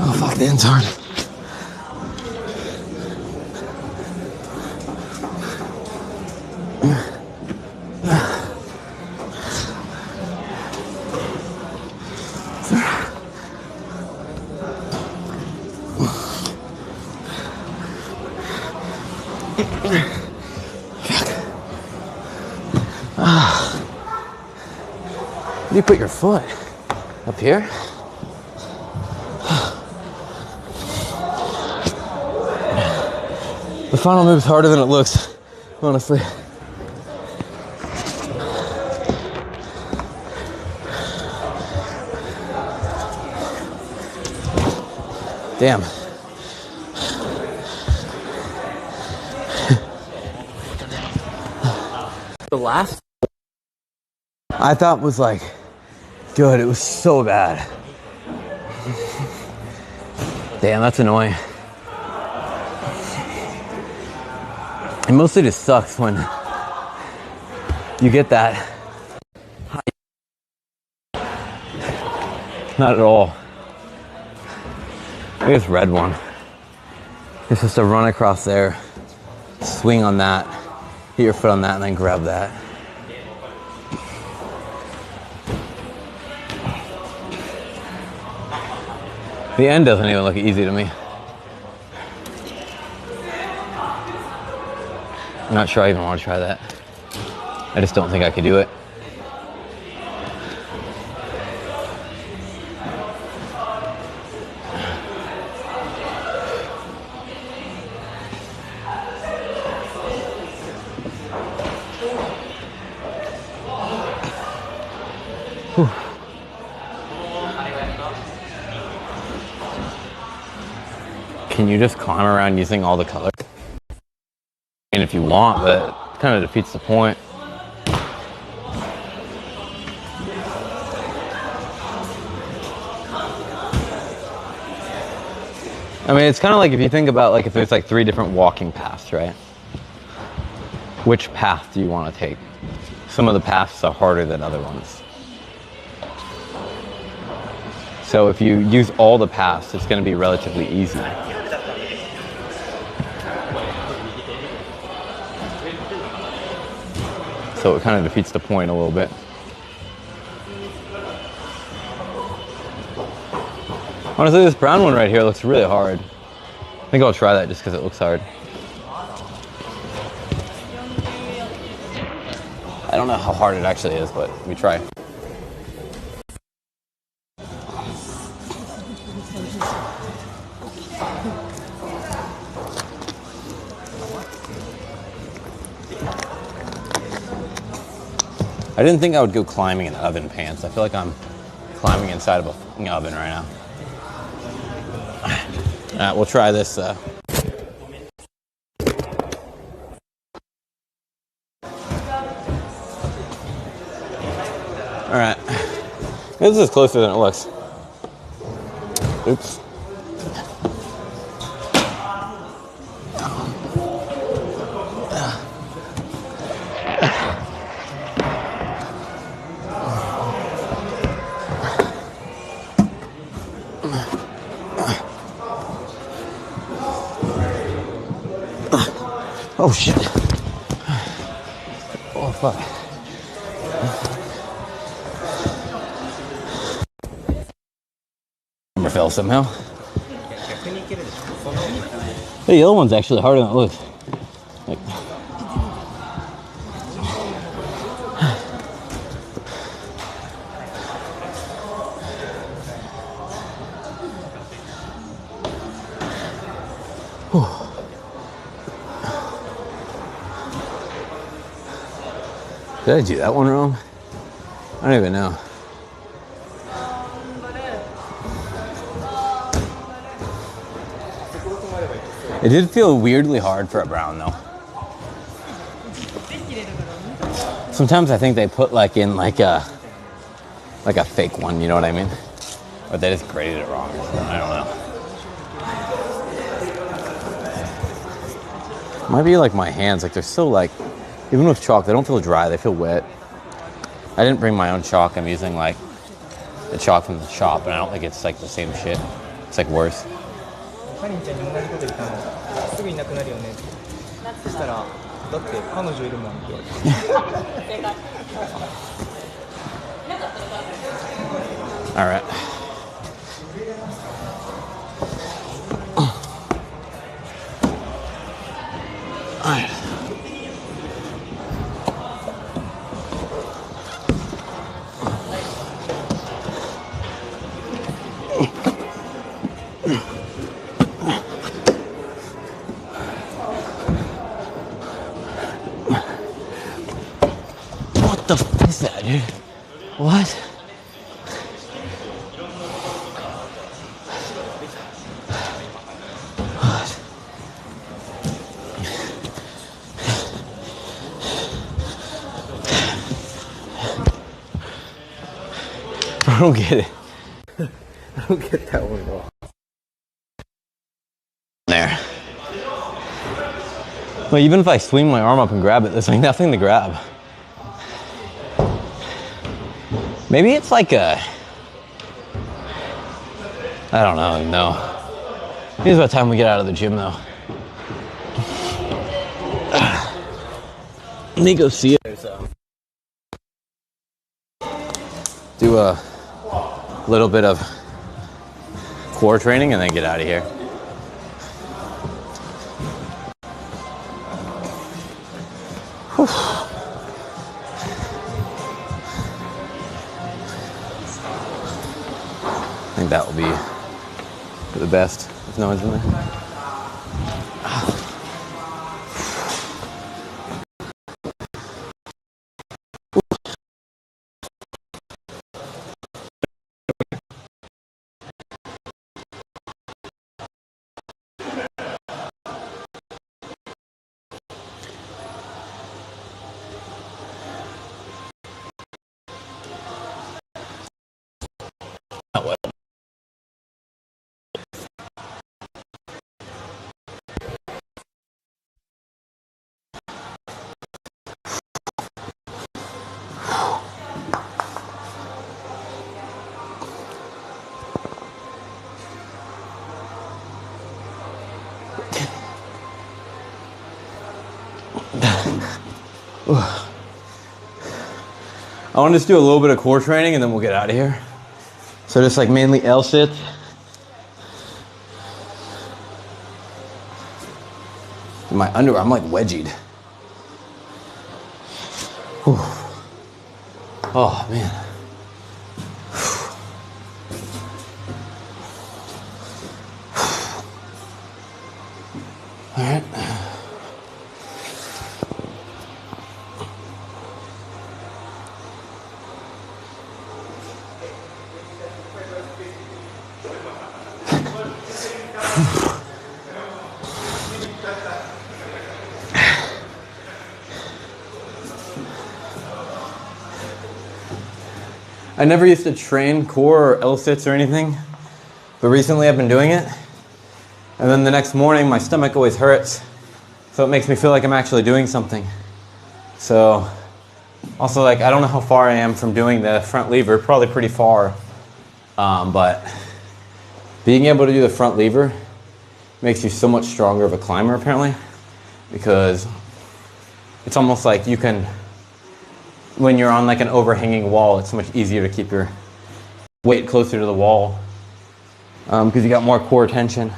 Oh fuck, the end's hard. Where do you put your foot? Up here? The final move's harder than it looks, honestly. Damn. The last I thought was like good. It was so bad. Damn, that's annoying. It mostly just sucks when you get that high. Not at all. Maybe this red one. It's just to run across there, swing on that, hit your foot on that, and then grab that. The end doesn't even look easy to me. I'm not sure I even want to try that. I just don't think I could do it. Whew. Can you just climb around using all the colors? And if you want, but it kind of defeats the point. I mean, it's kind of like if you think about like if there's like 3 different walking paths, right? Which path do you want to take? Some of the paths are harder than other ones. So if you use all the paths, it's going to be relatively easy. So it kind of defeats the point a little bit. Honestly, this brown one right here looks really hard. I think I'll try that just because it looks hard. I don't know how hard it actually is, but we try. I didn't think I would go climbing in oven pants. I feel like I'm climbing inside of a fucking oven right now. All right, we'll try this. All right, this is closer than it looks. Oops. Oh shit. Oh fuck. Number fell somehow. Hey, the other one's actually harder than it looks. Like, did I do that one wrong? I don't even know. It did feel weirdly hard for a brown though. Sometimes I think they put like in like a fake one, you know what I mean? Or they just graded it wrong or something, I don't know. Might be like my hands, like they're still like, even with chalk, they don't feel dry, they feel wet. I didn't bring my own chalk, I'm using like the chalk from the shop, and I don't think it's like the same shit. It's like worse. All right. All right. What the f is that, dude? What? I don't get it. I don't get that one at all. There. Well, even if I swing my arm up and grab it, there's like nothing to grab. Maybe it's like a, I don't know, no. Maybe it's about time we get out of the gym though. Let me go see it. So. Do a little bit of core training and then get out of here. Whew. I think that will be for the best if no one's in there. I want to just do a little bit of core training and then we'll get out of here. So just like mainly L sits. My underwear, I'm like wedgied. Whew. Oh man. All right. I never used to train core or L-sits or anything, but recently I've been doing it. And then the next morning my stomach always hurts, so it makes me feel like I'm actually doing something. So also, like, I don't know how far I am from doing the front lever, probably pretty far. But being able to do the front lever makes you so much stronger of a climber apparently, because it's almost like you can, when you're on like an overhanging wall, it's much easier to keep your weight closer to the wall because you got more core tension.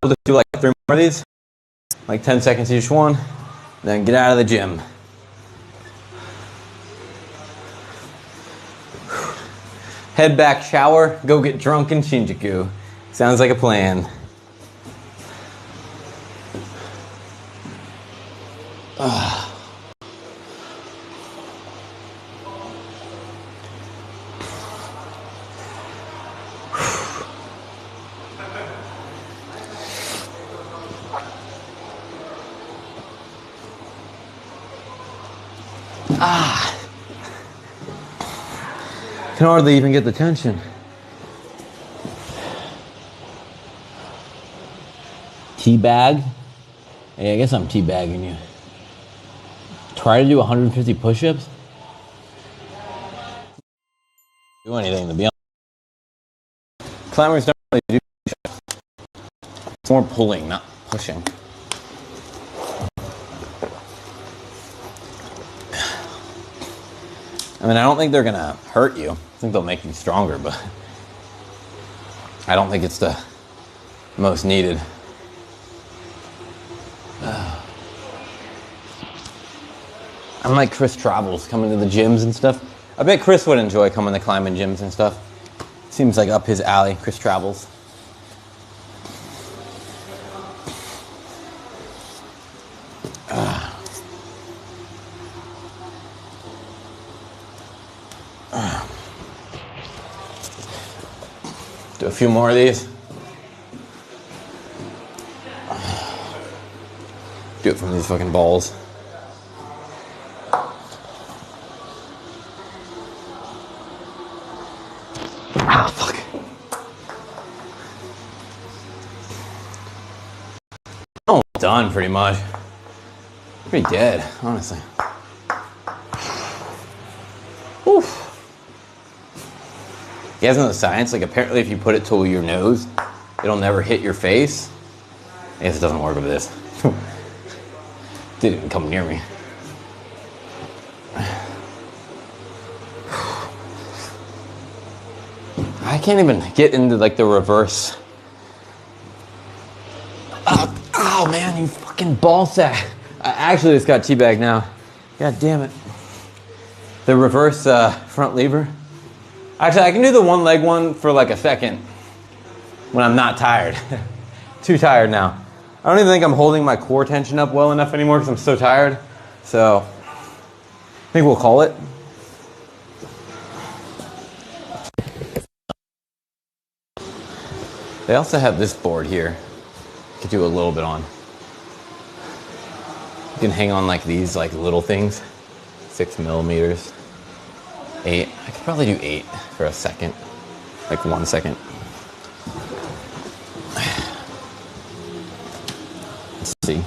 We'll just do like 3 more of these, like 10 seconds each one, then get out of the gym. Head back, shower, go get drunk in Shinjuku. Sounds like a plan. Can hardly even get the tension. Teabag? Hey, I guess I'm teabagging you. Try to do 150 push-ups? Do anything, to be honest. Climbers don't really do push-ups. It's more pulling, not pushing. I mean, I don't think they're gonna hurt you. I think they'll make you stronger, but I don't think it's the most needed. I'm like Chris Travels coming to the gyms and stuff. I bet Chris would enjoy coming to climbing gyms and stuff. Seems like up his alley, Chris Travels. Do a few more of these. Do it from these fucking balls. Ah, fuck. I'm done pretty much. Pretty dead, honestly. Oof. You guys know the science? Like, apparently if you put it to your nose, it'll never hit your face. I guess it doesn't work with this. Didn't even come near me. I can't even get into like the reverse. Oh man, you fucking ball sack. I actually just got teabagged now. God damn it. The reverse front lever. Actually, I can do the one leg one for like a second when I'm not tired. Too tired now. I don't even think I'm holding my core tension up well enough anymore because I'm so tired. So, I think we'll call it. They also have this board here. You could do a little bit on. You can hang on like these like little things. 6 millimeters. 8. I could probably do 8 for a second. Like 1 second. Let's see.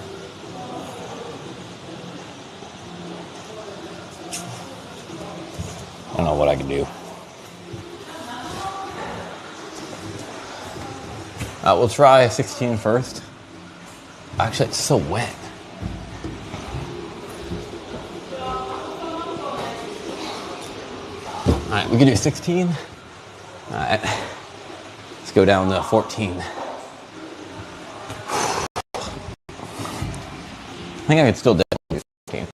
I don't know what I can do. We'll try 16 first. Actually, it's so wet. right, we can do 16. All right, let's go down to 14. I think I could still definitely do 15.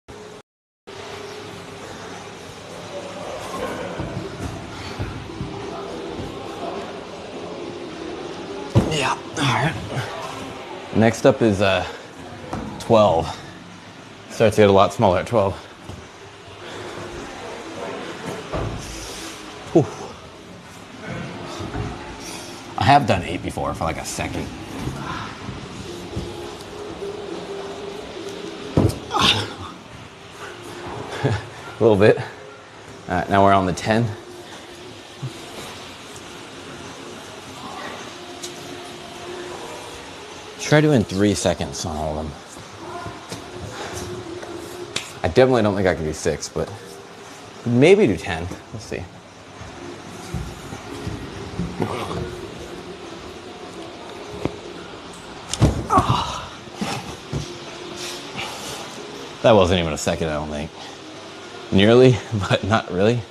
Yeah, all right. Next up is 12. Starts to get a lot smaller at 12. Whew. I have done 8 before for like a second. A little bit. All right, now we're on the 10. Try doing 3 seconds on all of them. I definitely don't think I can do 6, but maybe do 10. Let's see. That wasn't even a second, I don't think. Nearly, but not really.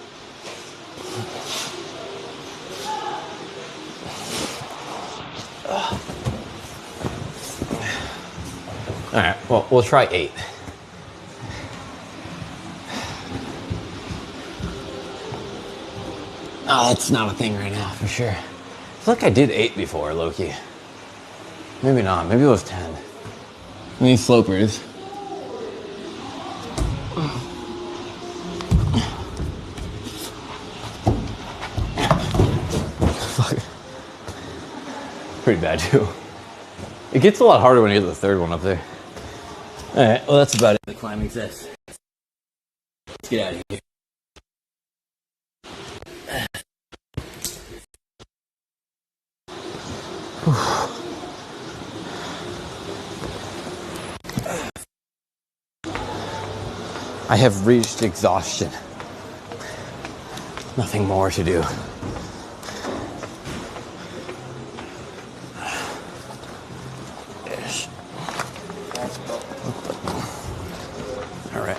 All right, well, we'll try 8. Oh, that's not a thing right now, for sure. I feel like I did 8 before, Loki. Maybe not, maybe it was 10. These slopers. Pretty bad, too. It gets a lot harder when you get to the third one up there. All right, well, that's about it. The climbing test. Let's get out of here. I have reached exhaustion. Nothing more to do. All right.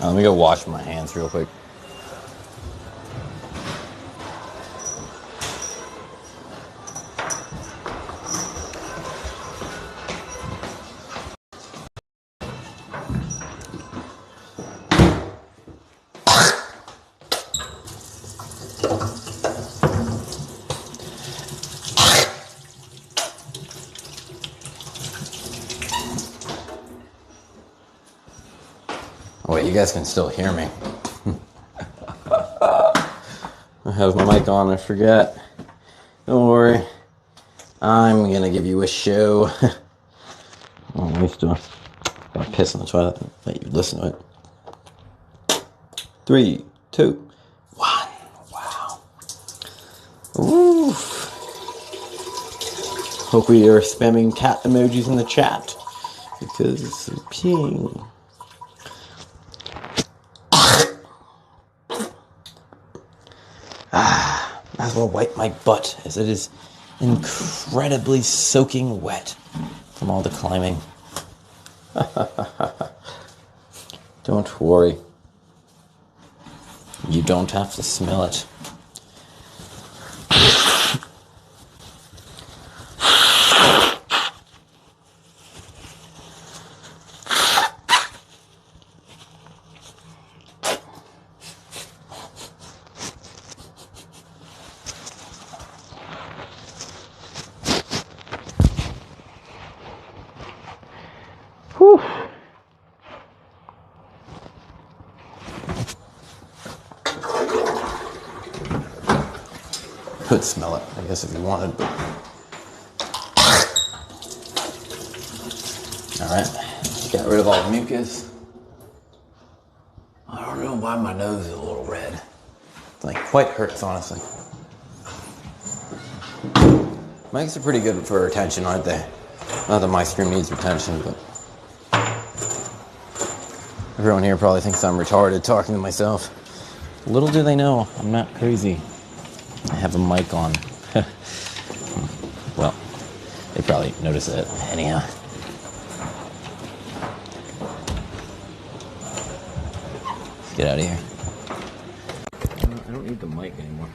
Let me go wash my hands real quick. Oh, wait, you guys can still hear me. I have my mic on, I forgot. Don't worry. I'm gonna give you a show. Oh, let me still got piss in the toilet. Let you listen to it. 3, 2, 1. Wow. Ooh. Hope we are spamming cat emojis in the chat because it's peeing. Might as well wipe my butt as it is incredibly soaking wet from all the climbing. Don't worry. You don't have to smell it. Whew. Could smell it, I guess, if you wanted, but... Alright, got rid of all the mucus. I don't know why my nose is a little red. It like quite hurts, honestly. Mics are pretty good for retention, aren't they? Not that my stream needs retention, but... Everyone here probably thinks I'm retarded talking to myself. Little do they know, I'm not crazy. I have a mic on. Well, they probably notice it anyhow. Let's get out of here. I don't need the mic anymore.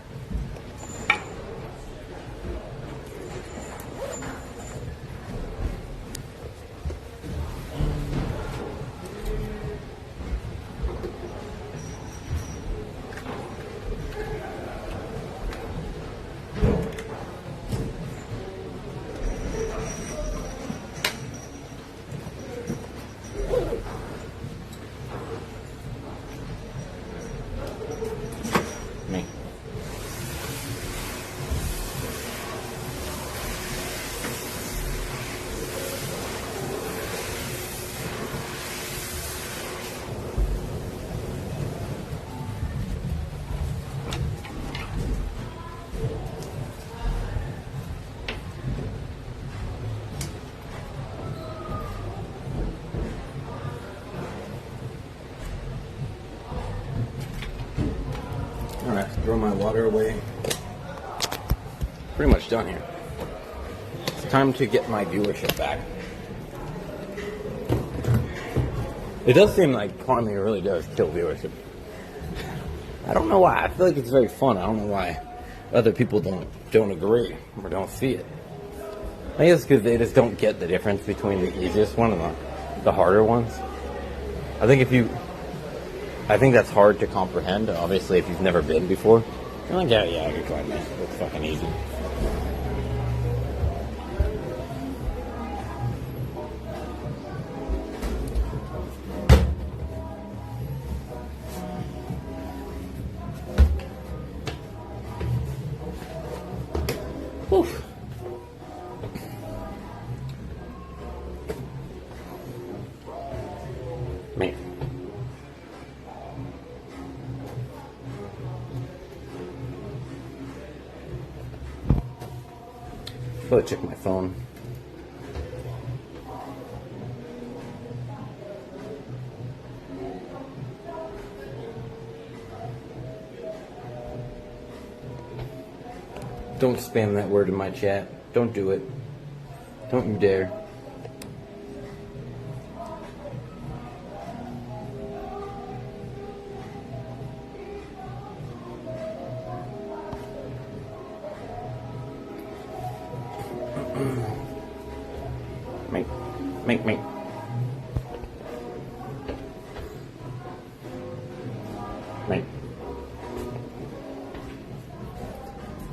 Alright, throw my water away. Pretty much done here. It's time to get my viewership back. It does seem like farming really does kill viewership. I don't know why. I feel like it's very fun. I don't know why other people don't agree or don't see it. I guess because they just don't get the difference between the easiest one and the harder ones. I think that's hard to comprehend, obviously, if you've never been before. You're like, yeah, I can climb that. It's fucking easy. Oof. Man. Probably check my phone. Don't spam that word in my chat. Don't do it. Don't you dare. Make.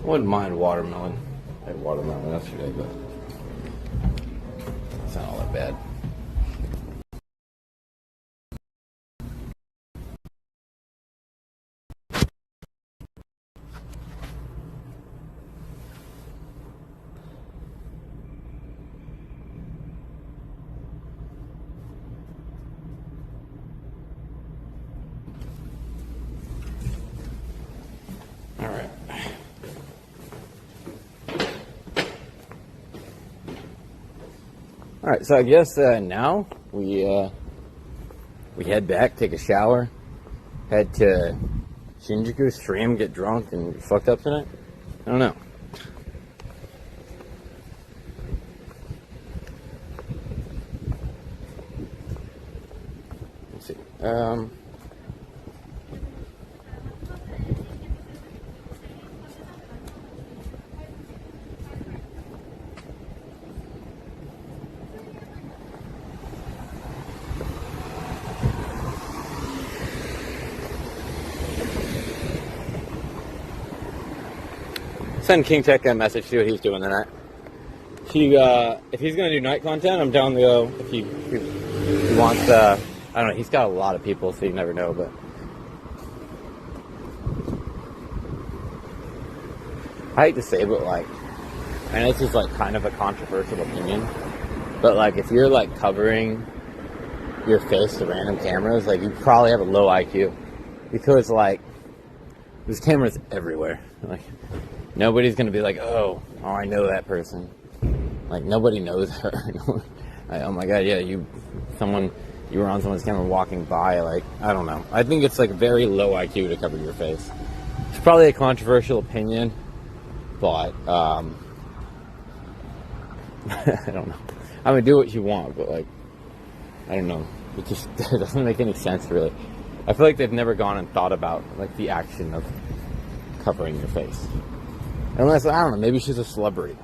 I wouldn't mind watermelon. I had watermelon yesterday, but it's not all that bad. All right, so I guess now we head back, take a shower, head to Shinjuku, stream, get drunk, and get fucked up tonight. I don't know. Let's see. Send King Tech a message, see what he's doing tonight. If he's gonna do night content, I'm down to go. If he wants, I don't know. He's got a lot of people, so you never know. But I hate to say, but like, I know this is like kind of a controversial opinion, but like, if you're like covering your face to random cameras, like, you probably have a low IQ, because like, there's cameras everywhere. Like, nobody's gonna be like, oh, I know that person. Like, nobody knows her. Oh my god, yeah, you were on someone's camera walking by. Like, I don't know. I think it's like very low IQ to cover your face. It's probably a controversial opinion, but I don't know. I mean, do what you want, but like, I don't know. It just doesn't make any sense, really. I feel like they've never gone and thought about like the action of covering your face. Unless, I don't know, maybe she's a celebrity.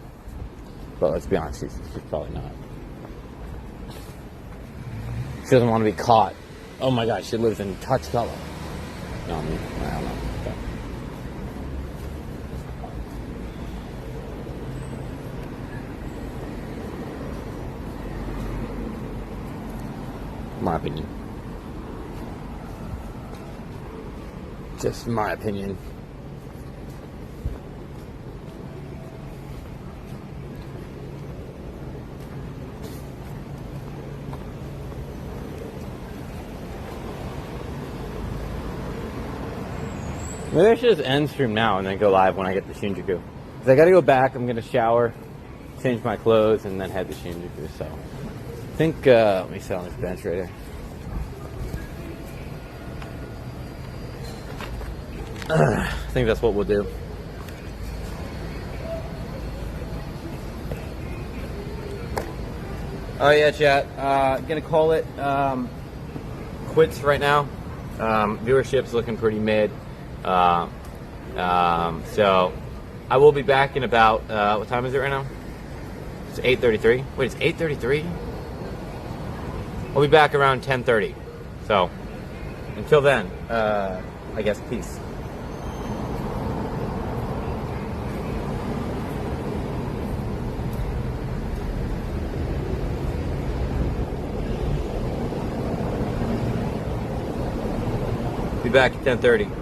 But let's be honest, she's probably not. She doesn't want to be caught. Oh my god, she lives in touch color. No, I mean, I don't know. Okay. My opinion. Just my opinion. Maybe I should just end stream now and then go live when I get to Shinjuku. Because I gotta go back, I'm gonna shower, change my clothes, and then head to Shinjuku. So I think, let me sit on this bench right here. I think that's what we'll do. Oh yeah, chat. Gonna call it quits right now. Viewership's looking pretty mid. So I will be back in about what time is it right now? It's 8:33. Wait, it's 8:33? I'll be back around 10:30. So until then, I guess peace. Be back at 10:30.